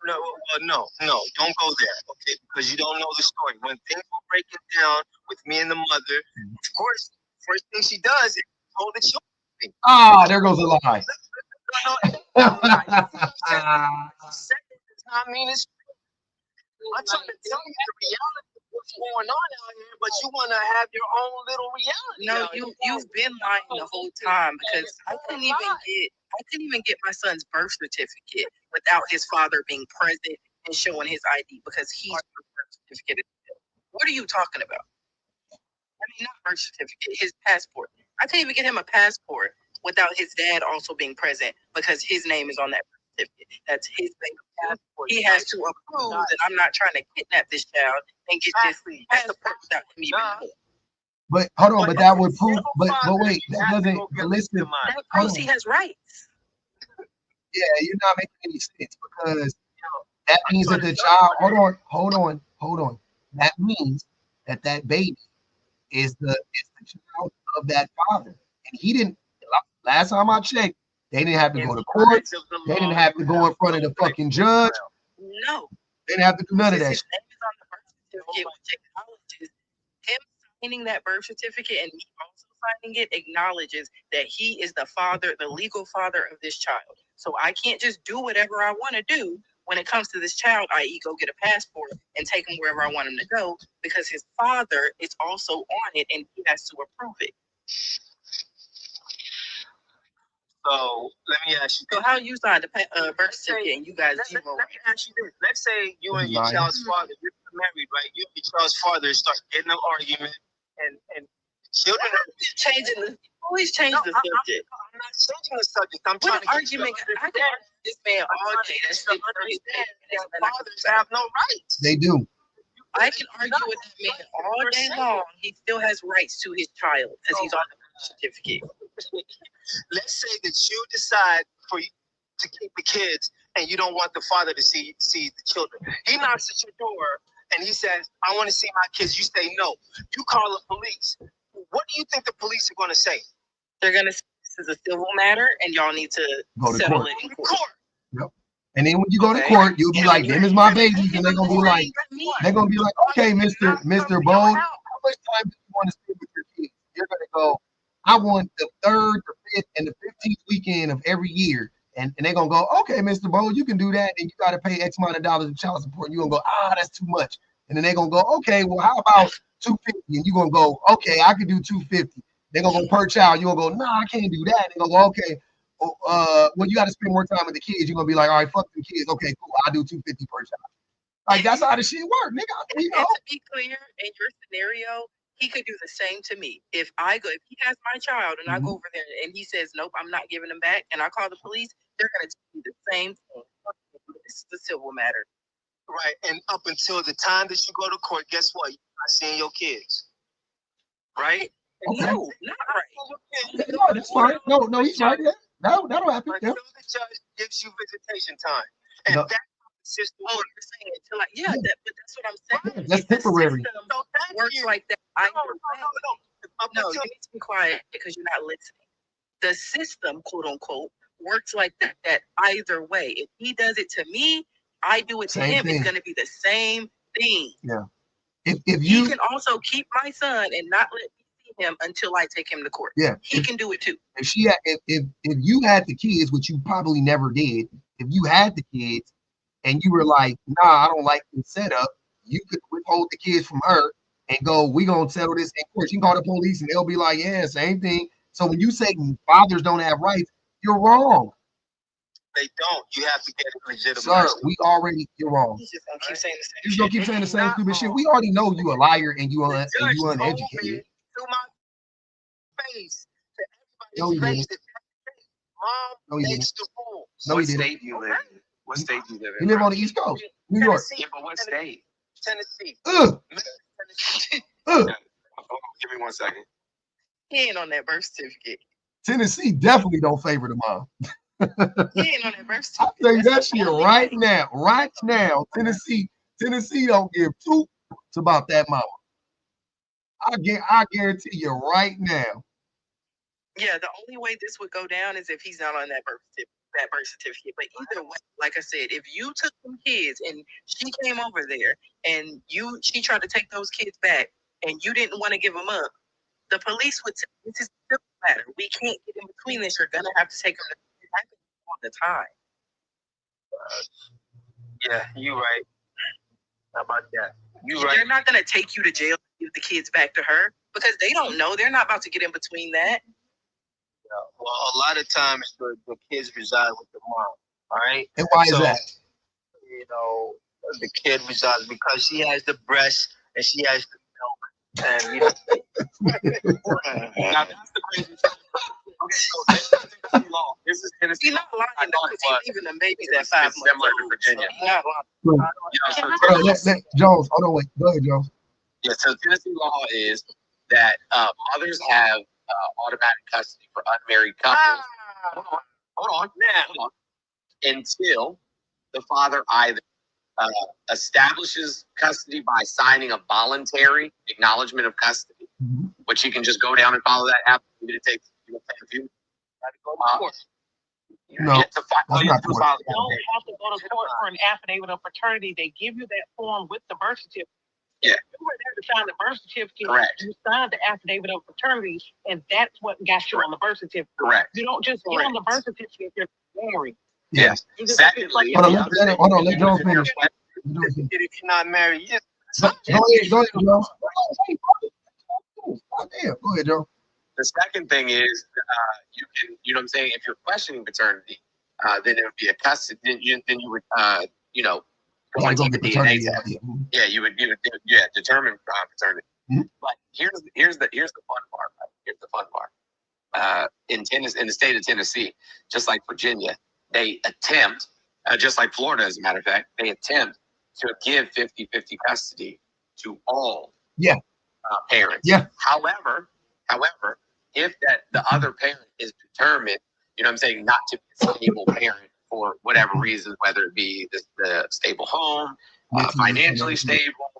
No, don't go there, okay? Because you don't know the story. When things were breaking down with me and the mother, of course, first thing she does is hold the children. Ah, there goes a lie. Second does not mean it's true. I'm trying to tell you the reality of what's going on out here, but you want to have your own little reality. No, you've been lying the whole time because I couldn't even get my son's birth certificate without his father being present and showing his ID because he's the birth certificate. What are you talking about? I mean, not birth certificate, his passport. I can't even get him a passport without his dad also being present because his name is on that birth certificate. That's his passport. He has to approve that I'm not trying to kidnap this child and get this passport without him even knowing. But hold on, but that would prove. But wait, that doesn't. But listen, that proves he has rights. Yeah, you're not making any sense because that means that the child. Hold on. That means that baby is the child of that father, and he didn't. Last time I checked, they didn't have to go to court. They didn't have to go in front of the fucking judge. No, they didn't have to do none of that. His name is on the birth certificate, which acknowledges him signing that birth certificate, and me also signing it acknowledges that he is the father, the legal father of this child. So I can't just do whatever I want to do when it comes to this child, i.e. go get a passport and take him wherever I want him to go, because his father is also on it and he has to approve it. So let me ask you. So how you signed the birth certificate and you guys? Let me ask you this. Let's say you and your child's father, you're married, right? You and your child's father start getting an argument, and children always change the subject. I'm not changing the subject. I'm what trying to argument. I can argue this man all day. That's the fathers have no rights. They do. I can argue with that man all day long. He still has rights to his child because he's on the birth certificate. Let's say that you decide to keep the kids and you don't want the father to see the children. He knocks at your door and he says, I want to see my kids. You say no. You call the police. What do you think the police are going to say? They're going to say this is a civil matter and y'all need to settle it in court. Yep. And then when you go to court, you'll be like, them is my babies. And they're going to be like, okay, Mr. Bold, how much time do you want to spend with your kids? You're going to go, I want the 3rd, the 5th, and the 15th weekend of every year. And they're going to go, okay, Mr. Bold, you can do that. And you got to pay X amount of dollars of child support. And you're going to go, that's too much. And then they're going to go, okay, well, how about $250? And you're going to go, okay, I can do $250. They're going to go per child. You're going to go, nah, I can't do that. They're going to go, okay, well, you got to spend more time with the kids. You're going to be like, all right, fuck the kids. Okay, cool. I'll do $250 per child. Like, that's how the shit work, nigga. You know? And to be clear, in your scenario, he could do the same to me. If he has my child and I go over there and he says, nope, I'm not giving him back, and I call the police, they're going to do the same thing. This is a civil matter. Right. And up until the time that you go to court, guess what? You're not seeing your kids. Right? Okay. No, not right. No, that's fine. No, he's right. Yeah. That'll happen. Until the judge gives you visitation time. And that's the system. Oh, you're saying it till but that's what I'm saying. That's temporary. So that works like that. No, you need to be quiet because you're not listening. The system, quote unquote, works like that either way. If he does it to me, I do it to him. It's going to be the same thing. Yeah. If you he can also keep my son and not let me see him until I take him to court. Yeah. He can do it too. If you had the kids, which you probably never did, if you had the kids and you were like, nah, I don't like this setup, you could withhold the kids from her and go, we gonna settle this in court. You can call the police and they'll be like, yeah, same thing. So when you say fathers don't have rights, you're wrong. They don't. You have to get it legitimate. Sir, you're wrong. He's just gonna keep saying the same You're just gonna keep saying the same stupid shit. We already know you a liar and you uneducated. To my face, to No, he everybody's didn't. face, Mom makes the rules. No, he didn't. What state you live in? What state you live in? You live on the East Coast, New York. Yeah, but what state? Tennessee. Give me 1 second. He ain't on that birth certificate. Tennessee definitely don't favor the mom. He ain't on that birth I'll certificate. tell you that That's the shit only right way. now. Right now. Tennessee don't give two about that mama. I guarantee you right now. Yeah, the only way this would go down is if he's not on that birth certificate. But either way, like I said, if you took some kids and she came over there and she tried to take those kids back and you didn't want to give them up, the police would say, this is a simple matter. We can't get in between this. You're gonna have to take them back all the time. Yeah, you're right. How about that? You're right. They're not gonna take you to jail and give the kids back to her because they don't know. They're not about to get in between that. Yeah. Well, a lot of times the kids reside with the mom. All right. And why is that? You know, the kid resides because she has the breast and she has the milk. And you know, Now that's the crazy thing. Okay, so this is Tennessee law. This is Tennessee He's law. not lying. I thought it was. Even a baby that It's 5 months similar to old. Virginia. He's not lying. You know, so Tennessee, Jones, hold on, wait. Go ahead, Jones. yeah, so Tennessee law is that mothers have automatic custody for unmarried couples. Hold on, until the father either establishes custody by signing a voluntary acknowledgement of custody, which you can just go down and follow that app. It takes a few. No, that's not the You don't have to go to court for an affidavit of paternity. They give you that form with the birth certificate. Yeah. You were there to sign the birth certificate. Correct. You signed the affidavit of paternity, and that's what got you on the birth certificate. Correct. You don't just get on the birth certificate if you're married. Yes. Secondly, hold on, let Jones finish. if you're not married, yeah. Go ahead, Jones. Damn, go ahead, Joe. The second thing is you can, you know what I'm saying, if you're questioning paternity, then it would be a custody, then you would, you know, go and take a DNA test. Yeah, you would determine paternity. But here's the fun part. Right? Here's the fun part. In the state of Tennessee, just like Virginia, they attempt, just like Florida, as a matter of fact, they attempt to give 50-50 custody to all parents. Yeah. However, if the other parent is determined, you know what I'm saying, not to be a stable parent for whatever reason, whether it be the stable home, financially stable,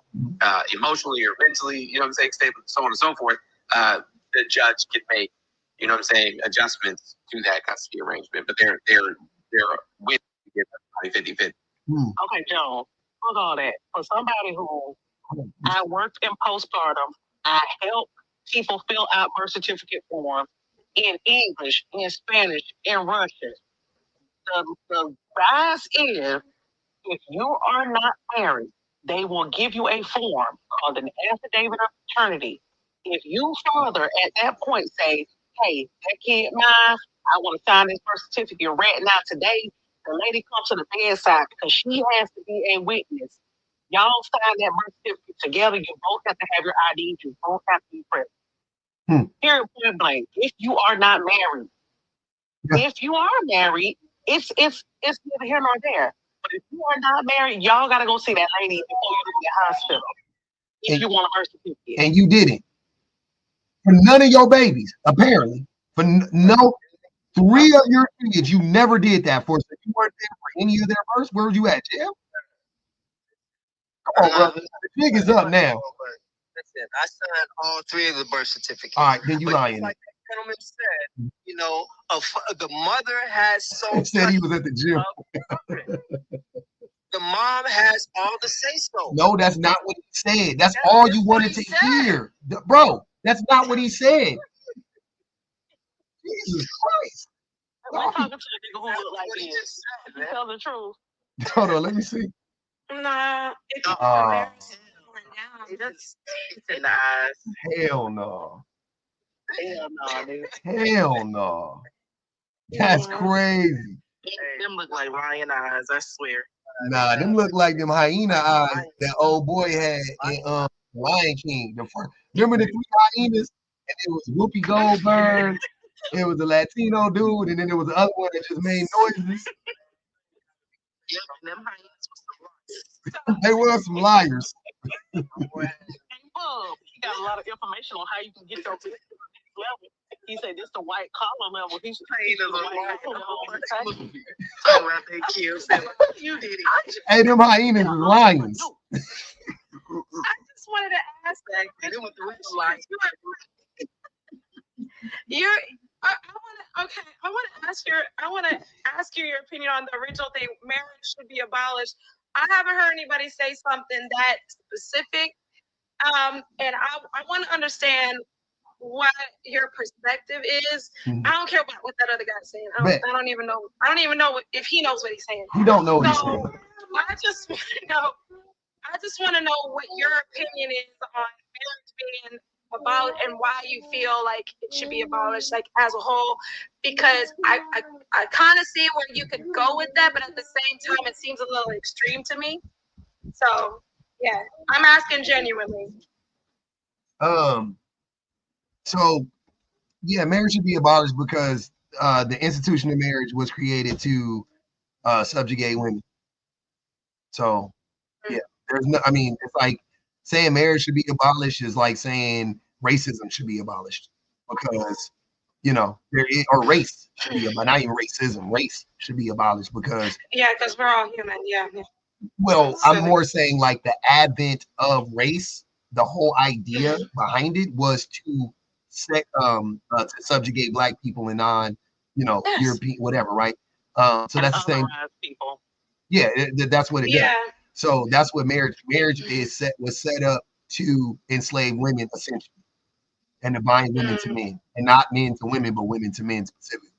emotionally or mentally, you know what I'm saying, stable, so on and so forth, the judge can make, you know what I'm saying, adjustments to that custody arrangement, but they're with 50-50. Okay, Joe, fuck all that. For somebody who I worked in postpartum, I helped people fill out birth certificate forms in English, in Spanish, in Russian. The bias is if you are not married, they will give you a form called an affidavit of paternity. If you father at that point say, hey, that kid mine, I want to sign this birth certificate right now today, the lady comes to the bedside because she has to be a witness. Y'all sign that birth certificate together. You both have to have your IDs. You both have to be present. Period, point blank. If you are not married, if you are married, it's neither here nor there. But if you are not married, y'all gotta go see that lady before you go to the hospital. If you want a birth certificate. And you didn't. For none of your babies, apparently. For no 3 of your kids, you never did that for. So you weren't there for any of their births. Where were you at, Jim? Come on, brother. The jig is up now. Listen, I signed all 3 of the birth certificates. All right, then you lying. Like the gentleman said, you know, the mother has so. He said he was at the gym. The mom has all the say so. No, that's not what he said. That's all you wanted to hear, bro. That's not what he said. Jesus Christ. I'm talking to a nigga who look like this. Tell the truth. Hold on, let me see. Nah, it's in the eyes. Hell no. Hell no, nigga. Hell no. That's crazy. Them look like lion eyes, I swear. Nah, them look like them hyena eyes that old boy had in Lion King. Remember the 3 hyenas? And it was Whoopi Goldberg. It was a Latino dude, and then there was the other one that just made noises. Yeah, them hyenas was They were some liars. Hey, Bub, you got a lot of information on how you can get your business level. He said this the white collar level. He's saying the white collar level. You did it. Hey, them hyenas are lions. I just wanted to ask that. I want to ask you your opinion on the original thing. Marriage should be abolished. I haven't heard anybody say something that specific. And I want to understand what your perspective is. Mhm. I don't care about what that other guy's saying. I don't even know. I don't even know if he knows what he's saying. You don't know what he's saying. I just want to know. I just want to know what your opinion is on marriage being about and why you feel like it should be abolished, like as a whole. Because I kind of see where you could go with that, but at the same time, it seems a little extreme to me. So yeah, I'm asking genuinely. So yeah, marriage should be abolished because the institution of marriage was created to subjugate women. So yeah, there's no. I mean, it's like saying marriage should be abolished is like saying racism should be abolished because there is, or race should be abolished. Not even racism. Race should be abolished because because we're all human. Yeah. Well, I'm more saying like the advent of race. The whole idea behind it was to subjugate black people and European whatever, right? So that's the same. People. Yeah, that's what it does. So that's what marriage was set up to enslave women essentially, and to bind women to men, and not men to women, but women to men specifically.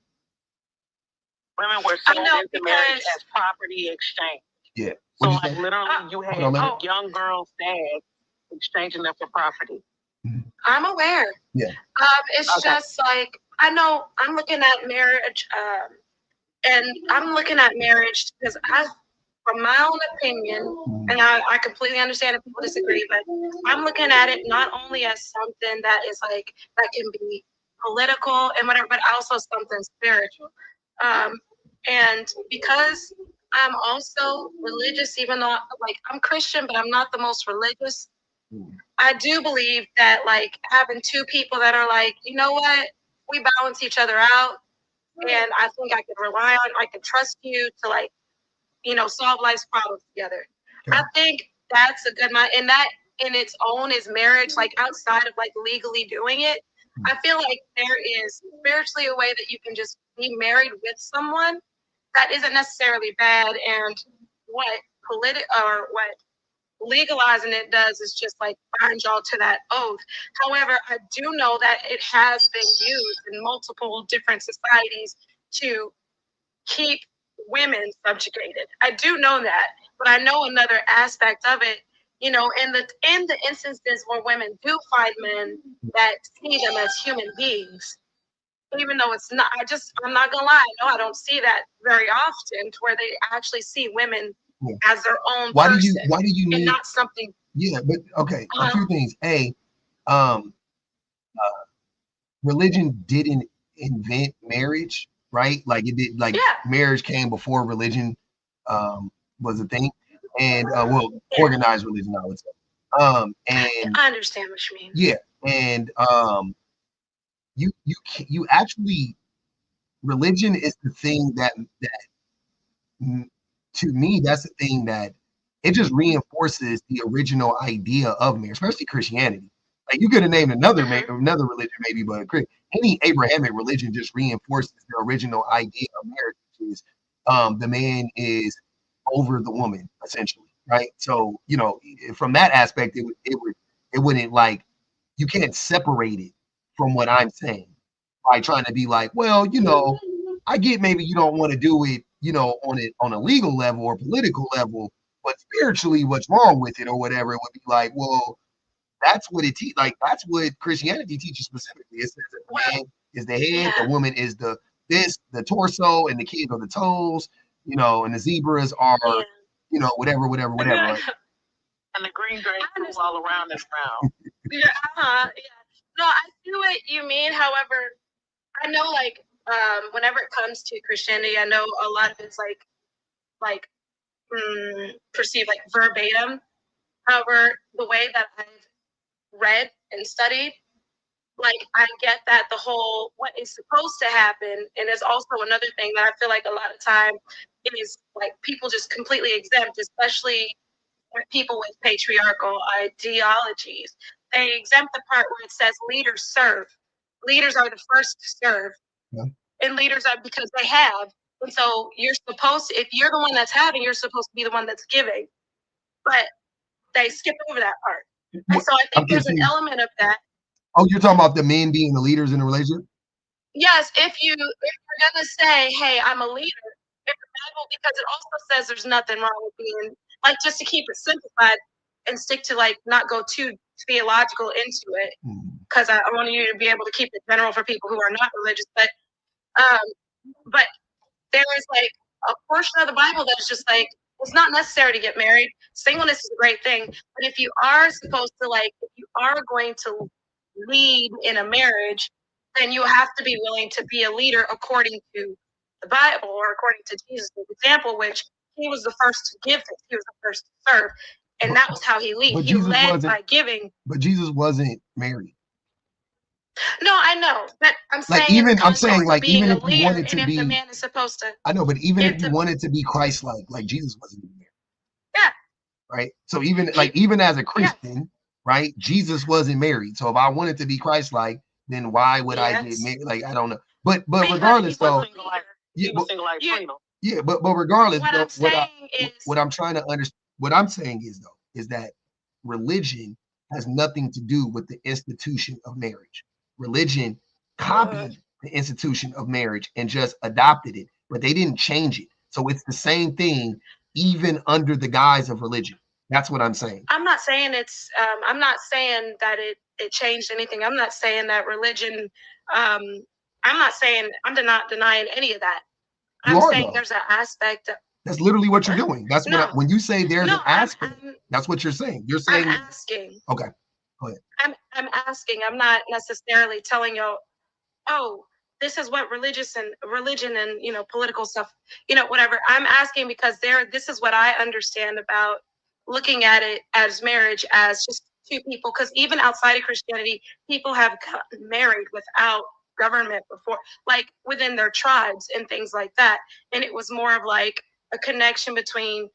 Women were sold into marriage as property exchange. Yeah. So like literally, you had young girls' dads exchanging them for property. I'm aware. Yeah. It's just like I know I'm looking at marriage, and I'm looking at marriage because from my own opinion, and I completely understand if people disagree, but I'm looking at it not only as something that is like that can be political and whatever, but also something spiritual. And because I'm also religious, even though like I'm Christian, but I'm not the most religious. I do believe that like having two people that are like, you know what, we balance each other out, and I think I can rely on, I can trust you to like, solve life's problems together. Okay. I think that's a good mind, and that in its own is marriage. Like outside of like legally doing it, I feel like there is spiritually a way that you can just be married with someone that isn't necessarily bad, and what legalizing it does is just like bind y'all to that oath. However, I do know that it has been used in multiple different societies to keep women subjugated. I do know that, but I know another aspect of it. In the instances where women do find men that see them as human beings, even though it's not, I'm not gonna lie, I don't see that very often, to where they actually see women as their own why person. Do you need, and not something? Yeah, but okay, a few things. Religion didn't invent marriage, right? Like it did. Like marriage came before religion was a thing, and organized religion, I would say. And I understand what you mean. Yeah, and you actually, religion is the thing that to me, that's the thing that it just reinforces the original idea of marriage, especially Christianity. Like you could have named another religion maybe, but any Abrahamic religion just reinforces the original idea of marriage, which is the man is over the woman essentially, right? So from that aspect, it wouldn't, like, you can't separate it from what I'm saying by trying to be like, well, I get maybe you don't want to do it, on a legal level or political level, but spiritually, what's wrong with it or whatever? It would be like, well, that's what that's what Christianity teaches specifically. It says that the man is the head, the woman is the torso, and the kids are the toes, and the zebras are, whatever. Right? And the green grape is all around this round. No, I see what you mean. However, I know whenever it comes to Christianity, I know a lot of it's perceived like verbatim. However, the way that I've read and studied, like, I get that the whole what is supposed to happen, and there's also another thing that I feel like a lot of time is like people just completely exempt, especially with people with patriarchal ideologies. They exempt the part where it says leaders serve. Leaders are the first to serve, and leaders are because they have. And so you're supposed to, if you're the one that's having, you're supposed to be the one that's giving. But they skip over that part. And so I think there's an element of that. Oh, you're talking about the men being the leaders in the relationship? Yes, if you're gonna say, "Hey, I'm a leader," in the Bible, because it also says there's nothing wrong with being like, just to keep it simplified and stick to like not go too theological into it, because I want you to be able to keep it general for people who are not religious. But there is like a portion of the Bible that's just like it's not necessary to get married. Singleness is a great thing, but if you are supposed to if you are going to lead in a marriage, then you have to be willing to be a leader according to the Bible or according to Jesus' example, which he was the first to give it. He was the first to serve, and that was how he led. He led by giving. But Jesus wasn't married. No, I know, but I'm saying even if you wanted to be, the man is supposed to. I know, but even if you wanted to be Christ-like, like Jesus wasn't married. Yeah. Right. So even as a Christian, right, Jesus wasn't married. So if I wanted to be Christ-like, then why would I get married? Like, I don't know. But regardless, though, but regardless, what I'm trying to understand, what I'm saying is that religion has nothing to do with the institution of marriage. Religion copied the institution of marriage and just adopted it, but they didn't change it. So it's the same thing, even under the guise of religion. That's what I'm saying. I'm not saying I'm not saying that it changed anything. I'm not saying that religion. I'm not denying any of that. I'm saying there's an aspect. That's literally what you're doing. That's when you say there's an aspect. That's what you're saying. You're saying. I'm asking. Okay. Go ahead. I'm asking. I'm not necessarily telling you, oh, this is what religion and political stuff, whatever. I'm asking because this is what I understand about looking at it as marriage as just two people. Because even outside of Christianity, people have gotten married without government before, like within their tribes and things like that. And it was more of like a connection between.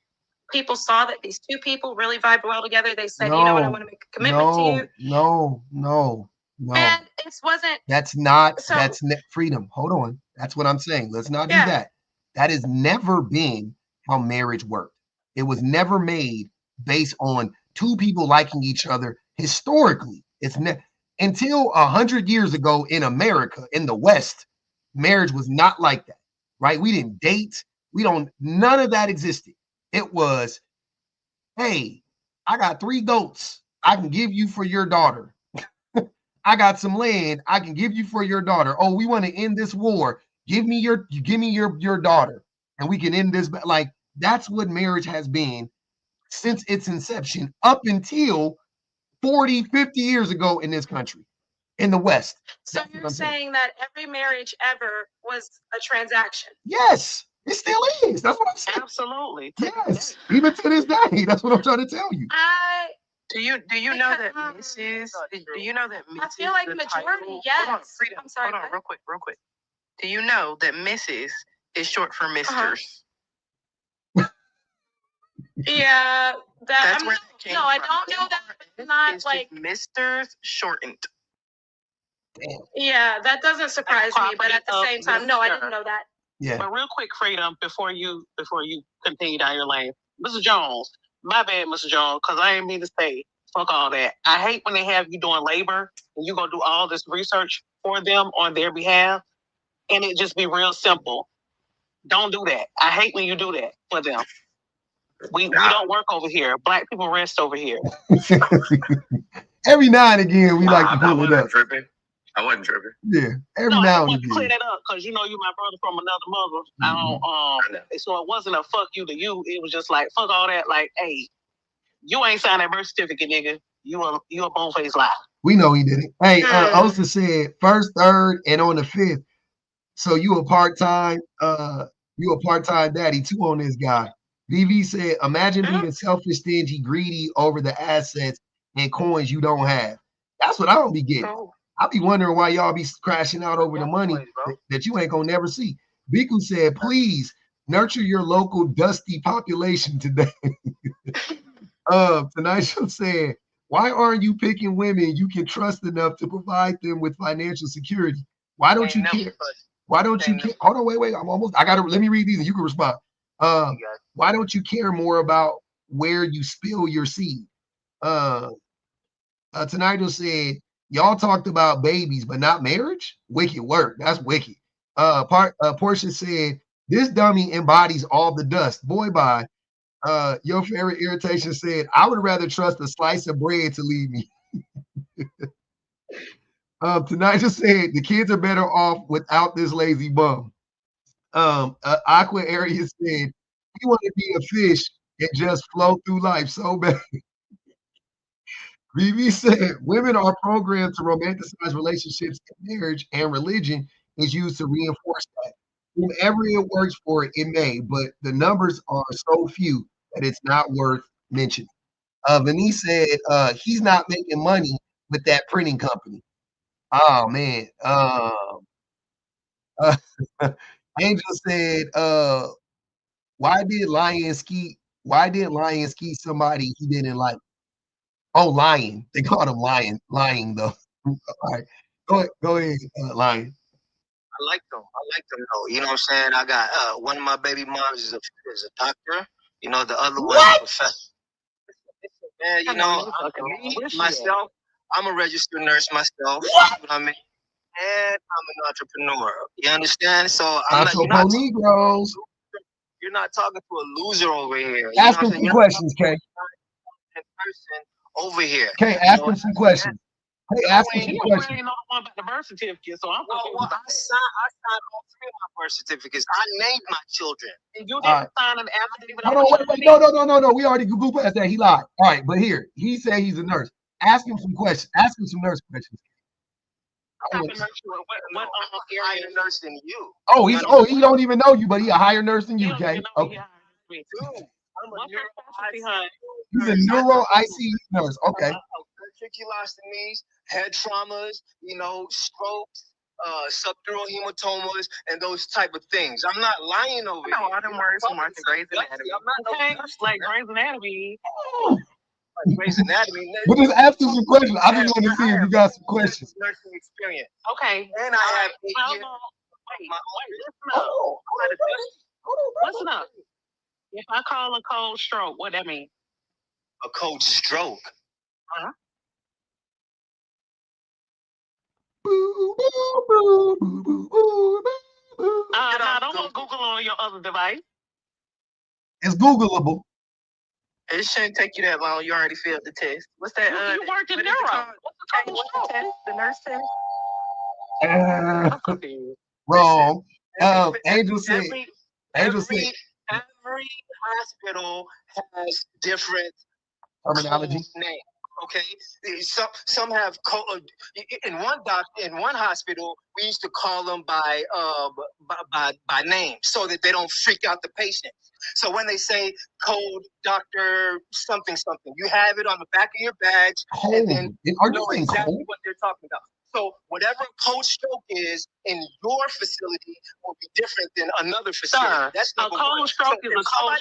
People saw that these two people really vibe well together. They said, you know what, I want to make a commitment to you. No. And it wasn't. That's freedom. Hold on. That's what I'm saying. Let's not do that. That has never been how marriage worked. It was never made based on two people liking each other historically. It's until 100 years ago in America, in the West, marriage was not like that, right? We didn't date. None of that existed. It was, hey, I got 3 goats I can give you for your daughter. I got some land I can give you for your daughter. Oh, we want to end this war. Give me your daughter, and we can end this. Like, that's what marriage has been since its inception up until 40, 50 years ago in this country, in the West. So you're saying that every marriage ever was a transaction? Yes. It still is. That's what I'm saying. Absolutely. Yes. Even to this day. That's what I'm trying to tell you. Do you know that Mrs. Do you know that Mrs. I feel like majority, yes. Hold on, Freedom. I'm sorry. Hold on, real quick. Do you know that Mrs. is short for Misters? Yeah, that's where it came from. I don't know that. It's not it's like Misters shortened. Damn. Yeah, that doesn't surprise me, but at the same time, no, I didn't know that. Yeah. But real quick, Freedom, before you continue down your lane, Mr. Jones, my bad, Mr. Jones, because I ain't mean to say fuck all that. I hate when they have you doing labor and you gonna do all this research for them on their behalf, and it just be real simple. Don't do that. I hate when you do that for them. We don't work over here. Black people rest over here. Every now and again, we like to pull it up. I wasn't tripping. Yeah, every now and again. Clear that up, because you know you my brother from another mother. So it wasn't a fuck you to you. It was just like fuck all that. Like, hey, you ain't signed that birth certificate, nigga. You a bone-faced lie. We know he didn't. Hey, Osa said 1st, 3rd, and on the 5th. So you a part-time daddy too on this guy. VV said, imagine being selfish, stingy, greedy over the assets and coins you don't have. That's what I don't be getting. I be wondering why y'all be crashing out over the money that you ain't gonna never see. Biku said, please nurture your local dusty population today. Tanisha said, why aren't you picking women you can trust enough to provide them with financial security? Why don't you care? Why don't you care? Hold on, wait. Let me read these and you can respond. Why don't you care more about where you spill your seed? Tanisha said, y'all talked about babies, but not marriage? Wicked work. That's wicked. Portia said, this dummy embodies all the dust. Boy, bye. Your favorite irritation said, I would rather trust a slice of bread to lead me. Tanisha said, the kids are better off without this lazy bum. Aqua Area said, we want to be a fish and just flow through life so bad. BB said, women are programmed to romanticize relationships and marriage, and religion is used to reinforce that. Whomever it works for, it may, but the numbers are so few that it's not worth mentioning. Venice said, he's not making money with that printing company. Oh, man. Angel said, why did Lion ski somebody he didn't like? Oh, Lion. They called him Lying though. All right. Go ahead, Lion. I like them though. You know what I'm saying? I got one of my baby moms is a doctor. You know, the other one is a professor. Man, you know, myself, I'm a registered nurse myself. What? You know what I mean? And I'm an entrepreneur. You understand? So you're not talking to a loser over here. Ask him some questions, Kay. Over here. Okay, ask him some questions. Hey, ask him some questions. I ain't know the one about the birth certificate, so I'm I signed all 3 of my birth certificates. I named my children. And you didn't sign an affidavit. Hold on, wait. No. We already Google past that. He lied. All right, but here, he said he's a nurse. Ask him some questions. Ask him some nurse questions. What higher nurse than you? He don't even know you, but he a higher nurse than you, Jay. Okay. He's a neuro ICU nurse. Okay. Tracheostomies, head traumas, you know, strokes, subdural hematomas, and those type of things. I'm not lying over here. No, I didn't worry so much in Grey's Anatomy. Like Grey's Anatomy. Grey's Anatomy. But just ask him some questions. I just want to see if you got some questions. Nursing experience. Okay. And I have 8 years. Listen up. If I call a cold stroke, what that mean? A cold stroke? Huh? Now don't Google on your other device. It's Googleable. It shouldn't take you that long. You already filled the test. What's that? You worked in neuro. What's the test? The nurse test? Wrong. Angel said. Every hospital has different terminology. Name. Okay, some have in one hospital we used to call them by name so that they don't freak out the patients. So when they say code doctor something, you have it on the back of your badge, and then you know exactly what they're talking about. So whatever cold stroke is in your facility will be different than another facility. Sir, that's a cold stroke is a cold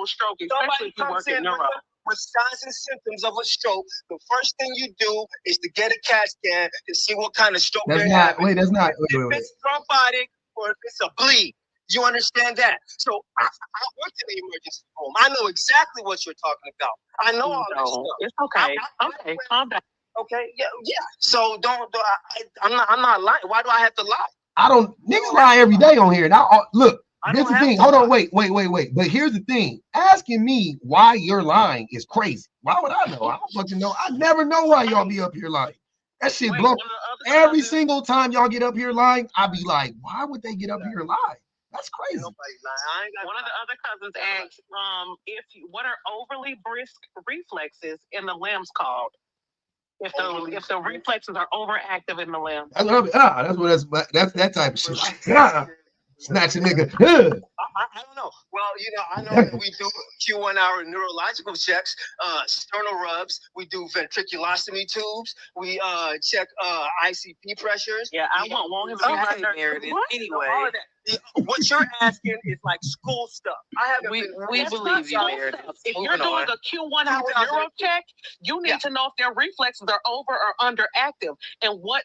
stroke, especially if you work in neuro. With signs and symptoms of a stroke, the first thing you do is to get a CAT scan to see what kind of stroke they're having. If it's thrombotic or if it's a bleed. You understand that? So I worked in the emergency room. I know exactly what you're talking about. I know all that stuff. It's okay. Okay, calm down. Okay, yeah. So I'm not lying. Why do I have to lie? Niggas lie every day on here. Now look. This is the thing. Hold on, wait. But here's the thing. Asking me why you're lying is crazy. Why would I know? I don't fucking know. I never know why y'all be up here lying. That shit blow. Every single time y'all get up here lying, I be like, why would they get up here and lie? That's crazy. One of the other cousins asked, what are overly brisk reflexes in the limbs called? If the reflexes are overactive in the limbs. That's that type of shit. Snatch a nigga. I don't know. Well, I know that we do Q1 hour neurological checks, sternal rubs. We do ventriculostomy tubes. We check ICP pressures. Yeah, I want him to be Meredith anyway. All of that. What you're asking is like school stuff. We believe you, Meredith. If you're doing a Q1 hour neuro check, you need to know if their reflexes are over or underactive, and what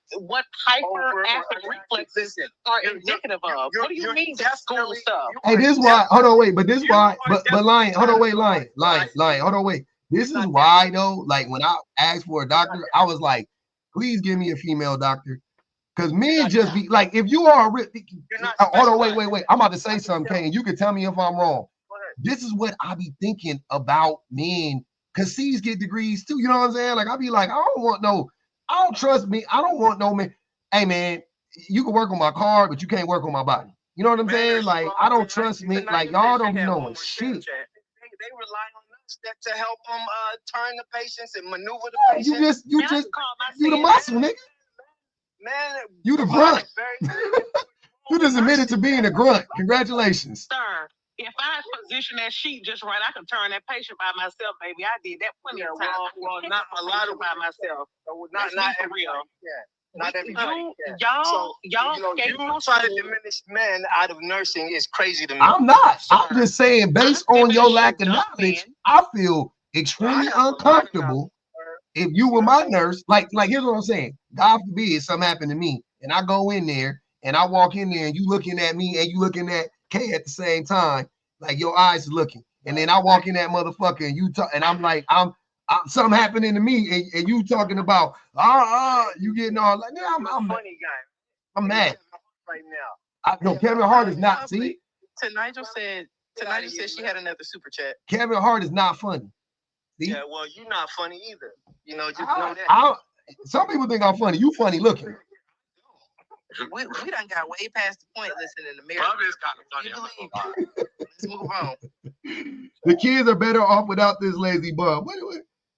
hyperactive reflexes are indicative of. What do you mean that's school stuff? Hey, this is why. Hold on, wait. But this is why. But lying. Hold on, wait. Lying. Hold on, wait. This is why though. Like when I asked for a doctor, I was like, please give me a female doctor. Because men just be like, if you are hold on, wait. I'm about to say something, Kane. You can tell me if I'm wrong. This is what I be thinking about men. Because C's get degrees too. You know what I'm saying? Like I be like, I don't trust me. I don't want no man. Hey man, you can work on my car, but you can't work on my body. You know what I'm saying? Like I don't trust me. Like y'all don't be knowing shit. They rely on us to help them turn the patients and maneuver the patients. You the muscle, nigga. Man, you the grunt. You just admitted to being a grunt. Congratulations. Sir, if I position that sheet just right, I can turn that patient by myself, baby. I did that plenty of times. Well, not a lot of by myself. Not everybody. Not everybody. Y'all you try to diminish men out of nursing is crazy to me. I'm not. I'm just saying, based on your lack of knowledge, I feel extremely uncomfortable. If you were my nurse, like here's what I'm saying. God forbid something happened to me, and I go in there, and I walk in there, and you looking at me, and you looking at K at the same time, like your eyes are looking, and then I walk in that motherfucker, and you talk, and I'm like, I'm something happening to me, and you talking about, you getting all like, yeah, I'm funny guy. I'm mad right now. No, Kevin Hart is not. See, Nigel said she had another super chat. Kevin Hart is not funny. See? Yeah, well, you're not funny either. Just know that. Some people think I'm funny. You funny looking. We done got way past the point listening to Mary. Bob is kind of funny. Let's move on. The kids are better off without this lazy bum. What?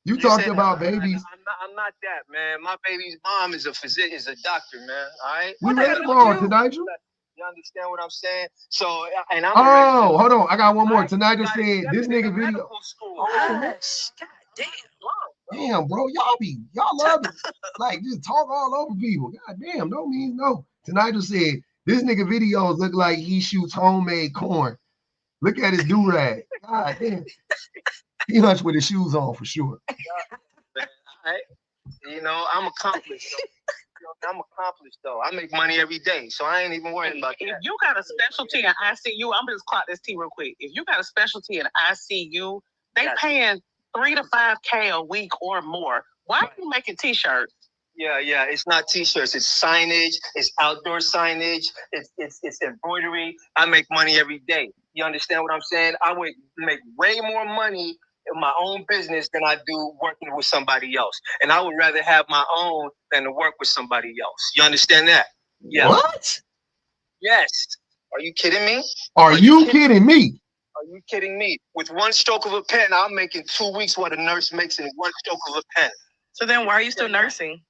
You talked about babies. I'm not that, man. My baby's mom is a physician, is a doctor, man. All right. We ready tomorrow, tonight. You understand what I'm saying? So, and I'm. Oh, hold on. I got one more. Tonight just said this nigga video. God damn. Damn, bro. Y'all love it. Like, just talk all over people. God damn, no means no. Tonight just said this nigga videos look like he shoots homemade corn. Look at his do-rag. God damn. He hunts with his shoes on for sure. I'm accomplished. I'm accomplished though. I make money every day, so I ain't even worried about that. If you got a specialty in ICU, I'm just clock this T real quick. If you got a specialty in ICU, they paying $3 to $5K a week or more. Why are you making T-shirts? Yeah. It's not T-shirts. It's signage. It's outdoor signage. It's embroidery. I make money every day. You understand what I'm saying? I would make way more money in my own business than I do working with somebody else. And I would rather have my own than to work with somebody else. You understand that? Yeah. What? Yes. Are you kidding me? Are you kidding me? Are you kidding me? With one stroke of a pen, I'm making 2 weeks what a nurse makes in one stroke of a pen. So then why are you still nursing?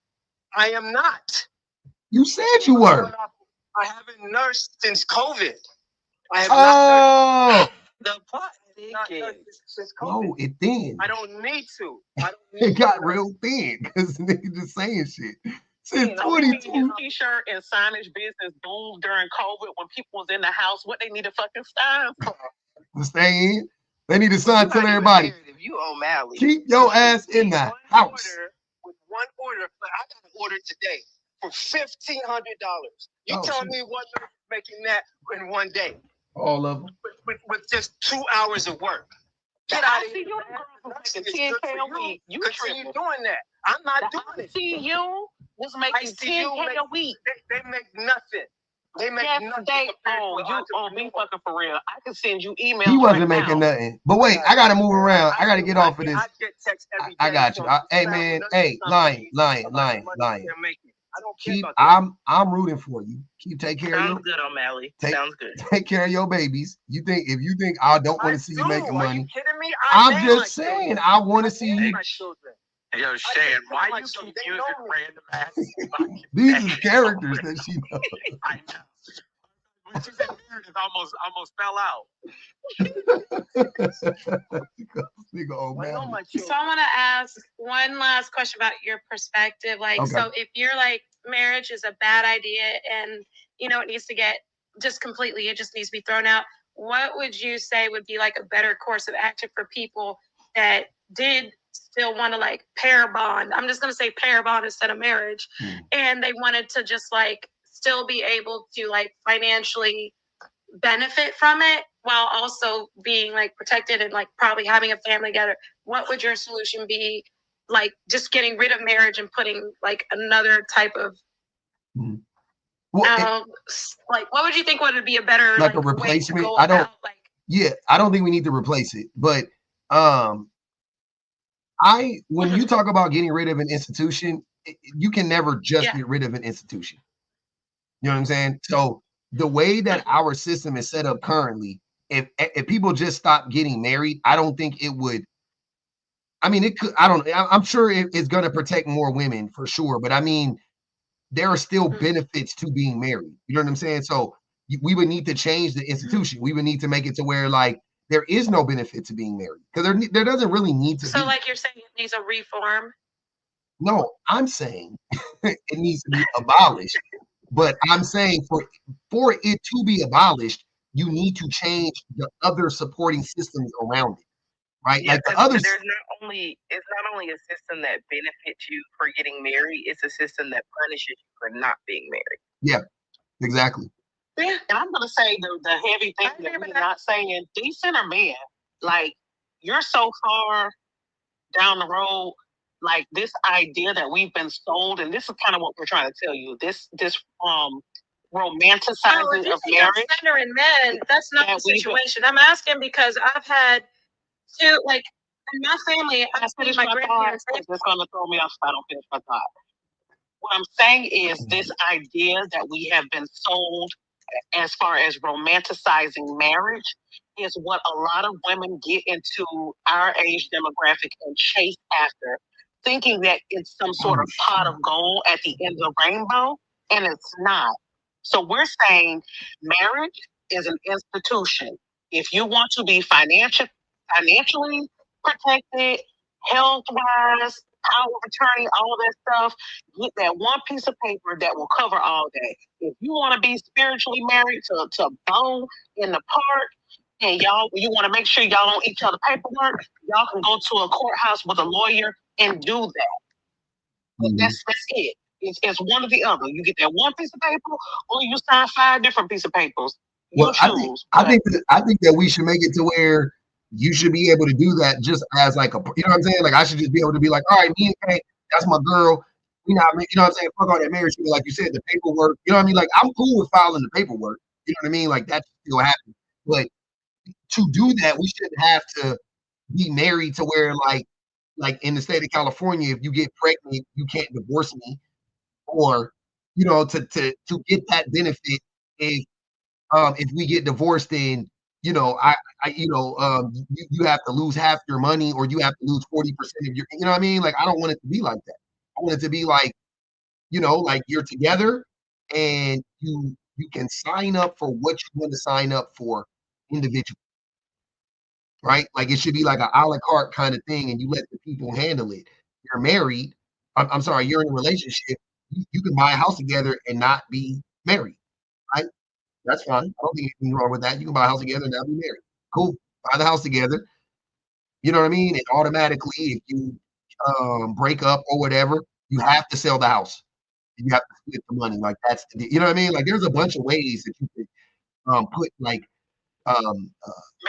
I am not. You said you were. I haven't nursed since COVID. I have not. The plot since COVID. Oh, it thin. I don't need to. It got real thin because niggas just saying shit. Since 22. T-shirt and signage business boomed during COVID when people was in the house. What they need a fucking sign for? To stay in. They need a sign telling everybody. If you O'Malley, keep your ass in the house. With one order, I got an order today for $1,500. You tell me what they're making that in one day? All of them. With just 2 hours of work. Get out of here. $10K a week. You continue doing that. I'm not doing it. ICU was making $10K a week. They make nothing. They make nothing. Be fucking for real. I can send you emails. He wasn't making nothing. But wait, I gotta move around. I gotta get off of this. I get texts every day. I got you. Hey man, lying. I'm rooting for you. Keep take care of you. Sounds good, O'Malley. Sounds good. Take care of your babies. If you think I don't want to see you making money. Are you kidding me? I'm just saying I want to see you. Yo, Shan, why you keep using random ass? These are characters that she knows. I know. When she said narrative, almost fell out. So I want to ask one last question about your perspective. Like, okay. So if you're like, marriage is a bad idea and, you know, it needs to get just completely, it just needs to be thrown out. What would you say would be like a better course of action for people that did still want to like pair bond? I'm just going to say pair bond instead of marriage. And they wanted to just like still be able to like financially benefit from it while also being like protected and like probably having a family together. What would your solution be? Like just getting rid of marriage and putting like another type of like what would you think would be a better like a replacement? I don't I don't think we need to replace it, but when you talk about getting rid of an institution, you can never just get rid of an institution. You know what I'm saying? So the way that our system is set up currently, if people just stop getting married, I don't think it would. I mean, it could. I don't. I'm sure it's going to protect more women for sure. But I mean, there are still benefits to being married. You know what I'm saying? So we would need to change the institution. We would need to make it to where like there is no benefit to being married because there doesn't really need to. So like you're saying, it needs a reform. No, I'm saying it needs to be abolished. But I'm saying for it to be abolished, you need to change the other supporting systems around it, right? Yeah, like the others. It's not only a system that benefits you for getting married, it's a system that punishes you for not being married. Yeah, exactly. Yeah, and I'm gonna say the heavy thing that we're not saying, decent or men, like you're so far down the road. Like this idea that we've been sold, and this is kind of what we're trying to tell you. This romanticizing of marriage. Centering men, that's not the situation. I'm asking because I've had two, like in my family. I see my grandparents. It's going to throw me off if I don't finish my thought. What I'm saying is this idea that we have been sold as far as romanticizing marriage is what a lot of women get into our age demographic and chase after, thinking that it's some sort of pot of gold at the end of the rainbow, and it's not. So we're saying marriage is an institution. If you want to be financially protected, health-wise, power of attorney, all of that stuff, get that one piece of paper that will cover all that. If you want to be spiritually married to Bo in the park, and you want to make sure y'all don't eat other paperwork, y'all can go to a courthouse with a lawyer and do that. That's it. It's one or the other. You get that one piece of paper, or you sign 5 different pieces of papers. Well, I think that we should make it to where you should be able to do that just as like a, you know what I'm saying? Like I should just be able to be like, all right, me and Kay, that's my girl. You know what I'm saying? Fuck all that marriage shit. Like you said, the paperwork. You know what I mean? Like I'm cool with filing the paperwork. You know what I mean? Like that still happens. But to do that, we shouldn't have to be married to where like in the state of California, if you get pregnant, you can't divorce me, or you know, to get that benefit if we get divorced, then you know, you have to lose half your money, or you have to lose 40% of your, you know what I mean? Like I don't want it to be like that. I want it to be like, you know, like you're together and you can sign up for what you want to sign up for individually. Right? Like it should be like an a la carte kind of thing, and you let the people handle it. You're married. I'm sorry, you're in a relationship. You can buy a house together and not be married, right? That's fine. I don't think anything wrong with that. You can buy a house together and not be married. Cool. Buy the house together. You know what I mean? And automatically, if you break up or whatever, you have to sell the house. You have to split the money. Like that's, you know what I mean? Like there's a bunch of ways that you could put like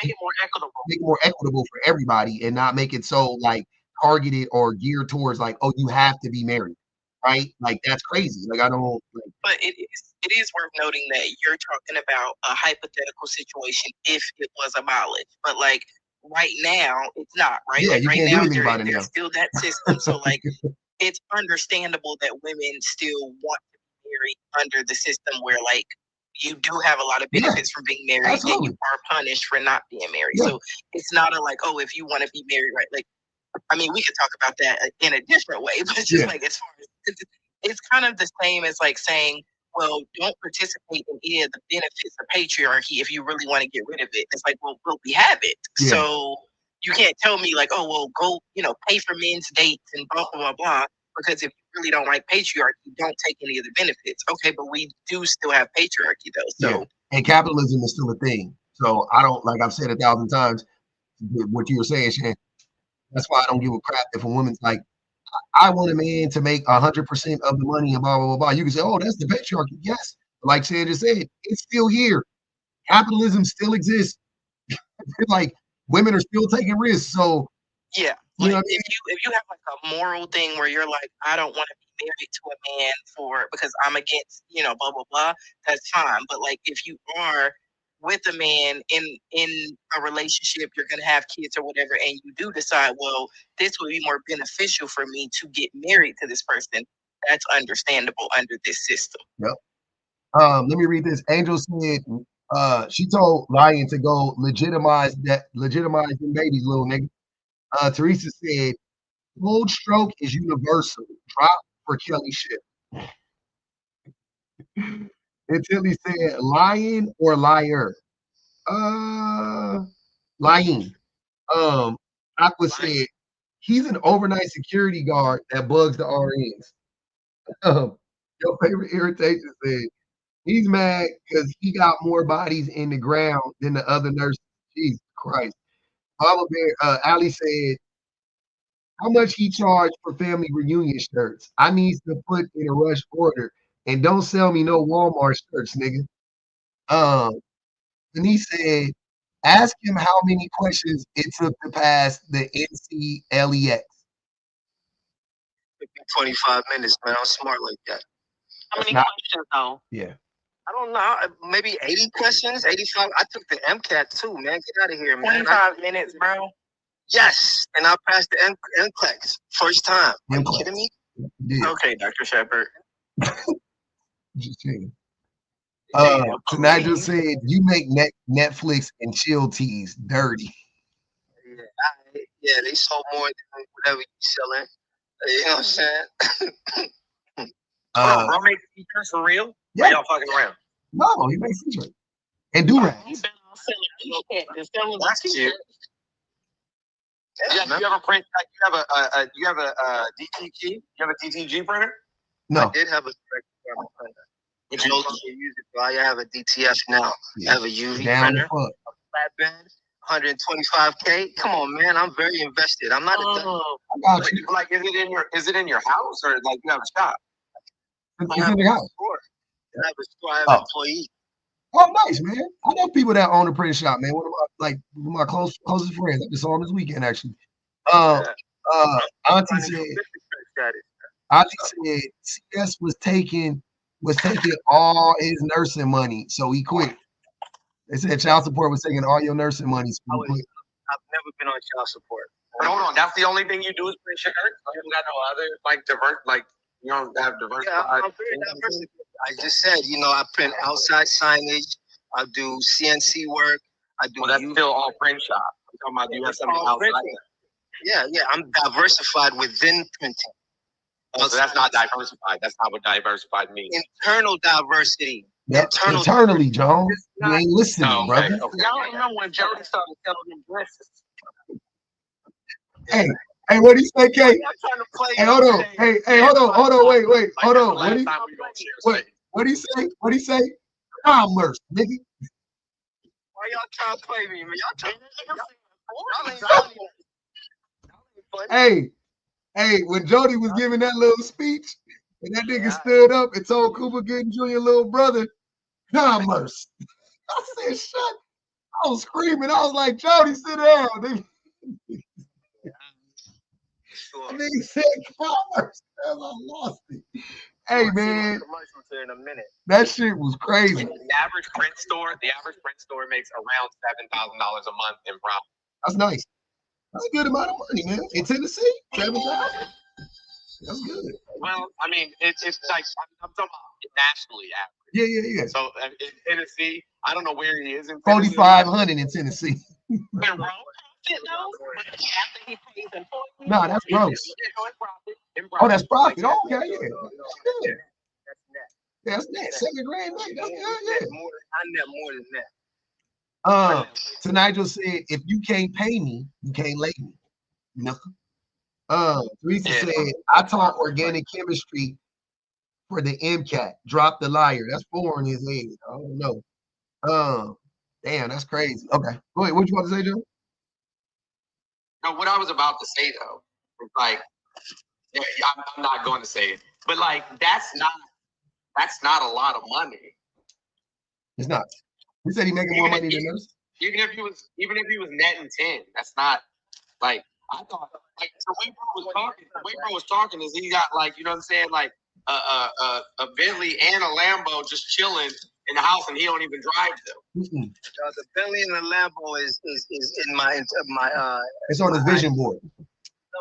make it more equitable. Make it more equitable for everybody, and not make it so like targeted or geared towards like, oh, you have to be married, right? Like that's crazy. Like I don't. Like, but it is worth noting that you're talking about a hypothetical situation if it was abolished, but like right now it's not, right? Yeah, like you right can't now do anything about it now. There's still that system, so like it's understandable that women still want to be married under the system where like you do have a lot of benefits from being married, and you are punished for not being married. Yeah. So it's not a like, oh, if you want to be married, right? Like, I mean, we could talk about that in a different way, but it's just like as far as it's kind of the same as like saying, well, don't participate in any of the benefits of patriarchy if you really want to get rid of it. It's like, well, we have it. Yeah. So you can't tell me like, oh, well, go, pay for men's dates and blah, blah, blah, blah. Because if you really don't like patriarchy, don't take any of the benefits. Okay, but we do still have patriarchy though. So yeah. And capitalism is still a thing. So I don't, like I've said 1,000 times, what you were saying, Shan. That's why I don't give a crap if a woman's like, I want a man to make 100% of the money and blah, blah, blah, blah. You can say, oh, that's the patriarchy. Yes. Like Shan just said, it's still here. Capitalism still exists. Like, women are still taking risks. So, yeah. Like, if you have like a moral thing where you're like, I don't want to be married to a man because I'm against, blah, blah, blah, that's fine. But like, if you are with a man in a relationship, you're going to have kids or whatever, and you do decide, well, this would be more beneficial for me to get married to this person, that's understandable under this system. Yep. Let me read this. Angel said, she told Lion to go legitimize them babies, little nigga. Teresa said, cold stroke is universal. Drop for Kelly shit. And Tilly said, lion or liar? Lion. Aqua said, he's an overnight security guard that bugs the RNs. Your favorite irritation said, he's mad because he got more bodies in the ground than the other nurses. Jesus Christ. Mama Bear, Ali said, how much he charged for family reunion shirts? I need to put in a rush order. And don't sell me no Walmart shirts, nigga. And he said, ask him how many questions it took to pass the NCLEX. 25 minutes, man. I'm smart like that. How many questions, though? Yeah. I don't know. Maybe 80 questions, 85. I took the MCAT too, man. Get out of here, man. 25 minutes, bro. Yes. And I passed the NCLEX first time. Are you kidding me? Yeah. Okay, Dr. Shepard. Just saying. Nigel said, you make Netflix and chill teas dirty. Yeah, they sold more than whatever you selling. You know what I'm saying? Bro makes t-shirts for real? Yeah. Or y'all fucking around? No, he makes t-shirts. And do-rags. That's cute. Yeah, you have a print, you have a DTG? You have a DTG printer? No. I did have a direct printer. Which no longer use it, but I have a DTF now. Yeah. I have a UV printer, a flatbed, 125K. Come on, man, I'm very invested. I'm not like, is it in your house or like you have a shop? It's in the house. I have a store. I have employees. Oh, nice, man. I know people that own a print shop, man. One of my closest friends. I just saw him this weekend, actually. Auntie said CS was taking all his nursing money, so he quit. They said child support was taking all your nursing money. So I've never been on child support. But hold on, that's the only thing you do is print shirts? You don't got no other you don't have diversified. Yeah, I'm very diversified. I just said, I print outside signage. I do CNC work. I do. Well, that's still all print shop. I'm talking about you have something outside. Yeah, I'm diversified within printing. So that's not diversified. That's not what diversified means. Internal diversity. Yep. Internally, John. You ain't listening, brother. Okay. Y'all remember when Jody started selling them dresses? Hey, what do you say, Kate? Hey, hold on. Hey, hold on. Wait. Hold on. What do you say? What do you say? Commerce, nigga. Why y'all trying to play me, man? Hey, when Jody was giving that little speech, and that nigga stood up and told Cooper Gooding Jr. little brother, commerce. I said, shut. I was screaming. I was like, Jody, sit down, nigga. Nigga said commerce. I lost it. Hey, man. That shit was crazy. The average print store makes around $7,000 a month in profit. That's nice. That's a good amount of money, man. In Tennessee, 7,000. That's good. Well, I mean, it's like I'm talking about nationally average. Yeah. So in Tennessee, I don't know where he is in Tennessee. 4,500 in Tennessee. No, that's gross. Oh, that's profit. Oh, okay, yeah. That's net. That's that. 7 grand. That's good. Yeah. I net more than that. So Nigel said, if you can't pay me, you can't lay me. You know? Teresa said, I taught organic chemistry for the MCAT. Drop the liar. That's 4 in his head. I don't know. Damn, that's crazy. Okay. Go ahead. What you want to say, Joe? No, what I was about to say though, is like, yeah, I'm not going to say it, but like that's not a lot of money. It's not. He said he making more money than us. Even if he was netting 10, that's not like I thought. Like the way bro was talking is he got like, you know what I'm saying, like a Bentley and a Lambo just chilling in the house, and he don't even drive them. The Bentley and the Lambo is in my It's on his vision board.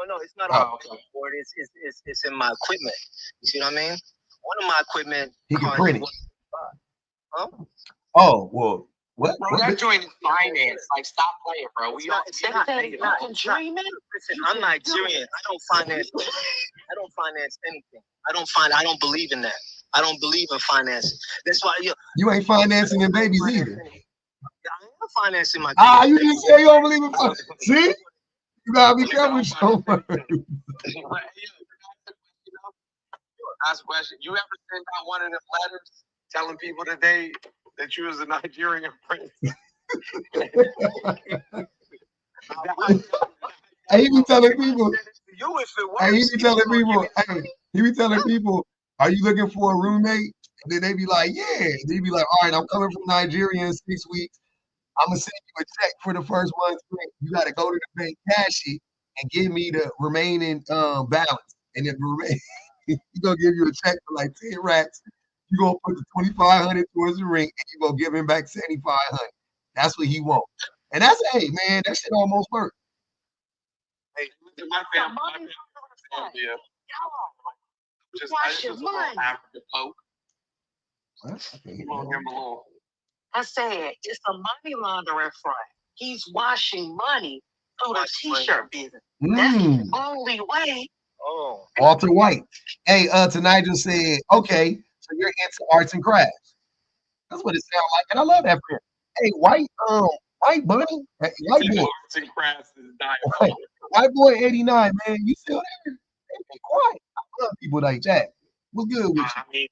No, it's not on the board. It's in my equipment. You see what I mean? One of my equipment. He can print it. Huh? Oh well. What? Bro, that joint is finance. Like, stop playing, bro. I'm Nigerian. I don't finance anything. I don't believe in that. I don't believe in financing. That's why you ain't financing your babies either. Yeah, I am financing my babies. You just say you don't believe in finance. See? You gotta be careful with your words. Ask a question. You ever send out one of them letters telling people that you was a Nigerian prince? Hey, he be telling people. He be telling people, are you looking for a roommate? And then they be like, yeah. They be like, all right, I'm coming from Nigeria in 6 weeks. I'm gonna send you a check for the first month's rent. You gotta go to the bank, cash it, and give me the remaining balance. And then he's gonna give you a check for like 10 racks. You're gonna put the 2,500 towards the rent, and you're gonna give him back 7,500. That's what he wants. And that's, hey man, that shit almost worked. Hey, my family, Wash your money. I said it's a money laundering front. He's washing money through the t-shirt business. That's the only way. Oh, Walter White. Hey, tonight just said, okay, so you're into arts and crafts. That's what it sounds like, and I love that for him. Hey, white bunny, white boy. Arts and crafts is dying. White boy 89, man. You still there? Hey, be quiet. I love people like that. What's good with you?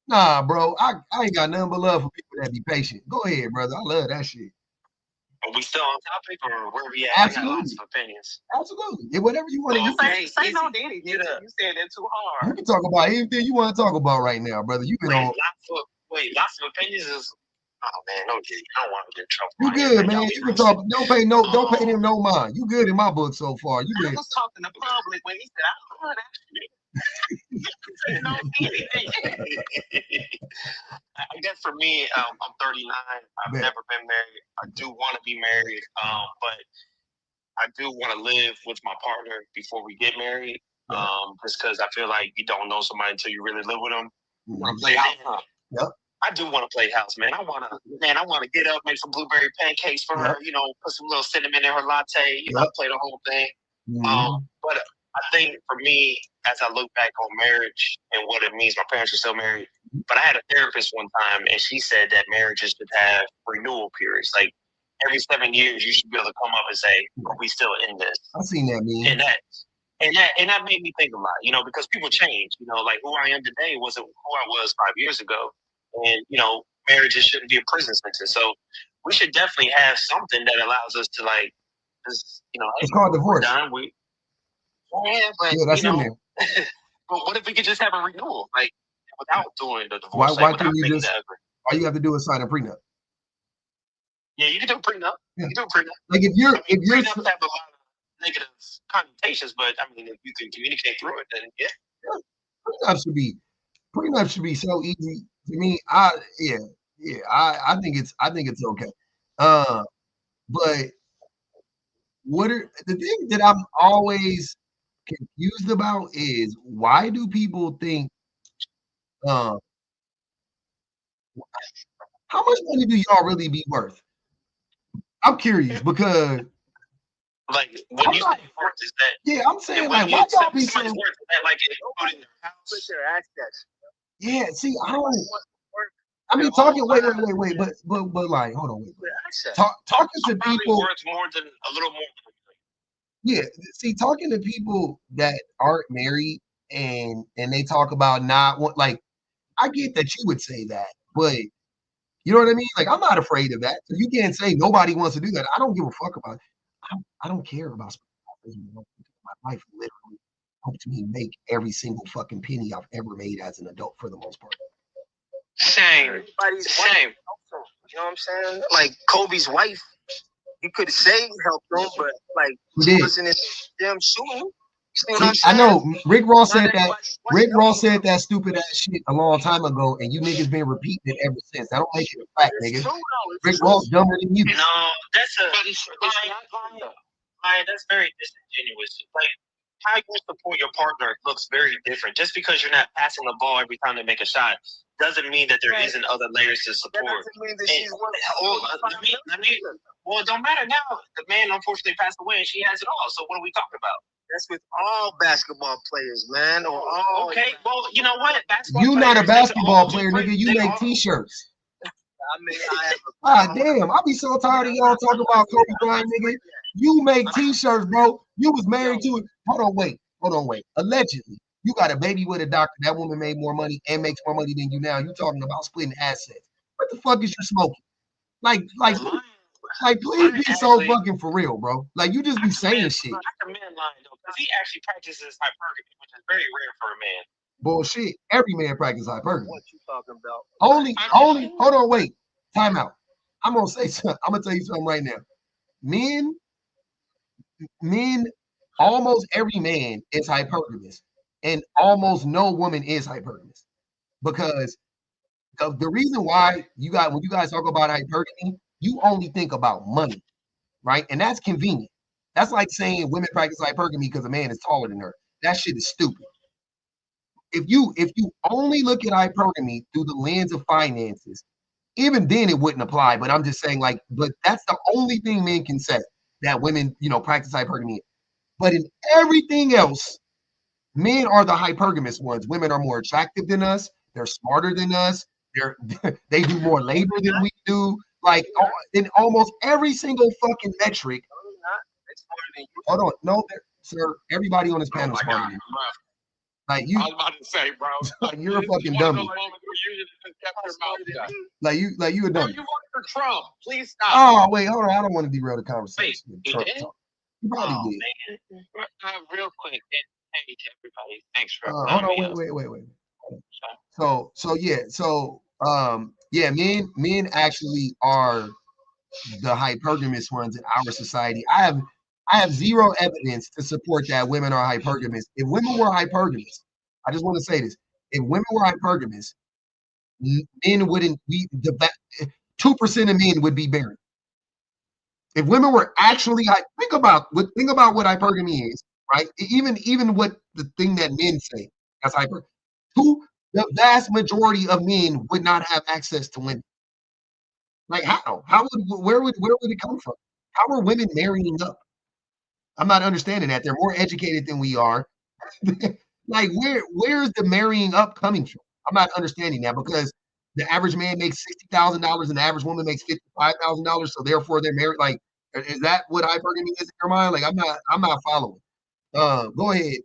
Nah, bro. I ain't got nothing but love for people that be patient. Go ahead, brother. I love that shit. Are we still on topic or where we at? Absolutely. I got lots of opinions. Absolutely. Yeah, whatever you want to say no, Danny. You said that too hard. You can talk about anything you want to talk about right now, brother. You've been on. Lots of opinions is. Oh man, no, I don't want to get in trouble. You good, man. You can talk. Don't pay them no mind. You good in my book so far. You good. I was talking to public when he said, I love that shit. I guess for me, I'm 39. I've never been married. I do want to be married, but I do want to live with my partner before we get married. Just because I feel like you don't know somebody until you really live with them. You want to play house? Yep. I do want to play house, man. I want to get up, make some blueberry pancakes for her. You know, put some little cinnamon in her latte. You know, play the whole thing. But I think for me, as I look back on marriage and what it means, my parents are still married. But I had a therapist one time, and she said that marriages should have renewal periods. Like every 7 years, you should be able to come up and say, "Are we still in this?" I've seen that meme. And that made me think a lot, you know, because people change. You know, like who I am today wasn't who I was 5 years ago. And, you know, marriages shouldn't be a prison sentence. So we should definitely have something that allows us to, like, just, you know, it's called divorce. Done. But, that's you know, in there. But what if we could just have a renewal, like, without doing the divorce? Why can't you just, all you have to do is sign a prenup? Yeah, you can do a prenup. Yeah. You can do a prenup. Like if you're prenups have a lot of negative connotations, but, I mean, if you can communicate through it, then, yeah. Prenup should be so easy. To me, I think it's okay. But what are the thing that I'm always confused about is why do people think how much money do y'all really be worth? I'm curious because like when you say worth is that I'm saying like why y'all be saying worth that like including their house? Put your assets. Yeah, see, I don't. I mean, talking. Wait, but like, hold on, wait. Talking to people. Words more than a little more. Yeah, see, talking to people that aren't married and they talk about not want, like, I get that you would say that, but you know what I mean? Like, I'm not afraid of that. So you can't say nobody wants to do that. I don't give a fuck about it. I don't care about my life. Literally helped me make every single fucking penny I've ever made as an adult for the most part. Same. You know what I'm saying? Like Kobe's wife, you could say helped him, but like she wasn't in them shooting. I know Rick Ross said that. Rick Ross said that stupid ass shit a long time ago, and you niggas been repeating it ever since. That don't make it a fact, nigga. Rick Ross dumber than you. No, that's that's very disingenuous. Like how you support your partner looks very different. Just because you're not passing the ball every time they make a shot doesn't mean that there isn't other layers to support. That doesn't mean that she's well, it don't matter now. The man unfortunately passed away, and she has it all. So what are we talking about? That's with all basketball players, man. Or all okay, well, you know what? You not a basketball player, nigga. You make T-shirts. I have damn, I be so tired of y'all talking about Kobe Bryant, nigga. You make T-shirts, bro. You was married to it. Hold on, wait. Allegedly, you got a baby with a doctor. That woman made more money and makes more money than you now. You talking about splitting assets. What the fuck is you smoking? Like, please be so fucking for real, bro. Like, you just be saying shit. That's a man lying, though, because he actually practices hypergamy, which is very rare for a man. Bullshit. Every man practices hypergamy. What you talking about? Only. Hold on, wait. Time out. I'm gonna say something. I'm gonna tell you something right now. Men, almost every man is hypergamous, and almost no woman is hypergamous, because the reason why when you guys talk about hypergamy, you only think about money, right? And that's convenient. That's like saying women practice hypergamy because a man is taller than her. That shit is stupid. If you only look at hypergamy through the lens of finances, even then it wouldn't apply. But I'm just saying, like, but that's the only thing men can say, that women, practice hypergamy. But in everything else, men are the hypergamous ones. Women are more attractive than us. They're smarter than us. They do more labor than we do. Like, in almost every single fucking metric. Hold on, no, sir. Everybody on this panel is smarter than you. Like you, I was about to say, bro. Like you're a fucking dummy. Like you a dummy. You voted for Trump. Please stop. Oh wait, hold on. I don't want to derail the conversation. Wait, you did? You probably did. Real quick, hey to everybody. Thanks for. Hold on. Wait. So men actually are the hypergamous ones in our society. I have zero evidence to support that women are hypergamous. If women were hypergamous, I just want to say this. If women were hypergamous, men wouldn't be 2% of men would be barren. If women were actually, think about what hypergamy is, right? Even what the thing that men say, that's hyper. The vast majority of men would not have access to women. Like how? Where would it come from? How are women marrying up? I'm not understanding that. They're more educated than we are. Like, where's the marrying up coming from? I'm not understanding that, because the average man makes $60,000 and the average woman makes $55,000, so therefore they're married. Like, is that what hypergamy is in your mind? Like, I'm not following. Go ahead.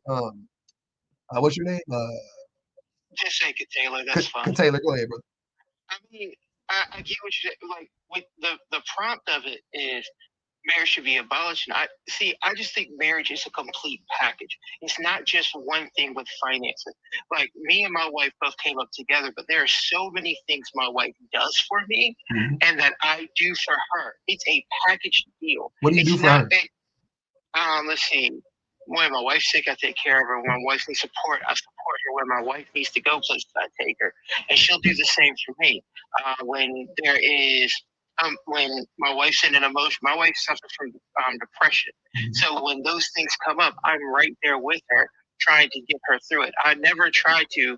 What's your name? Just say Taylor. That's fine. Taylor, go ahead, bro. I mean, I get what you said. Like, with the prompt of it is marriage should be abolished. And I just think marriage is a complete package. It's not just one thing with finances. Like, me and my wife both came up together, but there are so many things my wife does for me and that I do for her. It's a package deal. What do you do for her? Let's see. When my wife's sick, I take care of her. When my wife needs support, I support her. When my wife needs to go places, I take her. And she'll do the same for me. When there is when my wife's in an emotion, my wife suffers from depression. So when those things come up, I'm right there with her, trying to get her through it. I never try to,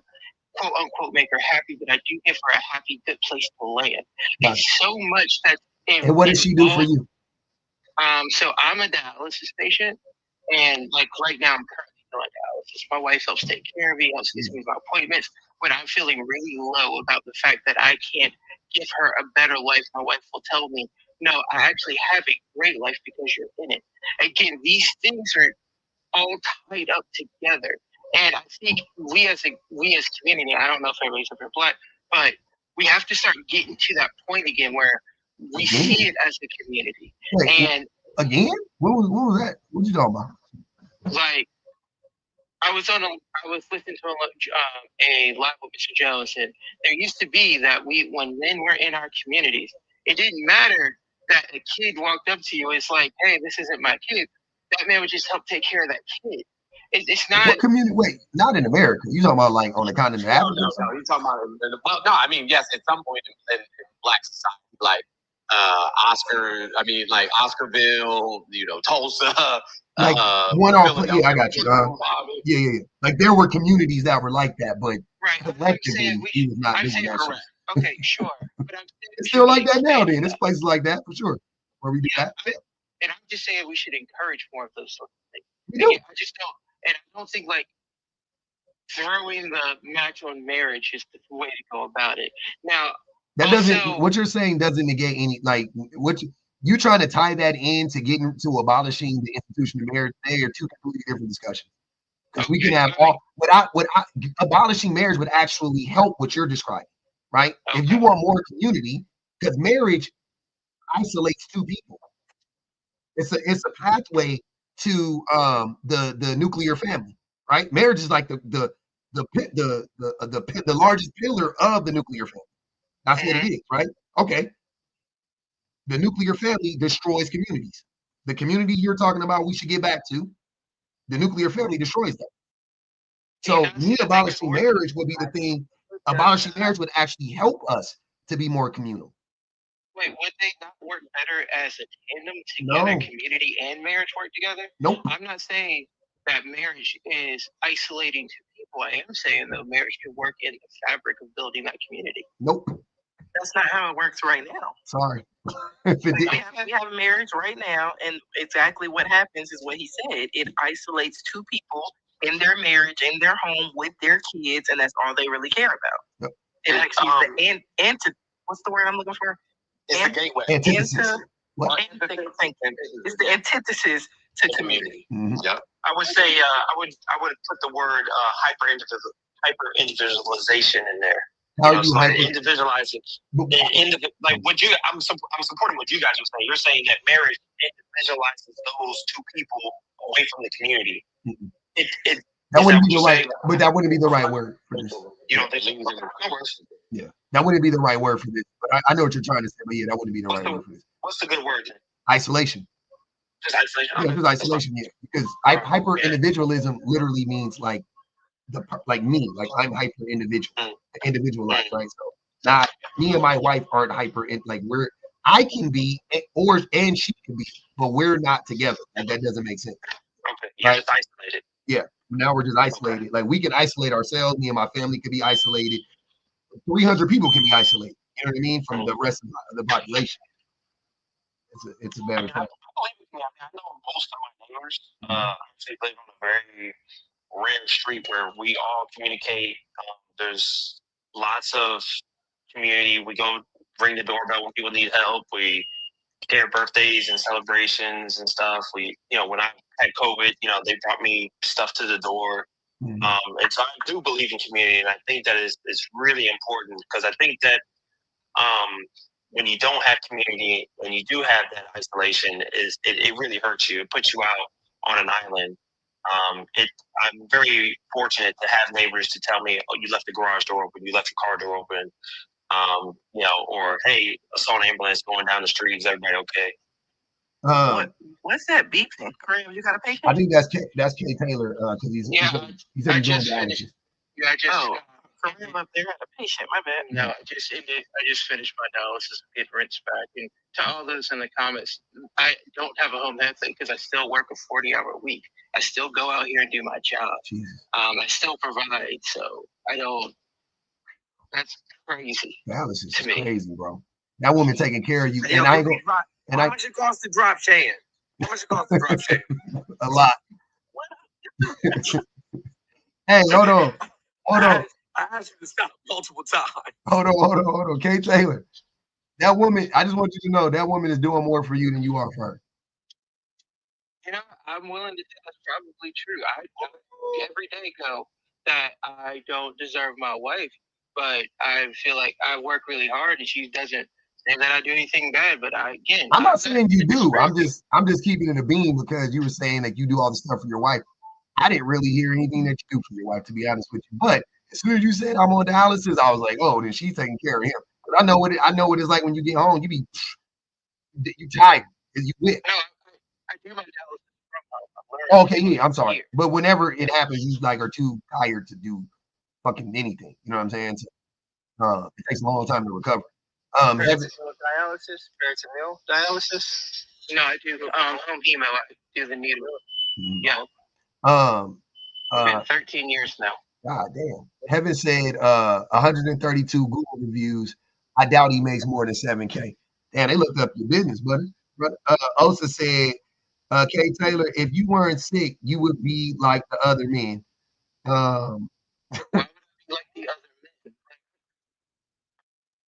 quote unquote, make her happy, but I do give her a happy, good place to land. It's so much that. And what does she do for you? So I'm a dialysis patient, and like right now I'm currently doing dialysis. My wife helps take care of me, helps get me my appointments. when I'm feeling really low about the fact that I can't give her a better life, my wife will tell me, no, I actually have a great life because you're in it. Again, these things are all tied up together. And I think we as community, I don't know if everybody's up here black, but we have to start getting to that point again where we see it as a community. Wait, and again? What was that? What you talking about? Like, I was listening to a live with Mr. Jones, and there used to be that when men were in our communities, it didn't matter that a kid walked up to you. It's like, hey, this isn't my kid. That man would just help take care of that kid. It's not. What community? Wait, not in America. You talking about like on the continent of Africa? No, you're talking about well, no, I mean, yes, at some point in black society, like like Oscarville, Tulsa. Like one off, yeah, I got you. Yeah. Like there were communities that were like that, but collectively, he was not doing that shit. Okay, sure. But it's still like that now. Then there's places like that for sure where we do that. And I'm just saying we should encourage more of those sorts of things. We do. I just don't, and I don't think like throwing the match on marriage is the way to go about it. Now, that doesn't. What you're saying doesn't negate any. Like what you trying to tie that in to getting to abolishing the institution of marriage. They are two completely different discussions. Because we can have all. Abolishing marriage would actually help what you're describing, right? Okay. If you want more community, because marriage isolates two people. It's a pathway to the nuclear family, right? Marriage is like the largest pillar of the nuclear family. That's what it is, right? Okay. The nuclear family destroys communities. The community you're talking about, we should get back to. The nuclear family destroys that. So me abolishing marriage would be the thing. Abolishing marriage would actually help us to be more communal. Wait, would they not work better as a tandem together? No. Community and marriage work together? Nope. I'm not saying that marriage is isolating two people. I am saying, though, marriage can work in the fabric of building that community. Nope. That's not how it works right now. Sorry. We have marriage right now, and exactly what happens is what he said. It isolates two people in their marriage, in their home, with their kids, and that's all they really care about. Yep. It actually is the what's the word I'm looking for? It's the gateway. Antithesis. It's the antithesis to community. Mm-hmm. Yeah. I would say I would put the word hyper individualization in there. How are you individualizing? Like what I'm supporting what you guys are saying. You're saying that marriage individualizes those two people away from the community. Mm-hmm. That wouldn't be the right, but that wouldn't be the right word for this. You don't think yeah, that wouldn't be the right word for this. But I know what you're trying to say, but yeah, that wouldn't be the right word for this. What's the good word then? Isolation. Just isolation. Yeah, just isolation. Yeah, because hyper individualism literally means like me, like I'm hyper individualized, right? So not me and my wife aren't hyper. Like I can be, and she can be, but we're not together. Like that doesn't make sense. Okay, you're just isolated. Yeah, now we're just isolated. Okay. Like we can isolate ourselves. Me and my family could be isolated. 300 people can be isolated. You know what I mean? From the rest of the population. It's a better thing. I know most of my neighbors actually live on a very rare street where we all communicate. There's lots of community. We go ring the doorbell when people need help. We share birthdays and celebrations and stuff. When I had COVID, they brought me stuff to the door. Mm-hmm. And so I do believe in community, and I think that is really important because I think that when you don't have community, when you do have that isolation, it really hurts you. It puts you out on an island. I'm very fortunate to have neighbors to tell me, "Oh, you left the garage door open. You left your car door open." Or hey, I saw an ambulance going down the street. Is everybody okay? What's that beeping? Graham, you got a patient? I think that's Kay Taylor because he said he's going dialysis. Yeah, I just Graham up there had a patient. My bad. No, I just finished my dialysis and get rinsed back. And to all those in the comments, I don't have a home health thing because I still work a 40-hour week. I still go out here and do my job. I still provide, so I don't. That's crazy. Dialysis is crazy, bro. That woman taking care of you, how much it costs to drop Shan? How much it costs to drop Shan? A lot. Hey, hold on. I asked you to stop multiple times. Hold on. Kay Taylor. That woman, I just want you to know that woman is doing more for you than you are for her. You know, I'm willing to say that's probably true. I every day go that I don't deserve my wife, but I feel like I work really hard and she doesn't say that I do anything bad. But I'm not saying you do. I'm just keeping it a beam because you were saying that you do all the stuff for your wife. I didn't really hear anything that you do for your wife, to be honest with you. But as soon as you said I'm on dialysis, I was like, oh, then she's taking care of him. But I know what it's like when you get home. You tired because you wit. No, I do my dialysis from home. Okay, yeah, I'm sorry. But whenever it happens, you like are too tired to do fucking anything. You know what I'm saying? So, it takes a long time to recover. Dialysis, peritoneal dialysis. No, I do home hemo. I do the needle. Yeah. 13 years now. God damn. Heaven said 132 Google reviews. I doubt he makes more than 7K. Damn, they looked up your business, buddy. Osa said, Kay Taylor, if you weren't sick, you would be like the other men. Why would I be like the other men?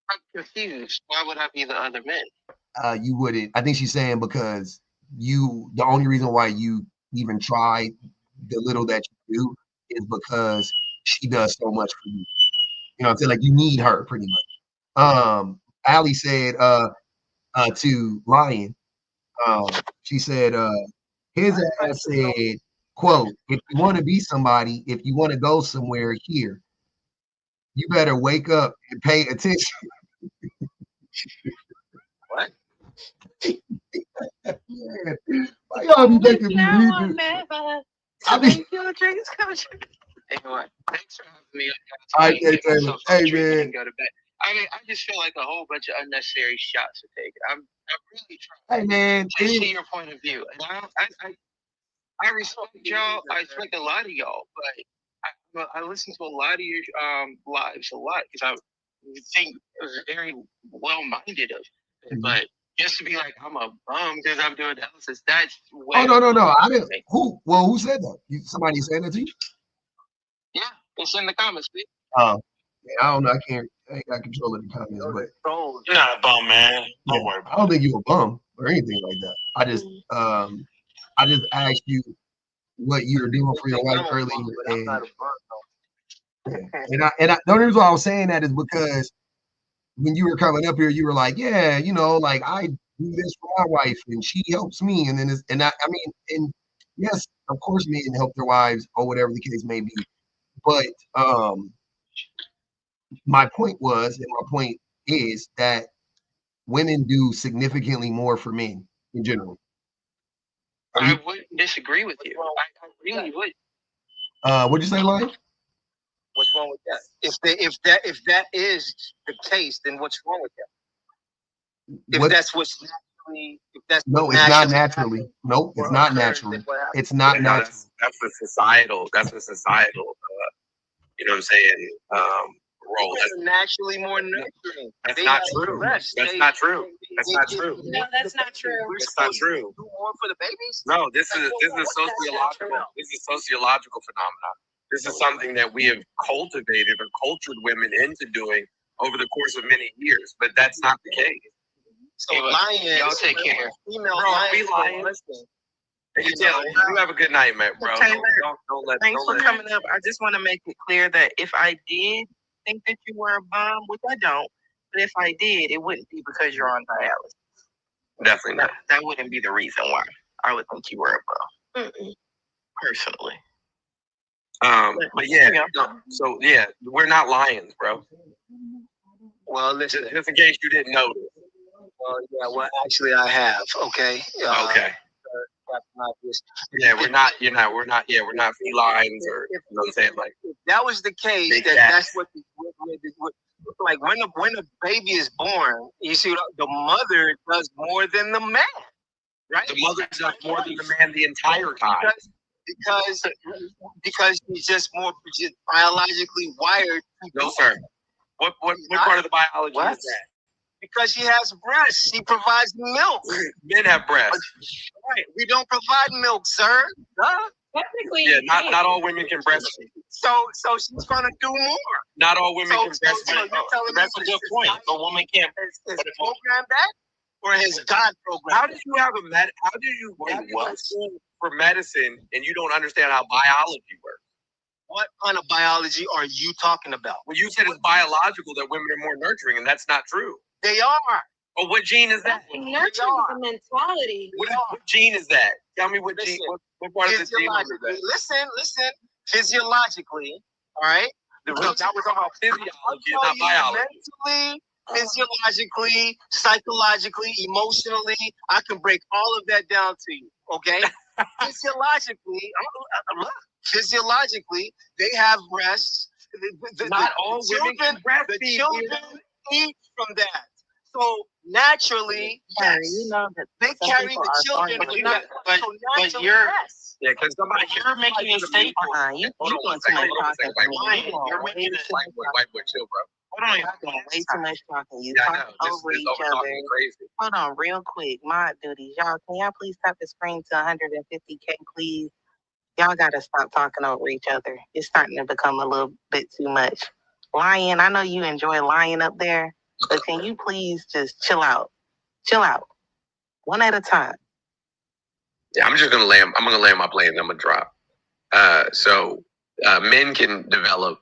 I'm confused. Why would I be the other men? You wouldn't. I think she's saying because the only reason why you even try the little that you do is because she does so much for you. You know what I'm saying? Like you need her pretty much. Allie said to Lion, she said, his ass said, quote, if you want to be somebody, if you want to go somewhere here, you better wake up and pay attention. What? Why y'all be making me read this? I mean, your dreams come true. Anyway, thanks for having me. Hey, man. Go to bed. I mean, I just feel like a whole bunch of unnecessary shots are taken. I'm really trying hey, man, to see your point of view. And I respect y'all. I respect a lot of y'all, but I listen to a lot of your lives a lot because I think it was very well-minded of it. Mm-hmm. But just to be like, I'm a bum because I'm doing analysis, that's way no. I didn't. Who said that? Somebody said that to you? Yeah, it's in the comments, please. Yeah, I don't know. I ain't got control of the comments, but you're not a bum, man. Don't worry. I don't think you're a bum or anything like that. I just asked you what you were doing for your wife earlier, and the only reason why I was saying that is because when you were coming up here, you were like, yeah, you know, like I do this for my wife and she helps me, and then and yes, of course, men help their wives or whatever the case may be, but my point is that women do significantly more for men in general. I wouldn't disagree with you. I really would. What'd you say, Lion? What's wrong with that? If that is the case, then what's wrong with that? If that's what's naturally, it's not naturally. Nope, it's not naturally. It's not natural. That's a societal. You know what I'm saying? Role. That's naturally more nurturing. That's not true. That's not true. That's not true. No, that's not true. It's not true. Do more for the babies? No, this is a sociological. This is a sociological phenomenon. This is something that we have cultivated or cultured women into doing over the course of many years, but that's not the case. So lions, y'all take care. Female lions. You have a good night, man, bro. Taylor, thanks for coming up. I just want to make it clear that if I did think that you were a bum, which I don't, but if I did, it wouldn't be because you're on dialysis. Definitely not. That wouldn't be the reason why I would think you were a bum. Personally. But yeah, so yeah, we're not lions, bro. Well, listen, just in case you didn't notice. Well, actually, I have. Okay. Okay. Yeah, we're not. We're not felines, or you know what I'm saying. Like, if that was the case, that's what like when a baby is born, you see the mother does more than the man, right? The mother does more than the man the entire time. Because he's just more biologically wired. No, sir. What part of the biology is that? Because she has breasts. She provides milk. Men have breasts. Right. We don't provide milk, sir. Technically, Yeah, not all women can breastfeed. So she's gonna do more. Not all women can breastfeed. That's a good point. A woman can't. Is program that, or has God programmed? How did you have How do you go to school for medicine and you don't understand how biology works? What kind of biology are you talking about? Well, you said it's biological that women are more nurturing, and that's not true. They are. Oh, what gene is that? Nurturing is a mentality. What gene is that? Tell me what gene. What part of the gene is that? Listen. Physiologically, all right. Now we're talking about physiology, not biology. Mentally, physiologically, psychologically, emotionally, I can break all of that down to you. Okay. Physiologically, they have breasts. Not all women can breastfeed. The children eat from that. So naturally, yes, you know that they carry the children. But you're. Yeah, because you're making a statement. You doing too much talking. You're making a white boy, chill, bro. Hold on. You're doing way too much talking. You Yeah, I talk know. over This each over other. talking crazy. Hold on, real quick. Mod duties, y'all. Can y'all please stop the screen to 150K, please? Y'all gotta stop talking over each other. It's starting to become a little bit too much. Lion, I know you enjoy lying up there, but can you please just chill out? Chill out. One at a time. Yeah, I'm gonna land my plane and I'm gonna drop. So men can develop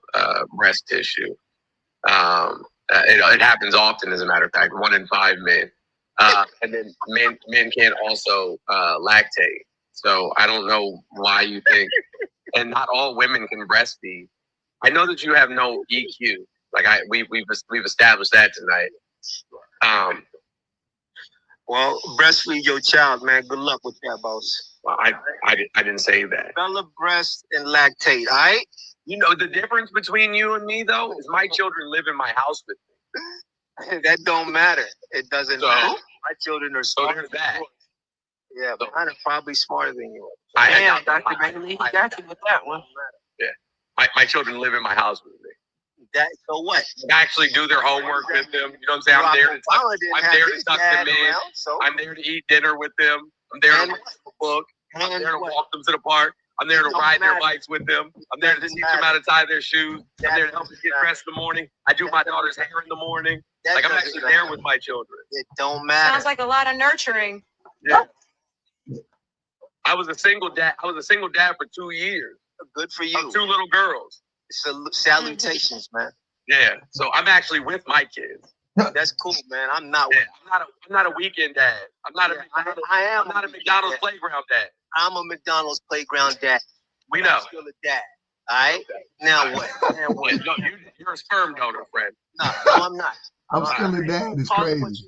breast tissue. It happens often, as a matter of fact, 1 in 5 men. And then men can also lactate. So I don't know why you think, and not all women can breastfeed. I know that you have no EQ. Like we've established that tonight. Well, breastfeed your child, man. Good luck with that, boss. Well, I didn't say that. Develop breast and lactate, all right? You know, the difference between you and me, though, is my children live in my house with me. That don't matter. It doesn't matter. My children are So smart. there's that. Yeah, but mine are probably smarter than you. Damn, Dr. Bailey, he got you with that one. Yeah. My children live in my house with me. That so what? I actually do their homework with them. You know what I'm saying? I'm there to tuck them in. I'm there to eat dinner with them. I'm there to read a book. I'm there to walk them to the park. I'm there to ride their bikes with them. I'm there to teach them how to tie their shoes. I'm there to help them get dressed in the morning. I do my daughter's hair in the morning. Like, I'm actually there with my children. It don't matter. Sounds like a lot of nurturing. Yeah. I was a single dad for 2 years. Good for you. Of 2 little girls. Salutations, man. Yeah. So I'm actually with my kids. That's cool, man. I'm not. Yeah, I'm not a weekend dad. I'm not a McDonald's playground dad. I'm a McDonald's playground dad. We know. I'm still a dad. All right. Now what? No, you're a sperm donor, friend. No, I'm not. I'm still a dad. It's crazy.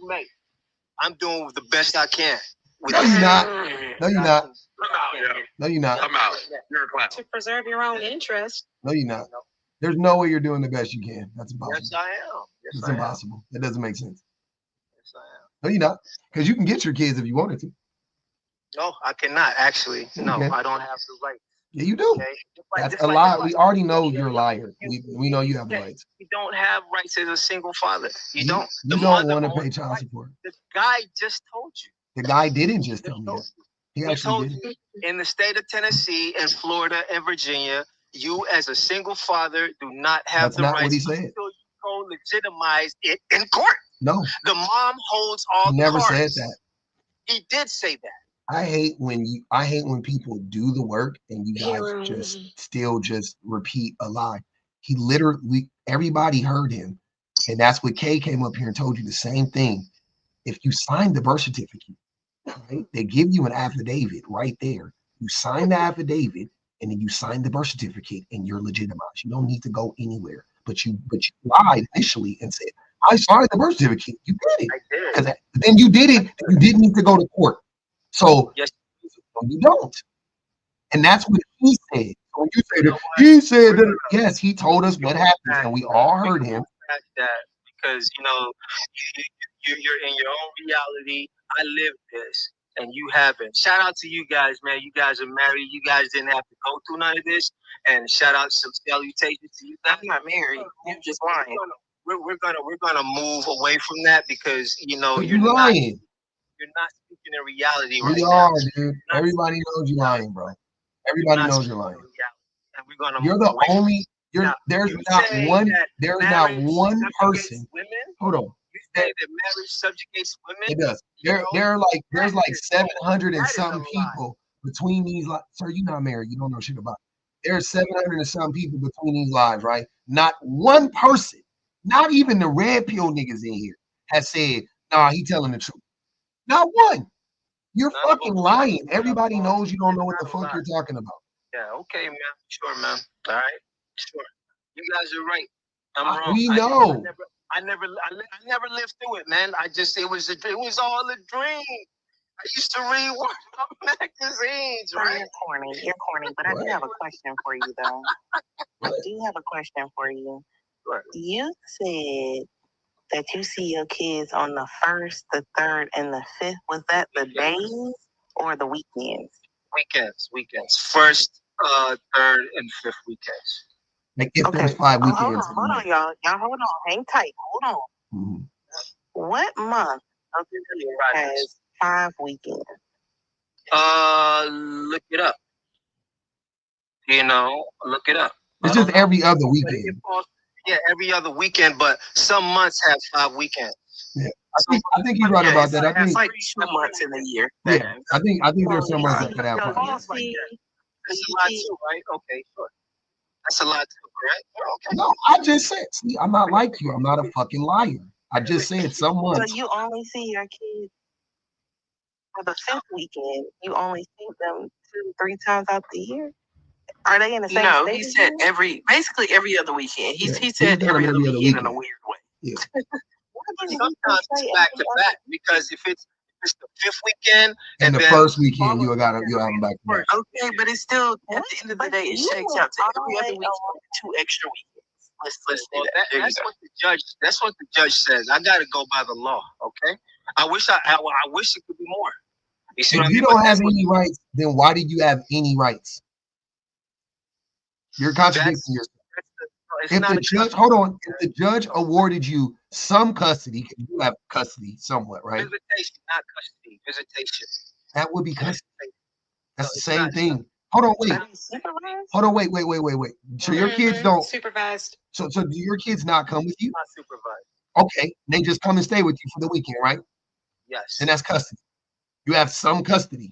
I'm doing the best I can. No, you're not. No, you're not. I'm out, yo. No, you're not. I'm out. You're a clown. To preserve your own interest. No, you're not. There's no way you're doing the best you can. That's impossible. Yes, I am. It's impossible. That doesn't make sense. Yes, I am. No, you're not. Because you can get your kids if you wanted to. No, I cannot actually. No, Okay. I don't have the right. Yeah, you do. Okay? That's a lie. We already know you're a liar. We know you have the rights. You don't have rights as a single father. You don't. You don't want to pay child support. The guy just told you. The guy didn't just tell me that. He actually did. In the state of Tennessee and Florida and Virginia, you as a single father do not have the That's not rights what he said. until you go legitimize it in court. No. The mom holds all He never cards. said that. He did say that. I hate when people do the work and you guys just repeat a lie. He literally, everybody heard him. And that's what Kay came up here and told you the same thing. If you sign the birth certificate, right, they give you an affidavit right there. You sign the affidavit and then you sign the birth certificate and you're legitimized. You don't need to go anywhere. But you lied initially and said, I signed the birth certificate. You did it. I did. But then you did it. You didn't need to go to court. So yes, you don't. And that's what he said. So when you say that, he said that, yes, he told us what happened and we all heard him. That because you're in your own reality. I live this and you haven't. Shout out to you guys, man. You guys are married. You guys didn't have to go through none of this. And shout out, some salutations to you guys. I'm not married. You're just lying. We're gonna move away from that because you're lying. You're not speaking in reality right We now. are, dude. Everybody knows you're lying, bro. Everybody knows you're lying. And we're gonna You're the only. There's not one. There's not one person. Women? Hold on. You say that marriage subjugates women? It does. There's like 700 and something people between these lives. Sir, you're not married. You don't know shit about it. There's 700 and some people between these lives, right? Not one person, not even the red pill niggas in here, has said, nah, he telling the truth. Not one. You're fucking lying. Everybody knows you don't know what the fuck you're talking about. Yeah, okay, man. Sure, man. All right. Sure. You guys are right. I'm wrong. We know. I never lived through it, man. It was all a dream. I used to read magazines, right? You're corny, but I do have a question for you, though. I do have a question for you. Right. You said that you see your kids on the 1st, the 3rd, and the 5th. Was that the days or the weekends? Weekends. 1st, 3rd, and 5th weekends. Like if there's 5 weekends. Hold on, y'all. Y'all hold on. Hang tight. Hold on. Mm-hmm. What month of the year has 5 weekends? Look it up. Look it up. It's just every other weekend. Yeah, every other weekend, but some months have 5 weekends. Yeah, I think you're right about that. I think it's like 2 months in the year. Yeah, I think there's some months that could have 5. That's a lot too, right? Okay, sure. That's a lot too, right? Okay. No, I just said, see, I'm not like you. I'm not a fucking liar. I just said some months. So you only see your kids for the 5th weekend. You only see them 2-3 times out the year. Are they in the same state? He said basically every other weekend. He said every other weekend in a weird way. Yeah. Sometimes it's back to back because if it's the 5th weekend and the 1st weekend, you'll have them back to back. Okay, but it's still at the end of the day, it shakes out to every other weekend, 2 extra weekends. Let's do that. That's what the judge says. I gotta go by the law. Okay. I wish it could be more. You see, if you don't have any rights, then why did you have any rights? You're contradicting yourself. If the judge awarded you some custody, you have custody somewhat, right? Visitation, not custody. Visitation. That would be custody. That's the same thing. Hold on, wait. So your kids don't supervised. So do your kids not come with you? Not supervised. Okay, they just come and stay with you for the weekend, right? Yes. And that's custody. You have some custody.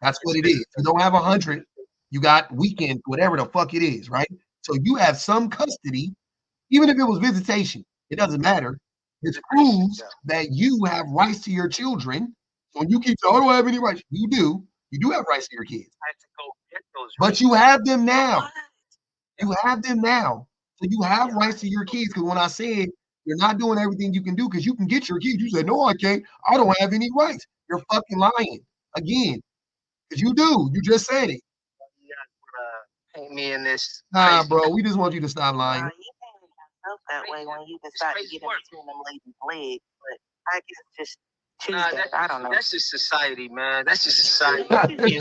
That's what it is. You don't have 100. You got weekend, whatever the fuck it is, right? So you have some custody, even if it was visitation. It doesn't matter. It proves that you have rights to your children. So when you keep saying, I don't have any rights, you do. You do have rights to your kids. I have to go get those but rights. you have them now. You have them now. So you have rights to your kids. Because when I said you're not doing everything you can do because you can get your kids, you said, no, I can't. I don't have any rights. You're fucking lying again. Because you do. You just said it. Paint me in this. Nah, bro. We just want you to stop lying. You painted yourself that way when you decide to get in between them ladies' legs. But I guess just choose that. I don't know. That's just society, man. That's just society.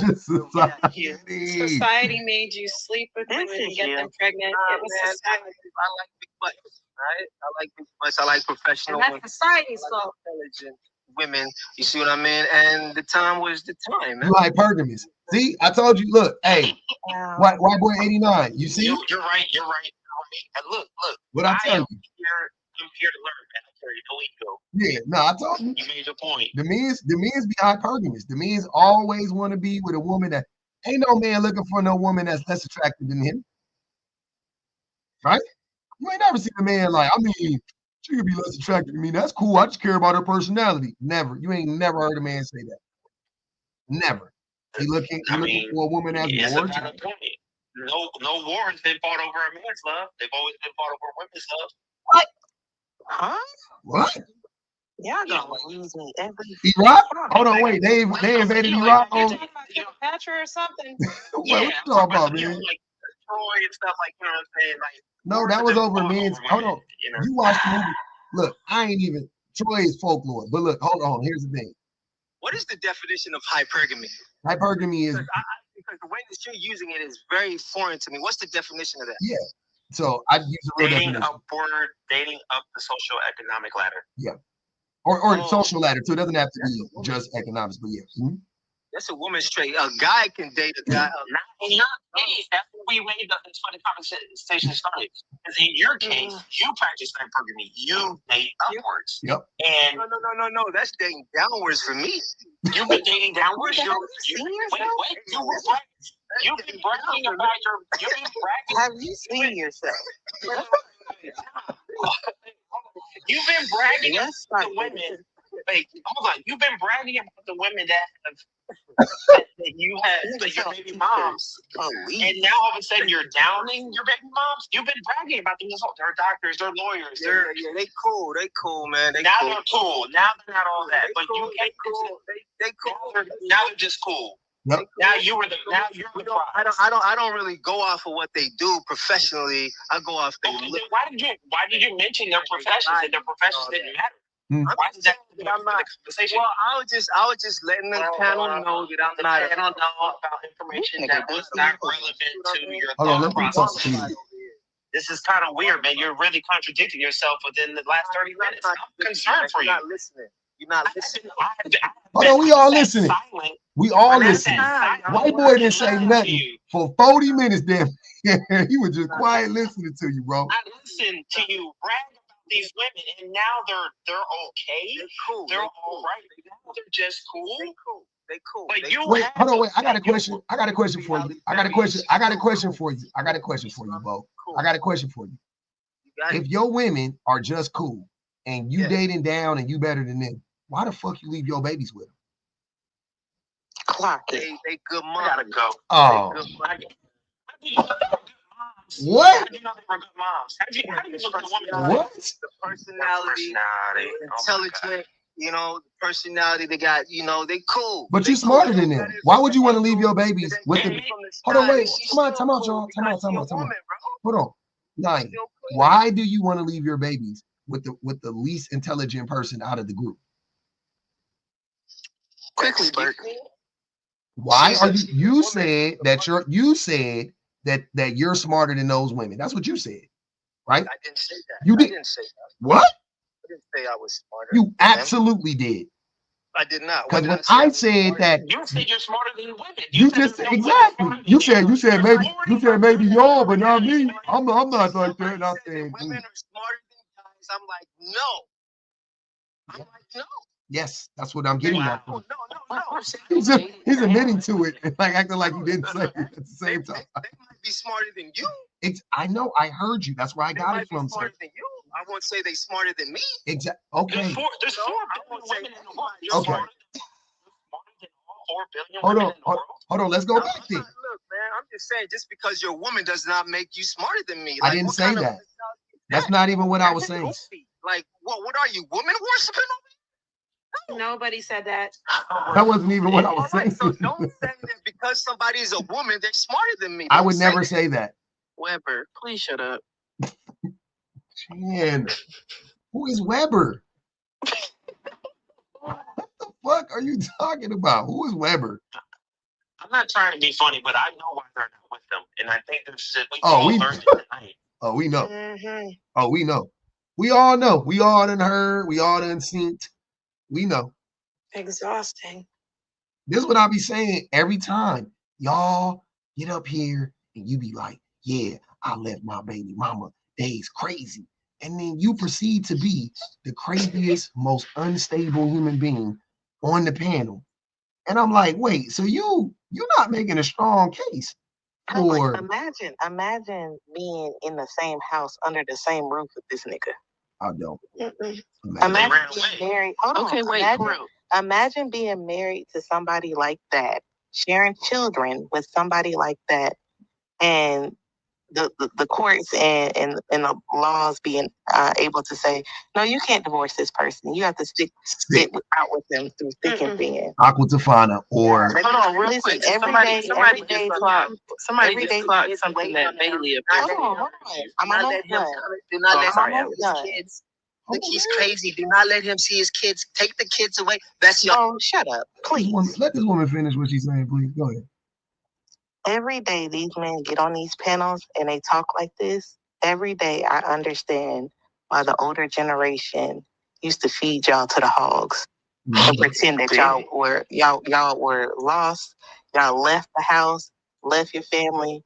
Society made you sleep with women and get them pregnant. It was society. I like big butts, right? I like big butts. I like professional and that's society's fault. Intelligent women. You see what I mean? And the time was the time, man. You hypergamous. See, I told you. Look, hey, white boy 89. You see? You're right. And look. What I tell you? I'm here to learn, man. I carry no ego. Yeah, no, I told you. You made your point. The men's be hypergamous. The men's always want to be with a woman that ain't no man looking for no woman that's less attractive than him. Right? You ain't never seen a man like, I mean, she could be less attractive to me. That's cool. I just care about her personality. Never. You ain't never heard a man say that. Never. He looking for a woman that's more attractive. No war's been fought over a man's love. They've always been fought over women's love. What? Huh? What? Y'all gonna lose me every Iraq? Hold on, wait. They invaded Iraq. You're talking about Cleopatra or something? What you talking about, man? Like Troy and stuff like, you know what I'm saying? Like, no, that was over men's. Hold on. You watched the movie. Look, I ain't even. Troy is folklore. But look, hold on. Here's the thing. What is the definition of hypergamy? Hypergamy is because the way that you're using it is very foreign to me. What's the definition of that? Yeah. So I use a real definition. Dating up the social economic ladder. Yeah. Or social ladder. So it doesn't have to be just economics, but yeah. Mm-hmm. That's a woman's trait. A guy can date a guy. In your case, that's what we made. That's why the conversation started. Because in your case, you practice hypergamy. You date upwards. Yep. And no. That's dating downwards for me. You've been dating downwards. You've been bragging about your. You've been bragging. Have you seen yourself? You've been bragging about the women. Like, hold on. You've been bragging about the women that you had, like your baby moms. And now all of a sudden you're downing your baby moms. You've been bragging about them. They're doctors. They're lawyers. They cool. They cool, man. They're cool. Now they're not all that. But you can't. They cool. Now they're just cool. Yep. Now you're the prize. I don't really go off of what they do professionally. I go off their look. Why did you mention their professions and their professions didn't matter? Why is that? I'm not. Well, I was just letting the panel know that I'm not. I don't know about information that was not relevant to your thought process. This is kind of weird, man. You're really contradicting yourself within the last 30 minutes. I'm concerned for you. You're not listening. You're not listening. Hold on, we all listening. We all listening. White boy didn't say nothing for 40 minutes. Damn, he was just quiet listening to you, bro. I listened to you brag about these women, and now they're okay. They're cool. They're all right. Now they're just cool. They cool. But you wait, hold on, wait. I got a question. I got a question for you. I got a question for you, Bo. I got a question for you. If your women are just cool and you dating down and you better than them, why the fuck you leave your babies with them? Clock it. They good moms. I gotta go. Oh. What? How do you know they were good moms? How do you know the woman? What? The personality, intelligent, the personality they got, they cool. But you smarter than them. Why would you want to leave your babies with them? Hold on, wait. Come on, y'all. Come on. Hold on. Nine. Why do you want to leave your babies with the least intelligent person out of the group? Quickly, Bert. Why are you said that you're smarter than those women? That's what you said, right? I didn't say that. You did. I didn't say that. What? I didn't say I was smarter. You absolutely did. I did not. Because when I said that, you said you're smarter than women. You just said exactly. You said maybe y'all, but not me. I'm not like that. I'm saying women are smarter than guys. I'm like, no. I'm like, no. Yes, that's what I'm getting at. No. He's admitting to it and like acting like he didn't say it at the same time. They might be smarter than you. I know. I heard you. That's where I got it from. Smarter than you. I won't say they smarter than me. Exactly. Okay. There's 4 billion women in the world. Okay. Hold on. Let's go back there. Look, man, I'm just saying, just because you're a woman does not make you smarter than me. I didn't say that. That's not even what I was saying. Like, what are you, women worshiping over? Nobody said that. That wasn't even what I was saying. So don't say that because somebody is a woman, they're smarter than me. I would never say that. Weber, please shut up. Man, who is Weber? What the fuck are you talking about? Who is Weber? I'm not trying to be funny, but I know why they're not with them, and I think there's shit we all learned it tonight. Oh, we know. Mm-hmm. Oh, we know. We all know. We all done heard. We all done seen. We know. Exhausting. This is what I be saying every time. Y'all get up here and you be like, yeah, I left my baby mama days crazy. And then you proceed to be the craziest, most unstable human being on the panel. And I'm like, wait, so you're not making a strong case for imagine being in the same house under the same roof with this nigga. I don't. Imagine being married. Imagine being married to somebody like that, sharing children with somebody like that, and the courts and the laws being able to say, no, you can't divorce this person. You have to stick out with them through thick and thin. Aqua Tofana or hold on, real quick. Somebody just clocked something that Bailey. Hold on. I'm almost done. Do not let him see his kids. Think he's crazy. Do not let him see his kids. Take the kids away. That's your. Oh, shut up, please. Let this woman finish what she's saying, please. Go ahead. Every day these men get on these panels and they talk like this. Every day I understand why the older generation used to feed y'all to the hogs and pretend that y'all were lost. Y'all left the house left your family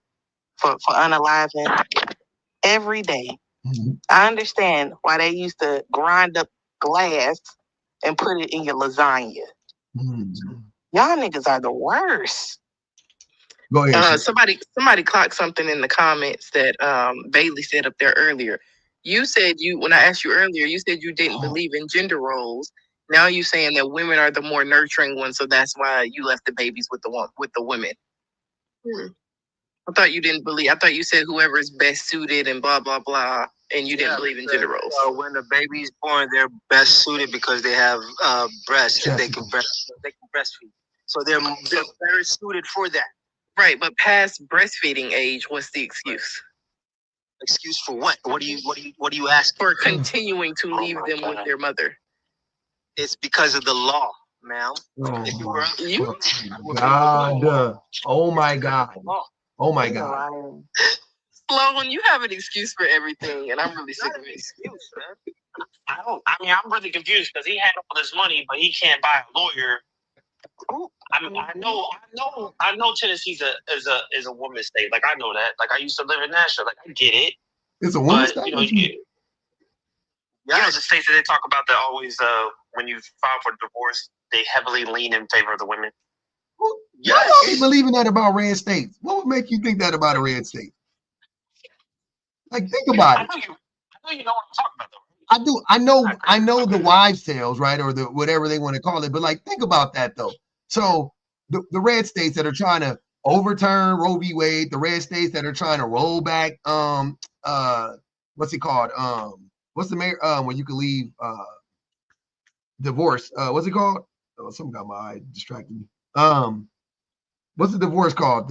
for unaliving every day. I understand why they used to grind up glass and put it in your lasagna. Y'all niggas are the worst. Go ahead. Somebody clocked something in the comments that Bailey said up there earlier. You said when I asked you earlier, you said you didn't believe in gender roles. Now you saying that women are the more nurturing ones, so that's why you left the babies with the women. I thought you didn't believe. I thought you said whoever is best suited and blah blah blah, and you didn't believe in gender roles. When the baby's born, they're best suited because they have breasts and they can breastfeed. So they're very suited for that. Right, but past breastfeeding age, what's the excuse? Excuse for what? What do you ask? For continuing to leave them with their mother. It's because of the law, ma'am. Oh my God. Oh my God. Sloan, you have an excuse for everything, and I'm really sick of it. Excuse, man. I'm really confused because he had all this money, but he can't buy a lawyer. I know Tennessee's is a woman's state. Like I know that. Like I used to live in Nashville. Like I get it. It's a woman's state. The states that they talk about that always when you file for divorce, they heavily lean in favor of the women. Why y'all believe in that about red states? What would make you think that about a red state? Like, think about it. I know you know what I'm talking about, though. I do. I know the wives' tales, right, or the whatever they want to call it. But like, think about that though. So the red states that are trying to overturn Roe v. Wade, the red states that are trying to roll back, what's it called? What's the mayor? When you can leave divorce? What's it called? Oh, something got my eye distracted me. What's the divorce called?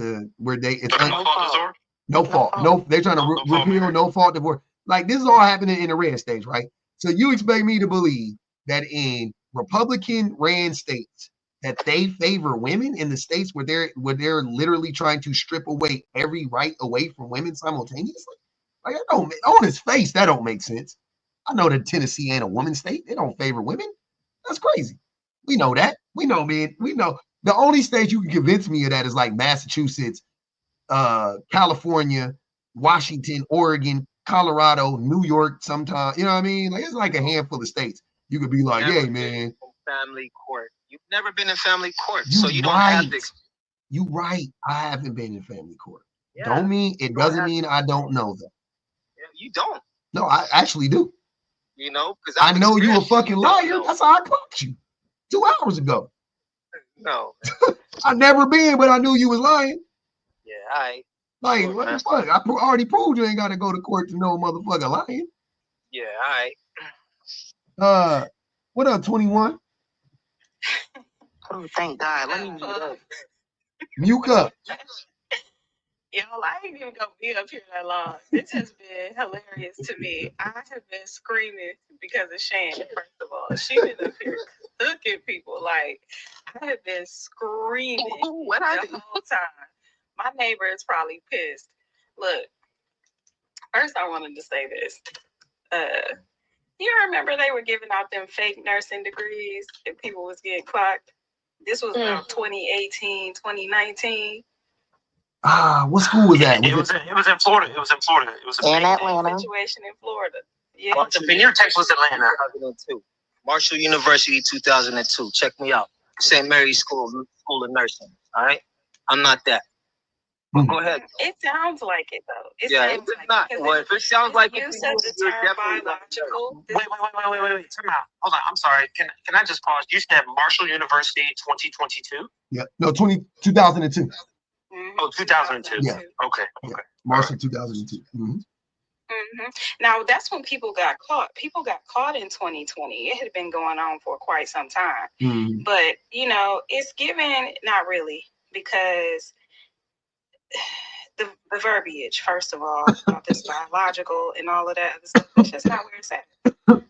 No fault. No, they're trying to repeal no fault divorce. Like, this is all happening in the red states, right? So you expect me to believe that in Republican ran states that they favor women in the states where they're literally trying to strip away every right away from women simultaneously? Like, on its face, that don't make sense. I know that Tennessee ain't a woman's state. They don't favor women. That's crazy. We know that. We know, man. We know. The only state you can convince me of that is like Massachusetts, California, Washington, Oregon, Colorado, New York. Sometimes, you know what I mean? Like, it's like a handful of states. You could be like, hey, man. Family court. You've never been in family court, so you don't have this. You're right. I haven't been in family court. Yeah. Doesn't mean I don't know them. Yeah, you don't. No, I actually do. You know, because I know you a fucking liar. That's how I clocked you 2 hours ago. No. I never been, but I knew you was lying. Yeah, all right. Like, what the fuck? I already proved you ain't got to go to court to know a motherfucker lying. Yeah, all right. What up, 21? Oh, thank God. Let me mute up. Mute up. Y'all, I ain't even gonna be up here that long. This has been hilarious to me. I have been screaming because of Shan, first of all. She been up here cooking people. Like, I have been screaming the whole time. My neighbor is probably pissed. Look, first I wanted to say this. You remember they were giving out them fake nursing degrees and people was getting clocked? This was about 2018, 2019. What school was that? It was in Florida. It was in Atlanta. Situation in Florida. Yeah. The Vineyard Tech was Atlanta. 2002. Marshall University, 2002. Check me out. St. Mary's School of Nursing. All right. I'm not that. But go ahead. It sounds like it though. It's not. Well, if it sounds like it, you're definitely biological. Wait. Time out. Hold on. I'm sorry. Can I just pause? You said Marshall University 2022? Yeah. No, 2002. Oh, 2002. Yeah. Okay. Marshall 2002. Mm-hmm. Now, that's when people got caught. People got caught in 2020. It had been going on for quite some time. Mm-hmm. But, it's given, not really, because the verbiage, first of all, about this biological and all of that other stuff, that's just not where it's at.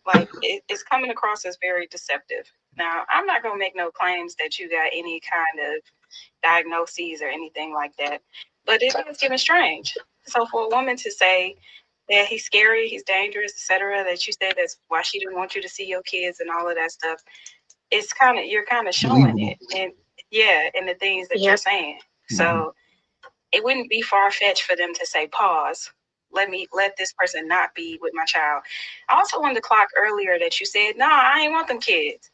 Like, it's coming across as very deceptive. Now, I'm not going to make no claims that you got any kind of diagnoses or anything like that, but it is getting strange. So for a woman to say that he's scary, he's dangerous, etc., that you said that's why she didn't want you to see your kids and all of that stuff, it's you're kind of showing it, and in the things that you're saying. So it wouldn't be far-fetched for them to say, pause. Let this person not be with my child. I also wanted to clock earlier that you said, no, I ain't want them kids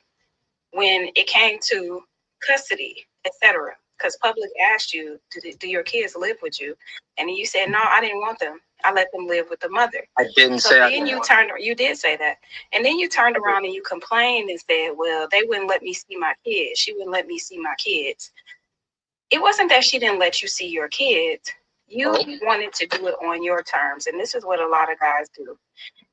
when it came to custody, etc. Because public asked you, do your kids live with you? And you said, no, I didn't want them. I let them live with the mother. I didn't so say then you did say that. And then you turned around and you complained and said, well, they wouldn't let me see my kids. She wouldn't let me see my kids. It wasn't that she didn't let you see your kids. You wanted to do it on your terms. And this is what a lot of guys do.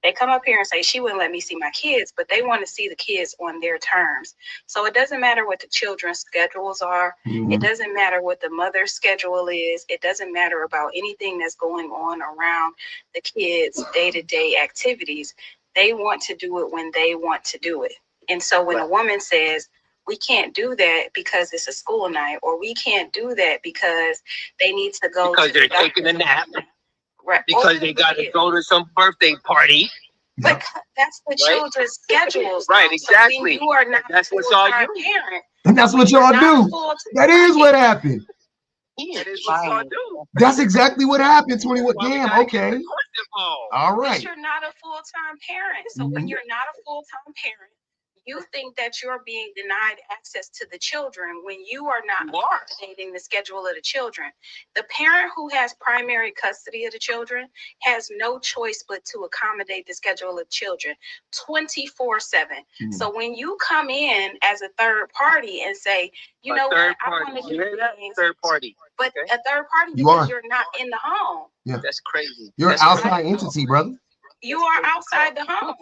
They come up here and say, she wouldn't let me see my kids, but they want to see the kids on their terms. So it doesn't matter what the children's schedules are. Mm-hmm. It doesn't matter what the mother's schedule is. It doesn't matter about anything that's going on around the kids' day-to-day activities. They want to do it when they want to do it. And so when a woman says, we can't do that because it's a school night, or we can't do that because they need to go because they're taking a nap. Right. Because they got to go to some birthday party. But that's the children's schedules. Right, exactly. So you are not that's what y'all do. Parent, and that's what y'all do. That is what happened. That is what y'all do. That's exactly what happened. 21. Damn, okay. All right. But you're not a full-time parent. So when you're not a full-time parent, you think that you're being denied access to the children when you are not accommodating the schedule of the children. The parent who has primary custody of the children has no choice but to accommodate the schedule of children 24/7. So when you come in as a third party and say, you know what, I want to do things. Third party. But a third party because you're not in the home. Yeah. That's crazy. You're an outside entity, brother. You are outside the home.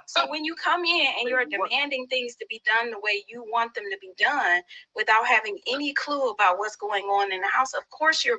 So when you come in and you're demanding things to be done the way you want them to be done without having any clue about what's going on in the house, of course you're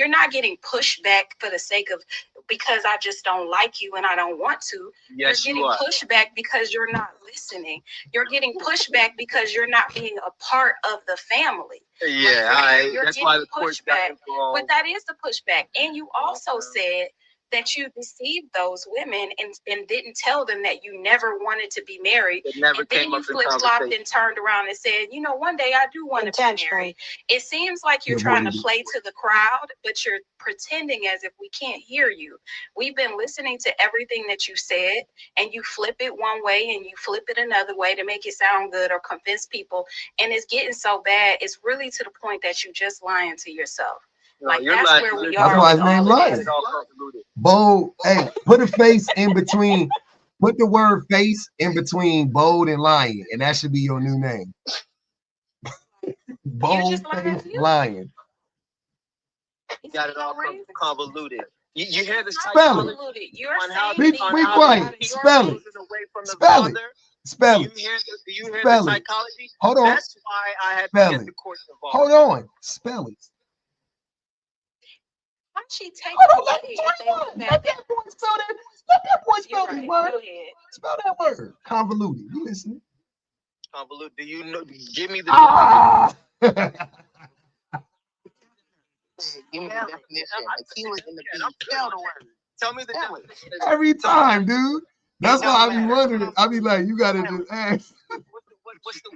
not getting pushed back for the sake of, because I just don't like you and I don't want to. Yes, you're getting pushed back because you're not listening. You're getting pushed back because you're not being a part of the family. Yeah, that's why the pushback. But that is the pushback. And you also said that you deceived those women and didn't tell them that you never wanted to be married. It never and then came you up in flip-flopped and turned around and said, you know, one day I do want to be married. It seems like you're trying to play to the crowd, but you're pretending as if we can't hear you. We've been listening to everything that you said, and you flip it one way and you flip it another way to make it sound good or convince people. And it's getting so bad, it's really to the point that you're just lying to yourself. No, like that's lying. where we That's are. why his name lying. Bold. Hey, put a face in between. Put the word face in between bold and lying, and that should be your new name. Bold face lying. Got it all convoluted. You hear the spell it. Be quiet. Spell it. Spell it. Spell it. Do you hear spell the it. psychology? Hold on. That's why I had spell to get it. the court involved. Hold on. Spell it. Why she take Let that boy spell that. Let that boy spell that word. Spell that word. Convoluted. You listening? Convoluted. Do you know? Give me the. Give me the definition. The keyword in the beat. Spell the word. Tell me the definition. Every time, dude. That's why I be wondering. I be like, you gotta just ask. What's the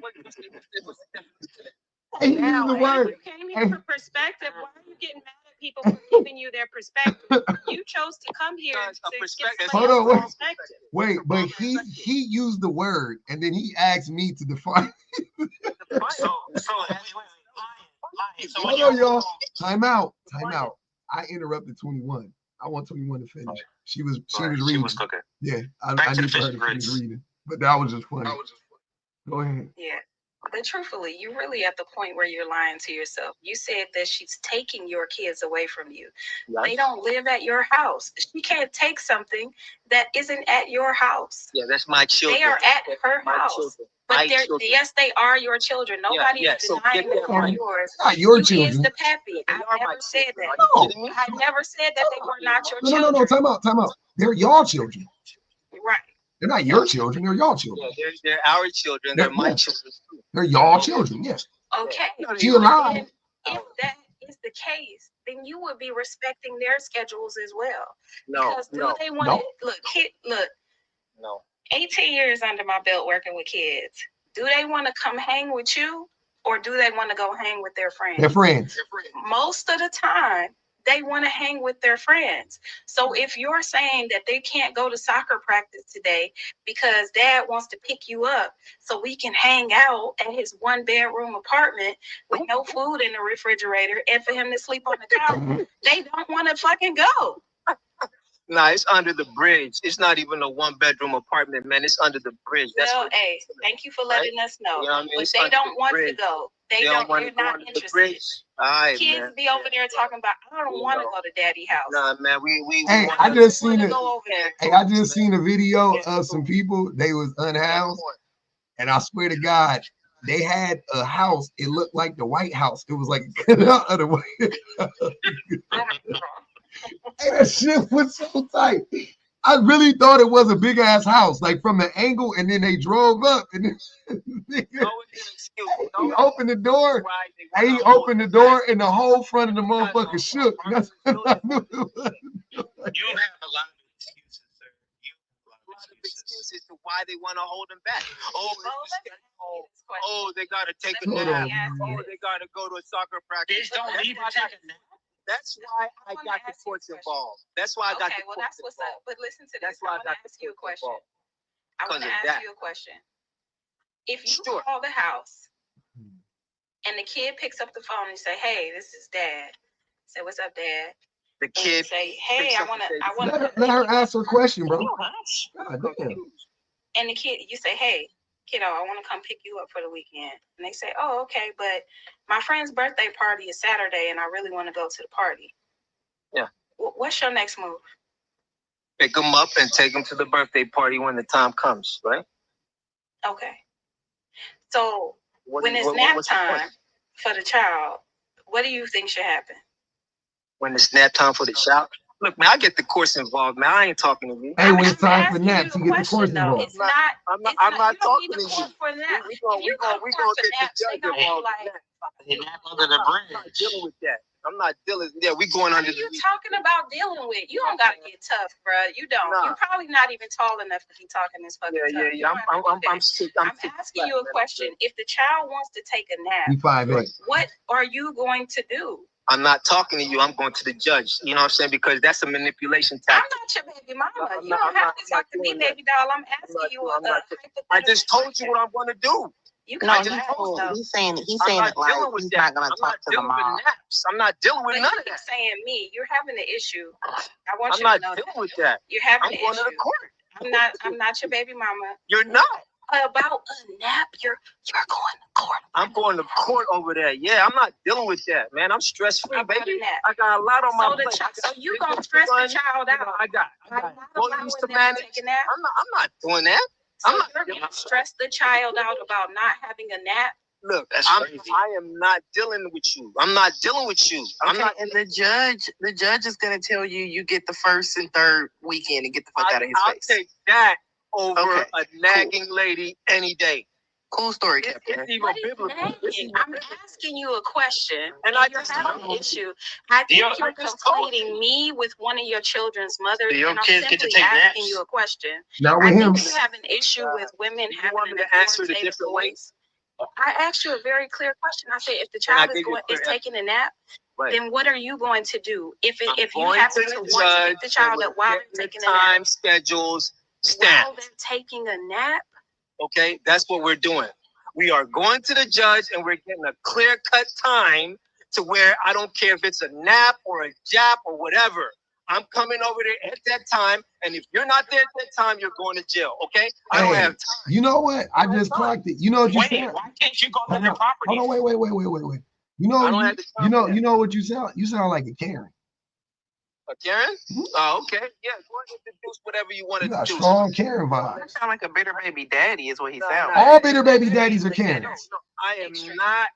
Hey, you use the word. You came here for perspective. Why are you getting mad at people for giving you their perspective? You chose to come here to perspective. Hold on, wait, but he used the word and then he asked me to define. Hold on, y'all. Time out. I interrupted 21. I want 21 to finish. She was reading. She was cooking. Yeah, I need her to finish reading. But that was just funny. Go ahead. Yeah. But truthfully, you're really at the point where you're lying to yourself. You said that she's taking your kids away from you. Yes. They don't live at your house. She can't take something that isn't at your house. Yeah, that's my children. They are at her house. But yes, they are your children. Nobody is denying that they're yours. Not your children. He is the pappy. I never said that. No. I never said that they were not your children. No. Time out. They're y'all children. Right. They're not your children. They're y'all children. Yeah, they're our children. They're my children too. They're y'all children. Yes. Okay. She alive. If that is the case, then you would be respecting their schedules as well. No. Because they want to look. No. 18 years under my belt working with kids. Do they want to come hang with you or do they want to go hang with their friends? Their friends. Most of the time, they want to hang with their friends. So if you're saying that they can't go to soccer practice today because dad wants to pick you up so we can hang out at his 1-bedroom apartment with no food in the refrigerator and for him to sleep on the couch, they don't want to fucking go. Nah, it's under the bridge. It's not even a 1-bedroom apartment, man. It's under the bridge. That's well, hey, thank you for letting us know. You know what I mean? But they don't want to go. They're not interested. Right, kids man. be over there talking about, I don't want to go to daddy house. Nah, man, we Hey, I just seen it. Go over there. Hey, I just seen a video of some people. They was unhoused, and I swear to God, they had a house. It looked like the White House. It was like cut out of the White House. Hey, that shit was so tight. I really thought it was a big ass house, like from the angle, and then they drove up, and then he opened the door. And he opened the door, and the whole front of the motherfucker shook. That's what I knew it was. You have a lot of excuses, sir. You have a lot of excuses to why they want to hold them back. They gotta take a nap. They gotta go to a soccer practice. That's why I got the courts involved. That's why I got the courts involved. Well, that's what's up. But listen to this. I want to ask you a question. If you call the house and the kid picks up the phone and say, "Hey, this is Dad." Say, "What's up, Dad?" The kid say, "Hey, I want to." Let her ask her question, bro. And the kid, you say, "Hey, kiddo, I want to come pick you up for the weekend." And they say, "Oh, okay, but my friend's birthday party is Saturday, and I really want to go to the party." Yeah. What's your next move? Pick them up and take them to the birthday party when the time comes, right? Okay. So when it's nap time for the child, what do you think should happen? When it's nap time for the child? Look, man, I get the course involved, man. I ain't talking to you. Hey, when it's time for naps, you get the course involved. It's not. I'm not talking to you. We gonna get the judge involved. Under the bridge. I'm not dealing with that. I'm not dealing. Yeah, we going under the. What are you talking about dealing with? You don't gotta get tough, bro. You don't. Nah. You're probably not even tall enough to be talking this fucking tough. Yeah. I'm sick. I'm asking you a question. If the child wants to take a nap, you 5'8". What are you going to do? I'm not talking to you. I'm going to the judge. You know what I'm saying? Because that's a manipulation tactic. I'm not your baby mama. You don't have to talk to me, baby doll. I'm asking you a hypothetical. I just told you what I'm going to do. He's saying he's like he's not gonna talk to the mom. I'm not dealing with none of that. Saying me, you're having an issue. I want I'm you not to know dealing with that. You're having an going issue. to the court. I'm not your baby mama. You're not. About a nap, you're going to court. I'm going to court over there. Yeah, I'm not dealing with that, man. I'm stress free, baby. I got a lot on my plate. So you gonna stress the child out? I got. Go used to manage. I'm not doing that. So you're gonna stress the child out about not having a nap? Look, I am not dealing with you. I'm not dealing with you. I'm not. And the judge is gonna tell you you get the first and third weekend and get the fuck out of his face. I'll take that over a nagging lady any day. Cool story, Captain. I'm asking you a question, and you're having an issue. I think you're conflating me with one of your children's mothers, and I'm simply asking you a question. Not with him. You have an issue with women having to answer the different ways. I asked you a very clear question. I said, if the child is taking a nap, then what are you going to do? If you happen to want to pick the child up while they're taking a nap, time schedules stamp. While they're taking a nap. Okay, that's what we're doing. We are going to the judge and we're getting a clear-cut time to where I don't care if it's a nap or a jap or whatever. I'm coming over there at that time, and if you're not there at that time, you're going to jail, okay? I don't have time. You know what? I just clocked it. You know what you said? Why can't you go to their property? Hold on, wait. You know what you sound? You sound like a Karen. A Karen? Oh, okay. Yeah, go ahead and deduce whatever you want to do. You got strong Karen vibes. You sound like a bitter baby daddy is what he sounds like. All bitter baby daddies are Karens. No, I am not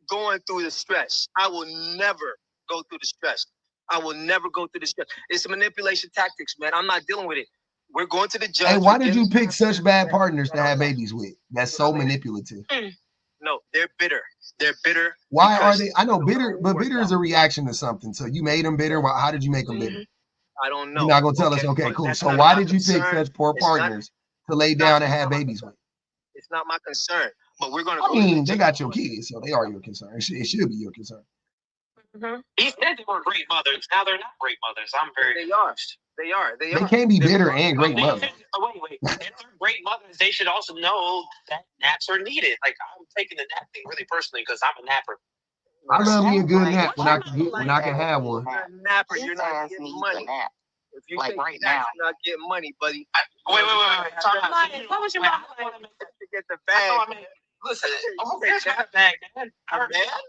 going through the stress. I will never go through the stress. I will never go through the stress. It's manipulation tactics, man. I'm not dealing with it. We're going to the judge. Hey, why did you pick such bad partners to have babies with? That's so manipulative. No, they're bitter. They're bitter. Why are they? I know bitter, but bitter is a reaction to something. So you made them bitter. How did you make them bitter? I don't know. You're not gonna tell us. Okay, cool. So why did you pick such poor partners to lay down and have babies with? It's not my concern. But we're gonna. I mean, they got your kids, so they are your concern. It should be your concern. Mm-hmm. He said they were great mothers. Now they're not great mothers. I'm very. They are. They are. They can't be bitter and great mothers. Wait. If they're great mothers, they should also know that naps are needed. Like, I'm taking the nap thing really personally because I'm a napper. I love me a good nap when I can have one. You're a napper. You're not getting money. If you like take right naps, now, you're not getting money, buddy. Wait. What was your mom like? To get the bag. Listen, here's my bag, man.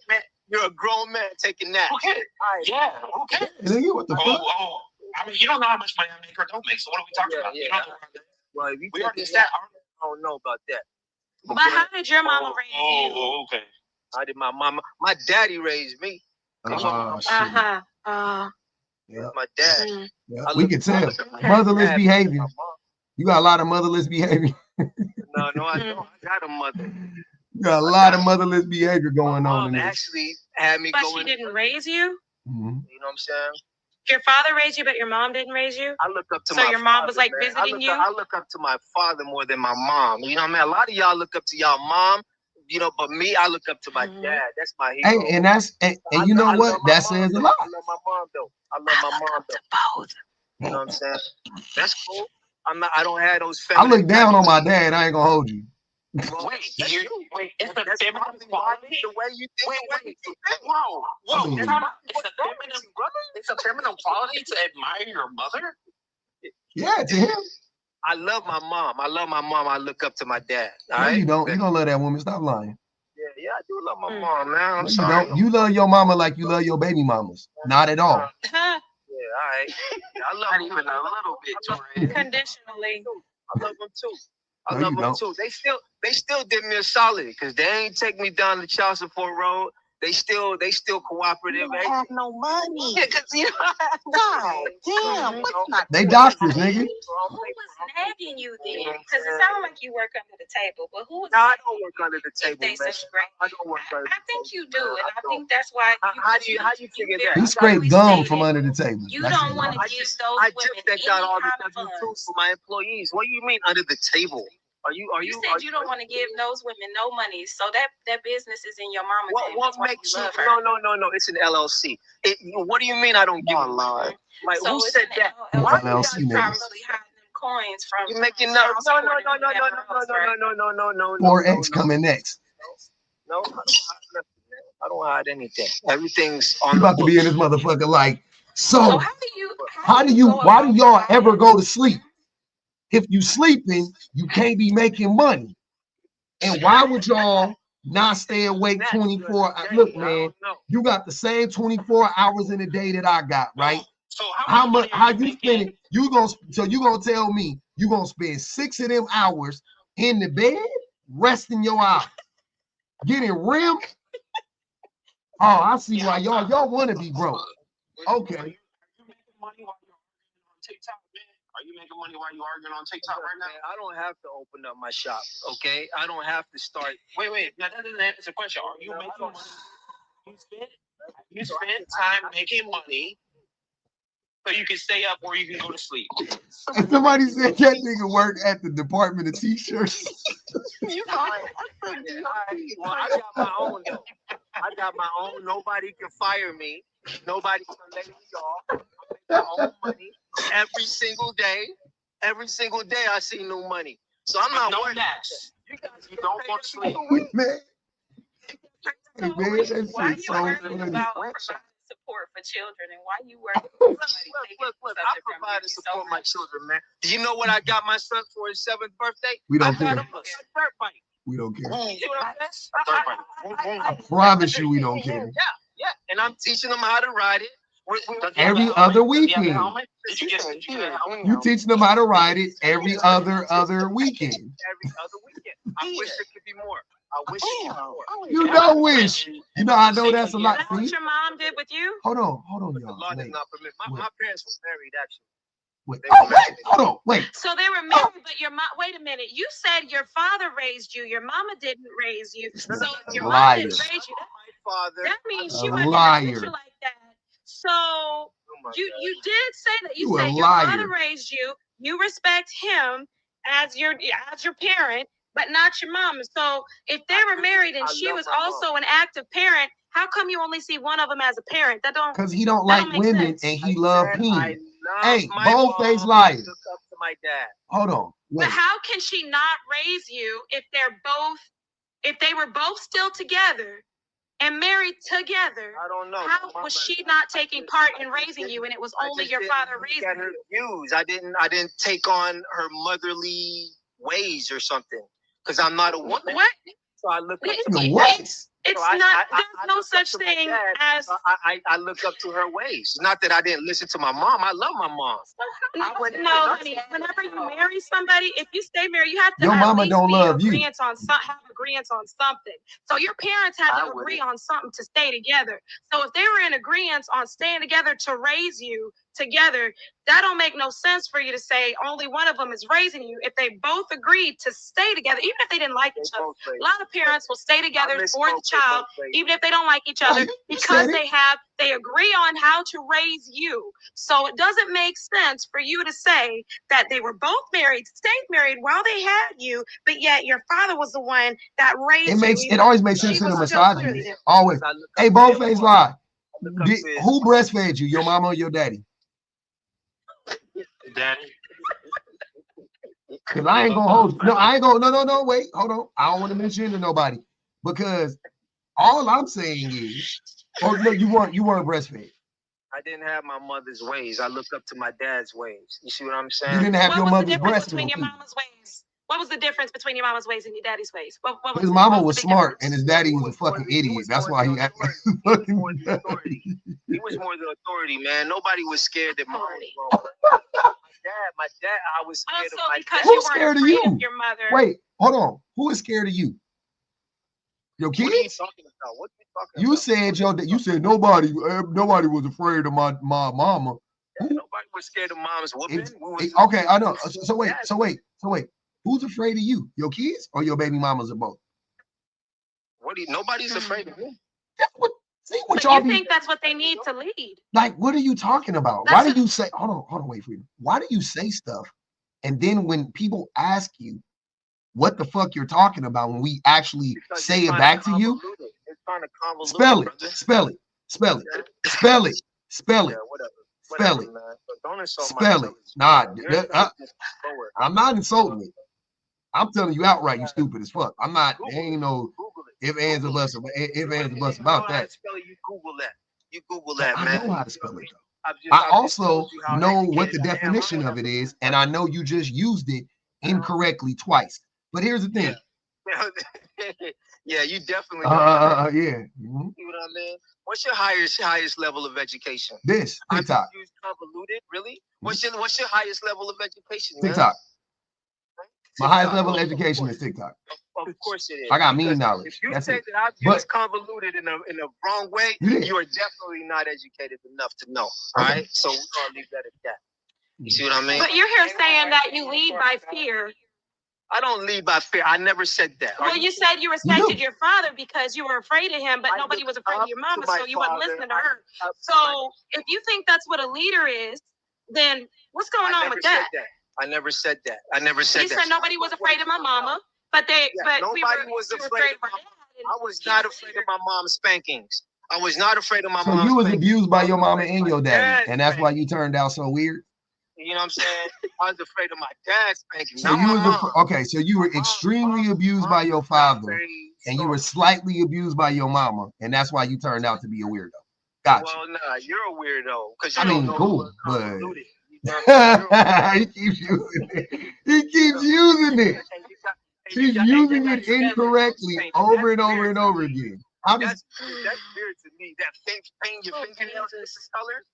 Man, you're a grown man taking naps. Okay. Yeah. Okay. Nigga, what the fuck? I mean, you don't know how much money I make or don't make. So what are we talking about? Yeah. You don't know Well, if you we already established. I don't know about that. But how did your mama raise you? Oh, okay. How did my mama? My daddy raised me. Yeah. My dad. Yeah. We can tell. Motherless behavior. You got a lot of motherless behavior. No, I don't. I got a mother. You got a lot of motherless behavior going on in this. Actually had me But going. she didn't raise you? Mm-hmm. You know what I'm saying? Your father raised you, but your mom didn't raise you? I look up to so my your mom father, was like man. visiting you? I look up to my father more than my mom. You know what I mean? A lot of y'all look up to y'all mom, you know, but me, I look up to my dad. That's my hero. Hey, and that's and you know what? That says a lot. I love my mom though. I love my mom though. Both. You know what I'm saying? That's cool. I don't have those I look down on my dad. I ain't gonna hold you. Wait, it's the feminine quality? The way you think. Wait. Whoa. It's a feminine quality to admire your mother? Yeah, to him. I love my mom. I look up to my dad. All No, right? you don't. You don't love that woman. Stop lying. Yeah, I do love my mom, man. I'm No, sorry. you love your mama like you love your baby mamas. Not at all. Yeah, all right. Yeah, I love them even a little bit. Conditionally. I love them too. No, I love you them don't. too. They still did me a solid because they ain't take me down the child support road. They still cooperative. You don't have no money. Yeah, cause you God damn, what's not? They doctors, nigga. Who was nagging you then? Because it sounds like you work under the table, but who was No, I don't work under the table, they man. such great? I don't work under the I think table. you do, and I think that's why. How do you figure that? He scraped gum from under the table. You That's don't it. want to give those I women just sent out all the any kind of W-2s for my employees. What do you mean under the table? You said you don't want to give those women no money, so that business is in your mama's name. What makes you? No. It's an LLC. What do you mean I don't give a lot? Like so who said that? Why you LLC probably niggas? hiding them coins from. You're making no. 4X coming next. No, I don't hide anything. Everything's on. You about to be in this motherfucker like. So how do you? Why do y'all ever go to sleep? If you sleeping, you can't be making money. And why would y'all not stay awake 24 hours? Look, man, you got the same 24 hours in a day that I got, right? So how you spend it? You gonna tell me you gonna spend 6 of them hours in the bed, resting your eyes, getting rim? Oh, I see why y'all want to be broke. Okay. Are you making money while you're on TikTok, man? Are you making money while you're arguing on TikTok right now? I don't have to open up my shop, okay? I don't have to start. Wait. Now, that doesn't answer the question. Are you making money? You spent time making money so you can stay up or you can go to sleep. And somebody said that nigga work at the Department of T-shirts. You got it. Well, I got my own, though. I got my own. Nobody can fire me. Nobody can lay me off. I make my own money every single day. Every single day I see new money. So I'm not worried. You don't want to sleep. Man. Hey, man, that shit's so funny. Support for children and why you work. Look, I provide and support my children, man. Do you know what I got my son for his 7th birthday? We don't care. I got him a dirt bike. We don't care. You know what I'm saying? I promise you we don't care. Yeah. And I'm teaching them how to ride it. Every other weekend. You teaching them how to ride it every other weekend. Every other weekend. I wish it could be more. I wish it could be more. You don't wish. You know, I know that's a lot. That's what your mom did with you? Hold on, The y'all. law does not permit. My parents were married, actually. Hold on, wait. So they were married, but your mom. Wait a minute. You said your father raised you. Your mama didn't raise you. So your mom didn't raise you. My father. That means she wasn't like that. So you did say that. You said your father raised you. You respect him as your parent, but not your mom. So if they were married and she was also an active parent, how come you only see one of them as a parent? That don't, because he don't like women and he love Peen. Hey, bold-faced liar. Look up to my dad. Hold on. Wait. But how can she not raise you if they were both still together and married together? I don't know. How was she not taking part in raising you, and it was only your father raising her views. I didn't take on her motherly ways or something because I'm not a woman. What? So I look up to her ways. It's not. There's no such thing as. I look up to her ways. Not that I didn't listen to my mom. I love my mom. No, honey. Whenever you marry somebody, if you stay married, you have to. Your mama don't love you. Have agreements on something. So your parents had to agree on something to stay together. So if they were in agreement on staying together to raise you together, that don't make no sense for you to say only one of them is raising you. If they both agreed to stay together, even if they didn't like each other, a lot of parents will stay together for the child, even if they don't like each other, because they agree on how to raise you. So it doesn't make sense for you to say that they were both married, stayed married while they had you, but yet your father was the one that raised you. It always makes sense to the misogyny. Always. Hey, bold-faced lie. Who breastfed you, your mama or your daddy? Daddy. Because I ain't gonna hold you. No, I ain't gonna. No. Wait, hold on. I don't want to mention to nobody because all I'm saying is, no, you weren't breastfed. I didn't have my mother's ways. I looked up to my dad's ways. You see what I'm saying? You didn't have your mother's breast. Between your mama's ways. What was the difference between your mama's ways and your daddy's ways? His mama was smart and his daddy was a fucking idiot. That's why he acted fucking. He was more the authority, man. Nobody was scared that my dad, I was scared of my dad. Who's scared of you? Your mother. Wait, hold on. Who is scared of you? Your kids? What are you talking about? What are you talking about? You said nobody was afraid of my mama. Yeah, nobody was scared of mom's whooping. Okay, I know. So wait. Who's afraid of you? Your kids or your baby mamas or both? Nobody's afraid of me. You think that's what they need to lead? Like, what are you talking about? Why do you say? Hold on, wait, Freedom. Why do you say stuff, and then when people ask you what the fuck you're talking about, when we actually say it back to you, spell it. Spell it. Nah, I'm not insulting it. I'm telling you outright, you stupid as fuck. I'm not. There ain't no if ands or buts about that. You Google that. You Google that, man. I know how to spell it. I also know what the definition of it is, and I know you just used it incorrectly twice. But here's the thing. Yeah, you definitely. Yeah. You know what I mean? What's your highest level of education? This TikTok. You convoluted, really? What's your highest level of education? TikTok. My highest level of education is TikTok. Of course it is. I got mean knowledge. If you say that I've used convoluted in a wrong way, you are definitely not educated enough to know. All right? So we're gonna leave that at that. You see what I mean? But you're here saying that you lead by fear. I don't lead by fear. I never said that. Well, you said you respected your father because you were afraid of him, but nobody was afraid of your mama, so you wasn't listening to her. So if you think that's what a leader is, then what's going on with that? I never said that. I never said that. You said nobody was afraid of my mama, but nobody was afraid of my mom. I was not afraid of my mom's spankings. I was not afraid of my mom. So you was abused by your mama and your daddy, and that's why you turned out so weird? You know what I'm saying? I was afraid of my dad's spankings. So so you were extremely abused by your father, and you were slightly abused by your mama, and that's why you turned out to be a weirdo. Gotcha. Well, nah, you're a weirdo. I mean, cool, but he keeps using it. He's using it incorrectly over and over and over again. That's weird to me. That paint your fingernails this color.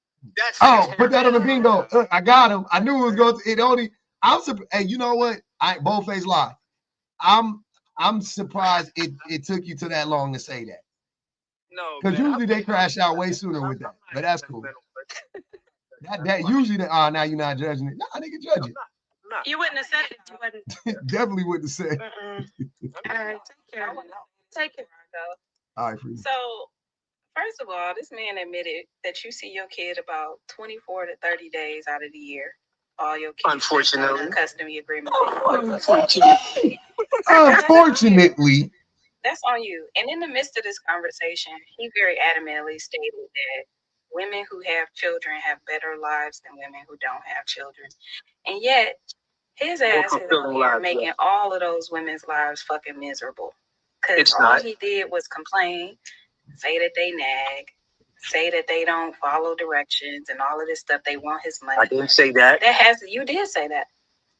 Put that on the bingo. I got him. I knew it was going to. Hey, you know what? Bold-faced lie. I'm surprised it took you to that long to say that. No, because usually they crash out way sooner with that. But that's cool. That usually now you're not judging it. Nah, nigga, judge it. You wouldn't have said it if you wouldn't. Definitely wouldn't have said. All right, take care. All right, Free. So, first of all, this man admitted that you see your kid about 24 to 30 days out of the year. All your kids. Unfortunately. Custody agreement. Unfortunately. Unfortunately. That's on you. And in the midst of this conversation, he very adamantly stated that women who have children have better lives than women who don't have children. And yet, his ass is out here making all of those women's lives fucking miserable. Because all he did was complain, say that they nag, say that they don't follow directions and all of this stuff. They want his money. I didn't say that. You did say that.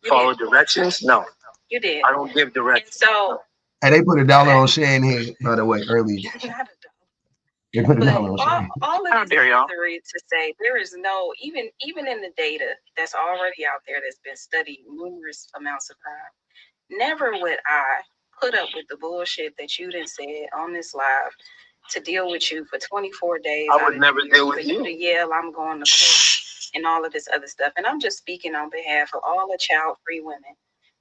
Follow directions? No. You did. I don't give directions. And so Hey, they put $1 on Shane head, by the way, earlier. They put $1 on Shane. All of this misery to say there is no, even in the data that's already out there that's been studied numerous amounts of time, never would I put up with the bullshit that you done said on this live to deal with you for 24 days. I would never deal with you. To yell, I'm going to court and all of this other stuff. And I'm just speaking on behalf of all the child-free women.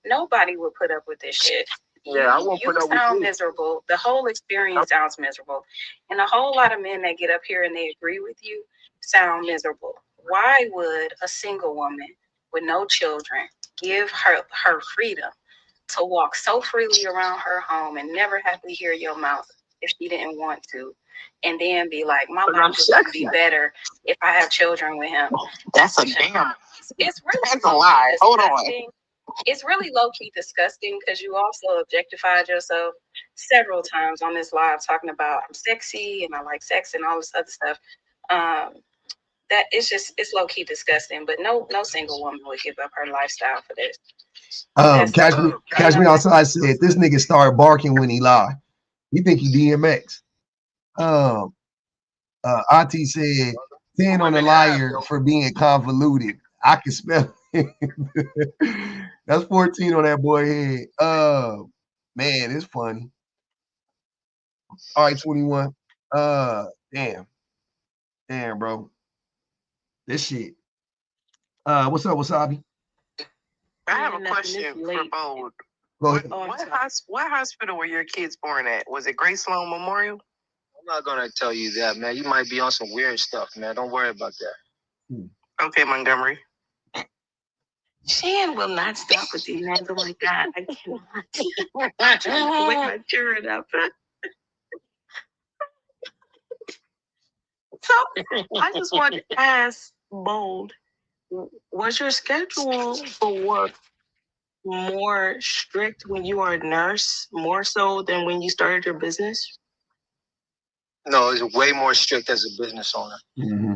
Nobody would put up with this shit. Yeah, I won't put up with you. You sound miserable. The whole experience sounds miserable. And a whole lot of men that get up here and they agree with you sound miserable. Why would a single woman with no children give her freedom to walk so freely around her home and never have to hear your mouth if she didn't want to, and then be like, my life would be better if I have children with him? That's a damn. It's really that's a lie. Hold on. It's really low-key disgusting because you also objectified yourself several times on this live talking about I'm sexy and I like sex and all this other stuff. That it's low-key disgusting, but no single woman would give up her lifestyle for this. Catch me outside said this nigga started barking when he lied. You think he DMX? Ati said 10 on the liar for being convoluted. I can spell it. That's 14 on that boy head. Man, it's funny. All right, 21. Damn, bro. This shit. What's up, Wasabi? I have a question for Bold. Go ahead. What hospital were your kids born at? Was it Grace Sloan Memorial? I'm not gonna tell you that, man. You might be on some weird stuff, man. Don't worry about that. Okay, Montgomery. Shan will not stop with these names. Oh my God, I cannot. I'm trying to wake my children up. So I just want to ask Bold, was your schedule for work more strict when you were a nurse, more so than when you started your business? No, it's way more strict as a business owner. Mm-hmm.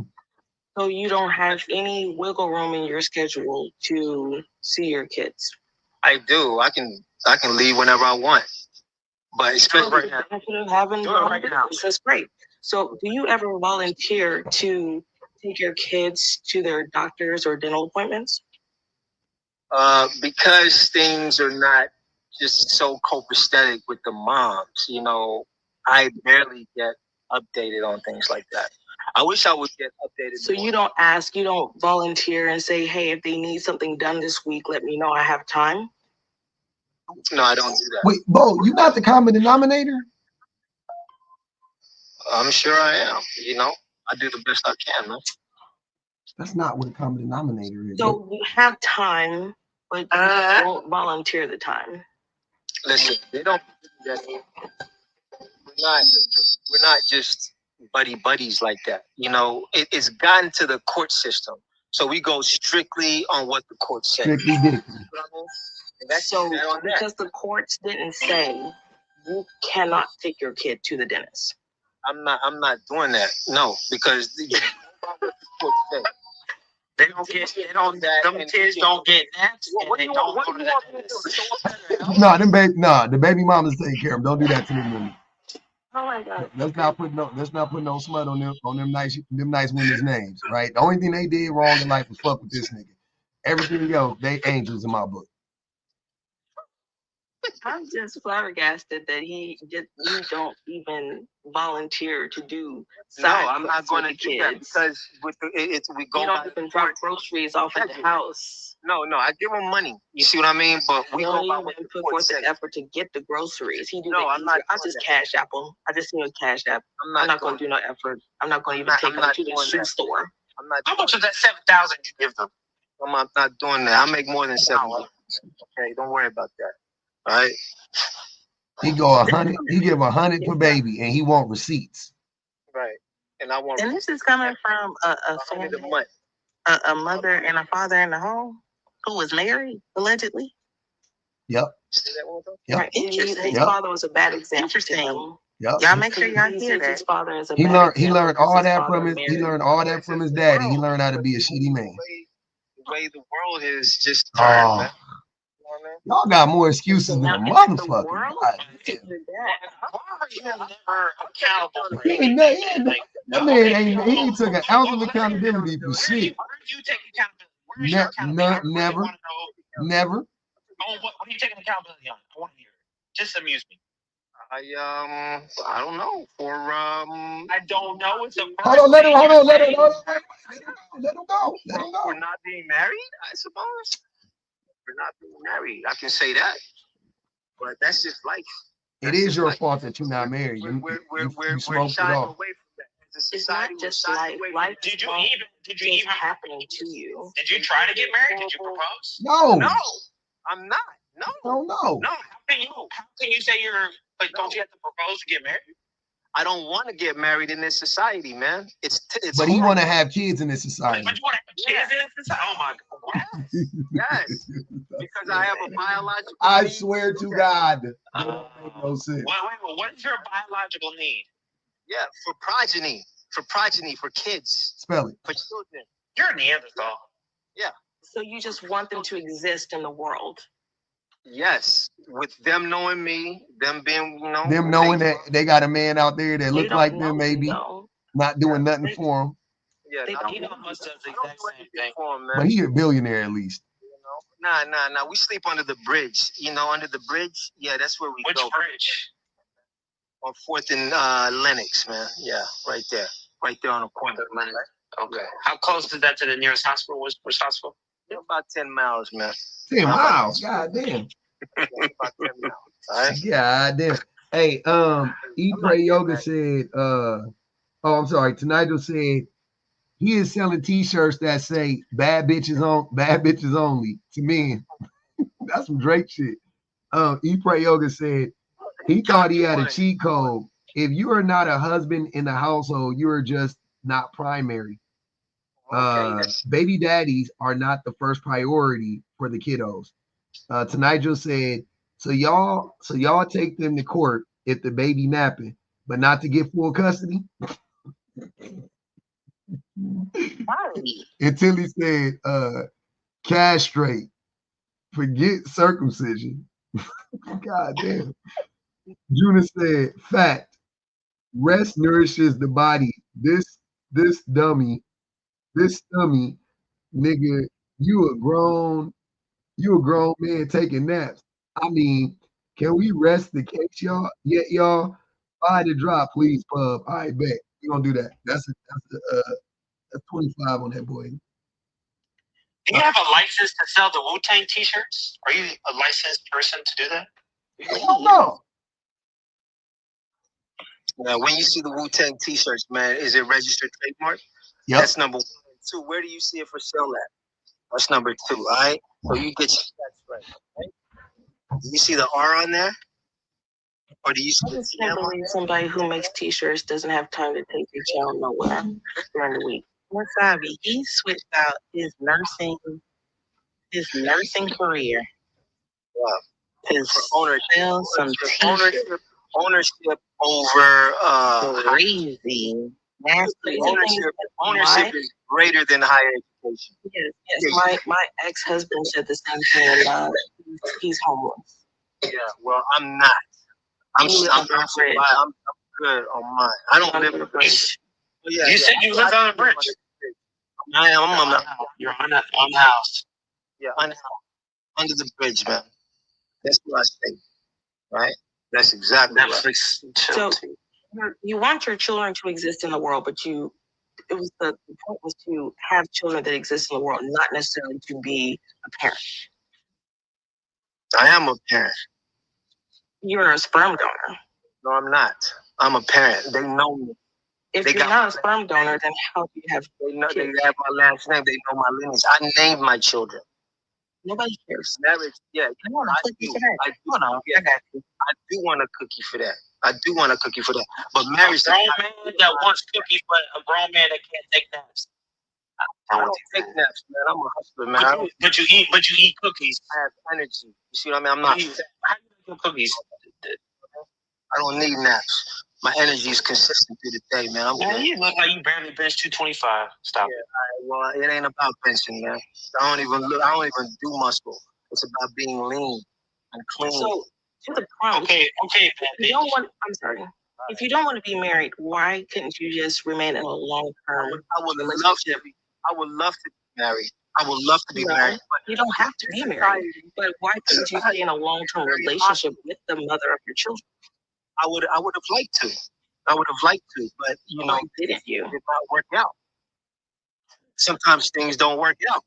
So you don't have any wiggle room in your schedule to see your kids? I do. I can leave whenever I want. But especially right now. That's great. So do you ever volunteer to take your kids to their doctors or dental appointments? Because things are not just so copacetic with the moms, I barely get updated on things like that. I wish I would get updated. So you don't volunteer and say, hey, if they need something done this week, let me know I have time? No, I don't do that. Wait, Bo, you not the common denominator? I'm sure I am. I do the best I can, man. That's not what a common denominator is. So you have time, but you don't volunteer the time. Listen, they don't. We're not just buddies like that. It's gotten to the court system, so we go strictly on what the court says. Strictly did. So because the courts didn't say you cannot take your kid to the dentist. I'm not doing that. No, because the court says. Them kids don't get naps. What do you want me to do? The baby mamas take care of them. Don't do that to them women. Oh my God. Let's not put no smut on them nice women's names, right? The only thing they did wrong in life was fuck with this nigga. Everything else, they angels in my book. I'm just flabbergasted that you don't even volunteer to do. No, I'm not going to do that because we go. You don't even drop groceries off at the house. No, I give them money. You see what I mean? But we don't even put forth the effort to get the groceries. I'm not. I just cash app them. I just need a cash app. I'm not going to do no effort. I'm not going to even take them to the shoe store. I'm not. How much of that $7,000 you give them? I'm not doing that. I make more than $7,000. Okay, don't worry about that. right? He go 100. He give 100 per baby, and he want receipts. Right. And I want. And this is coming from a family, a mother and a father in the home who was married allegedly. Yep. Yep. Right. Interesting. His father was a bad example. Interesting. Yep. Y'all make sure y'all hear that. His father is a He bad learned. He example learned because all his that father from his. He married. learned all that from his daddy. He learned how to be a shitty man. The way the world is just turned, man. Y'all got more excuses than a motherfucker. God damn. You have never accountable for He ain't, that man ain't. He ain't took an ounce of accountability for shit. Where do you take accountability? Where's your accountability? Never. Never. Oh, what are you taking accountability on? I want to hear it. Just amuse me. I don't know. I don't know. It's a Hold on, let him go. Let him go. For not being married, I suppose. For not being married, I can say that. But that's just life. It is your fault that you're not married. You smoked it off. It's not just life. Life did you even happening to you? Did you try to get married? Did you propose? No. No, I'm not. No. No. How can you say you're? But don't you have to propose to get married? I don't want to get married in this society, man. It's but he want to have kids in this society. But you want to have kids in this society? Oh my God. Yes. Because I have a biological I need. swear to God. That don't make no sense. Wait, what is your biological need? Yeah, for progeny, for kids. Spell it. For children. You're a Neanderthal. Yeah. So you just want them to exist in the world. Yes, with them knowing me, them being, them knowing that they got a man out there that look like them, maybe not doing nothing for them. Yeah, Elon Musk does the exact same thing. But he a billionaire at least. Nah. We sleep under the bridge. Under the bridge. Yeah, that's where we go. Which bridge? On 4th and Lenox, man. Yeah, right there on the corner. Okay. How close is that to the nearest hospital? Which hospital? About 10 miles, man. 10 miles. God damn. About 10 miles. All right. God damn. Hey, Eat Pray Yoga said, I'm sorry. Nigel said he is selling T-shirts that say "bad bitches only" to men. That's some Drake shit. Eat Pray Yoga said he thought he had a cheat code. If you are not a husband in the household, you are just not primary. Baby daddies are not the first priority for the kiddos. Nigel said, so y'all take them to court if the baby napping, but not to get full custody. Until he said, castrate, forget circumcision. God damn. Juna said, fact, rest nourishes the body. This dummy, nigga, you a grown man taking naps. I mean, can we rest the case, y'all? Yeah, y'all. Buy the drop, please, pub. All right, bet. We're gonna do that. That's 25 on that boy. Do you have a license to sell the Wu-Tang t-shirts? Are you a licensed person to do that? Hell no. Now, when you see the Wu-Tang t-shirts, man, is it registered trademark? Yep. That's number 1. 2, where do you see it for sale at? That's number 2, all right? So you get your stats right, right? Do you see the R on there? Or do you see I just can't believe somebody who makes T-shirts doesn't have time to take their child nowhere during the week. Wasabi, he switched out his nursing career. Wow. His ownership over crazy. Nasty. Ownership is greater than higher education. Yes. My ex-husband said the same thing, and he's homeless. Yeah, well, I'm not. I'm good on mine. I don't live in a bridge. You said you live on a bridge. I am. You're on a house. Yeah, under the bridge, man. That's what I say. Right? That's exactly Netflix. So you want your children to exist in the world, but the point was to have children that exist in the world, not necessarily to be a parent. I am a parent. You're a sperm donor. No, I'm not. I'm a parent. They know me. If you're not a sperm donor, then how do you have kids? They have my last name. They know my lineage. I named my children. Nobody cares. Marriage, yeah. I want a cookie for that. I got you. I do want a cookie for that. I do want a cookie for that. But marriage, A grown man that wants cookies, but a grown man that can't take naps. I don't take naps, man. I'm a hustler, man. But you eat cookies. I have energy. You see what I mean? I'm not. How do you make your cookies? I don't need naps. My energy is consistent through the day, man. You look like you barely bench 225. Stop. Yeah, well, it ain't about benching, man. I don't even do muscle. It's about being lean and clean. So to the point. Okay. If you don't want, I'm sorry. If you don't want to be married, why couldn't you just remain in a long-term relationship? I would love to be married. I would love to be married. But you don't have to be married. But why couldn't you stay in a long-term relationship with the mother of your children? I would have liked to. But why didn't you? It did not work out. Sometimes things don't work out.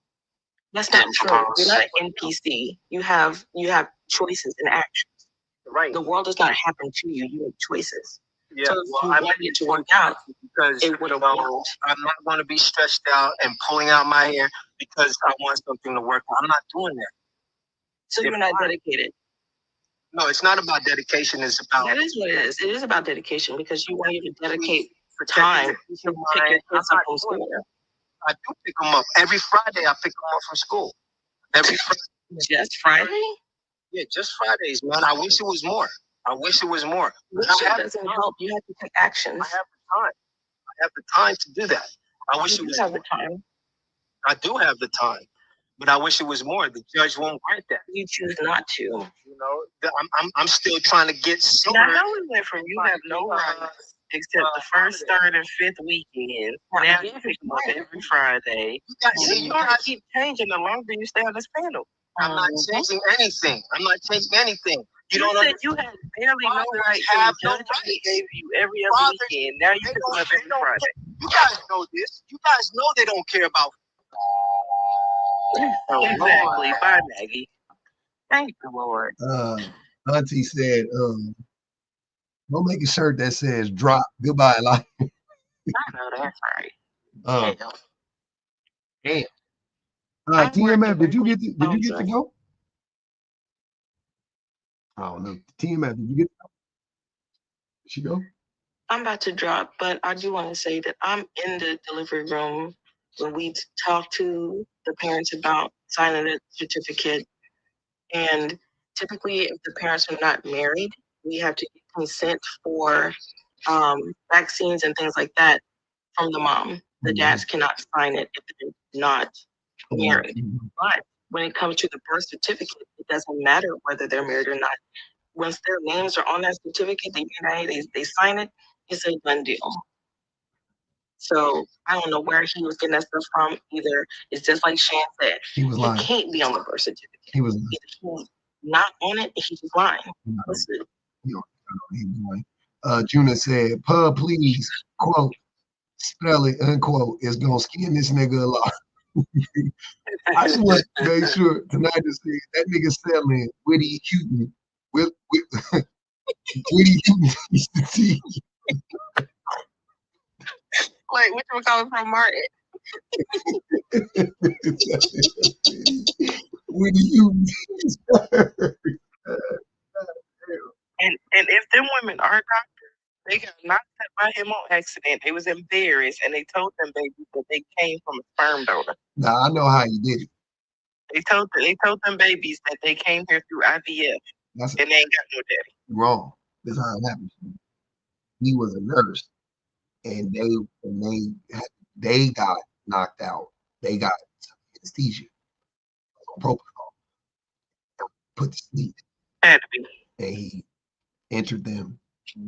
That's not true. You're not an NPC. You have choices and actions. Right. The world does not happen to you. You make choices. Yeah. So if you wanted it to work out, because it would have worked. I'm not going to be stressed out and pulling out my hair because I want something to work out. I'm not doing that. So you're not dedicated. No, it's not about dedication. It's about. That is what it is. It is about dedication because you want you to dedicate time to pick your kids up from school. I do pick them up every Friday. I pick them up from school. Every Friday. Just Friday? Yeah, just Fridays, man. I wish it was more. That doesn't help. You have to take actions. I have the time to do that. I wish it was. You have the time. I do have the time, but I wish it was more. The judge won't grant that. You choose not to. You know, I'm still trying to get sober. Now, how we went from you have no rights except the first, third, and fifth weekend. Now you pick them up every Friday. You guys keep changing the longer you stay on this panel. I'm not changing anything. You said you had barely no right. Have no right. Gave you every other weekend. Now you pick them up every Friday. You guys know this. You guys know they don't care about. Exactly. Bye, Maggie. Thank you, Lord. Auntie said, don't make a shirt that says drop goodbye life. I know that's right. Damn. TMF, did you get to go? I don't know. TMF, did you get to go? Did she go? I'm about to drop, but I do want to say that I'm in the delivery room when we talk to the parents about signing a certificate. And typically, if the parents are not married, we have to get consent for vaccines and things like that from the mom. The dads cannot sign it if they're not married. But when it comes to the birth certificate, it doesn't matter whether they're married or not. Once their names are on that certificate, they sign it, it's a done deal. So I don't know where he was getting that stuff from either. It's just like Shan said. He was lying. He can't be on the birth certificate. He was lying. He's not on it, he's just lying. He was lying. Juna said, Pub, please, quote, spell it, unquote, is gonna skin this nigga alive. I just want to make sure tonight to say that nigga selling Witty Houghton with Witty Houghton. Wait, which one coming from Martin? Witty Houghton. And if them women are doctors, they got knocked up by him on accident. They was embarrassed, and they told them babies that they came from a sperm donor. Nah, I know how you did it. They told them babies that they came here through IVF, and they ain't got no daddy. Wrong. That's how it happened. He was a nurse, and they got knocked out. They got anesthesia, propofol, put to sleep, had to be. and he entered them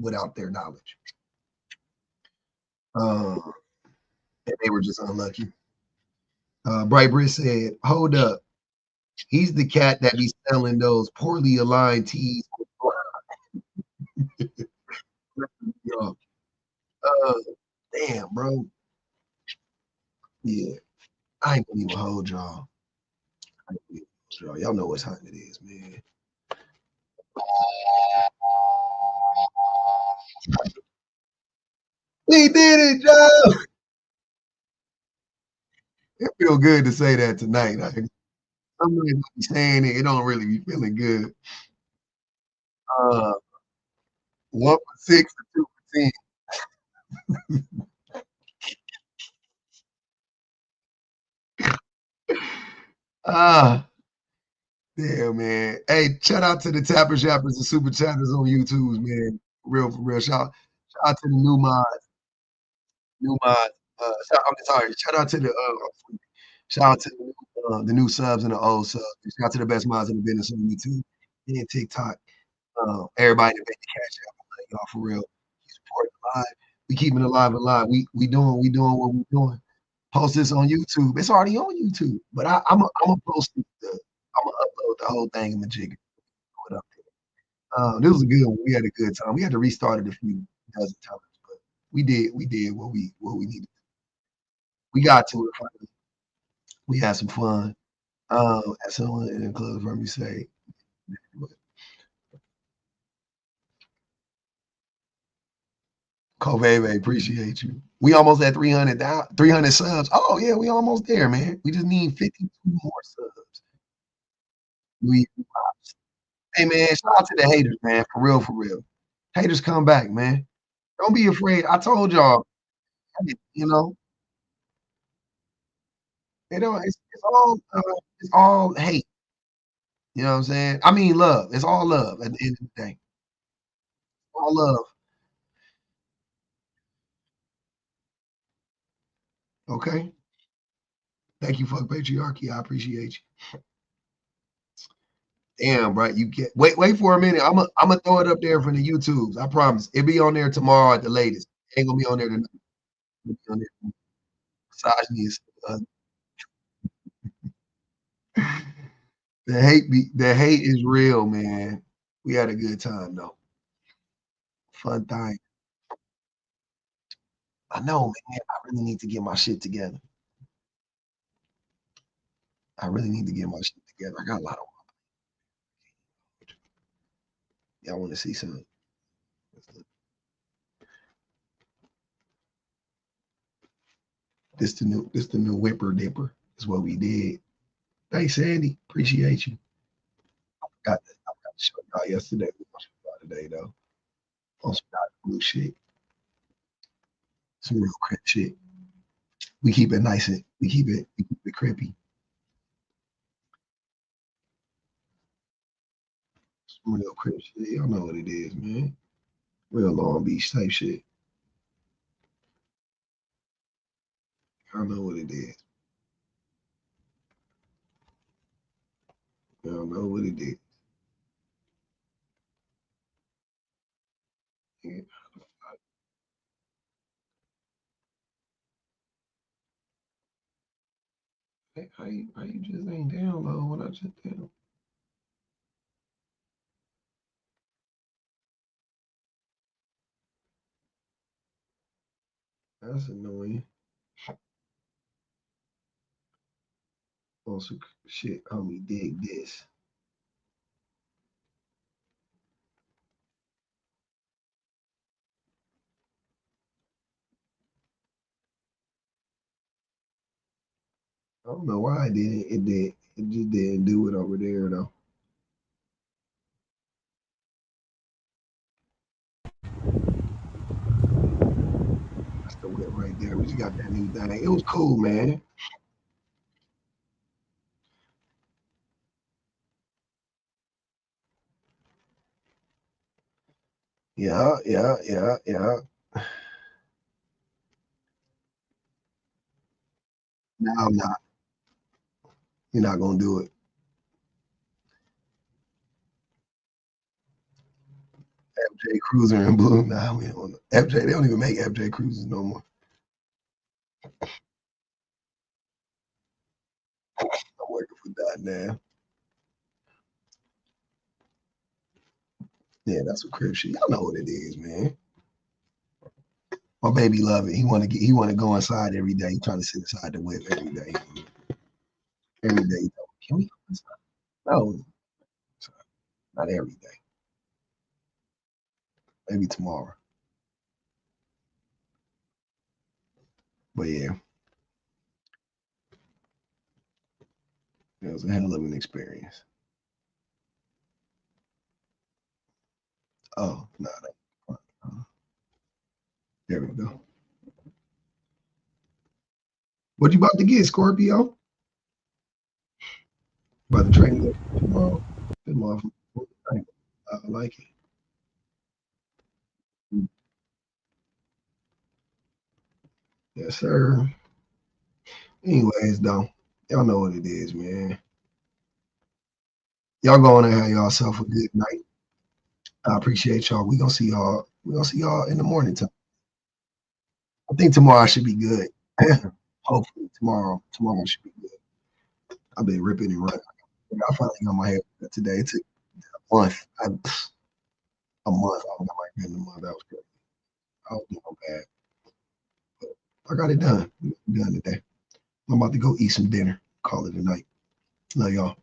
without their knowledge. And they were just unlucky. Bright Britt said, hold up. He's the cat that be selling those poorly aligned tees. Damn, bro. Yeah. I ain't gonna even hold y'all. Y'all know what time it is, man. We did it, Joe. It feels good to say that tonight. I'm really saying it. It don't really be feeling good. 1 for 6 or 2 for 10. Damn, man. Hey, shout out to the Tapper Shappers and Super Chatters on YouTube, man. For real. Shout out to the new mods. I'm sorry. Shout out to the new subs and the old subs. Shout out to the best mods in the business on YouTube and TikTok. Everybody that made the cash out, y'all for real. You support it live. We keeping it alive. We doing what we doing. Post this on YouTube. It's already on YouTube, but I'm gonna post it. I'm gonna upload the whole thing in the jigger. Put up there. This was a good one. We had a good time. We had to restart it a few dozen times, but we did what we needed. We got to it finally. We had some fun. As someone in the club heard me say, Kobe, appreciate you. We almost at 300 subs. Oh yeah, we almost there, man. We just need 52 more subs. Hey man, shout out to the haters, man. For real. Haters come back, man. Don't be afraid. I told y'all, you know, it's all hate. You know what I'm saying? I mean love. It's all love at the end of the day. All love. Okay. Thank you for patriarchy. I appreciate you. Damn, bro. You get wait for a minute. I'm gonna throw it up there for the YouTubes. I promise. It'll be on there tomorrow at the latest. Ain't gonna be on there tonight. It'll be on there. Misogyny is the hate is real, man. We had a good time though. Fun time. I know, man. I really need to get my shit together. I really need to get my shit together. I got a lot of. Y'all want to see something? This the new whipper dipper. Is what we did. Hey Sandy, appreciate you. I forgot to show y'all yesterday. We gonna show y'all today though. On some blue shit. Some real crip shit. We keep it nice and we keep it crippy. Some real crip shit. Y'all know what it is, man. Real Long Beach type shit. Y'all know what it is. Y'all know what it is. Yeah. Hey, how you just ain't down low when I just down? That's annoying. On some shit, homie, dig this. I don't know why it didn't. It did. It just didn't do it over there though. That's the whip right there. We just got that new thing. It was cool, man. Yeah. No, I'm not. You're not gonna do it. FJ Cruiser and Blue. Nah, we don't. FJ, they don't even make FJ Cruisers no more. I'm working for that now. Yeah, that's what crib shit. Y'all know what it is, man. My baby love it. He want to go inside every day. He trying to sit inside the whip every day. Every day. Can we go inside? No, not every day. Maybe tomorrow. But yeah. It was a hell of an experience. Oh, no. There we go. What you about to get, Scorpio? About to train tomorrow. I like it. Yes, sir. Anyways, though, y'all know what it is, man. Y'all go on and have yourself a good night. I appreciate y'all. We gonna see y'all. We gonna see y'all in the morning time. I think tomorrow should be good. Hopefully tomorrow should be good. I've been ripping and running. I finally got my hair today. It took a month. A month. I got my hair in a month. That was crazy. I was doing bad. But I got it done. Done today. I'm about to go eat some dinner. Call it a night. Love y'all.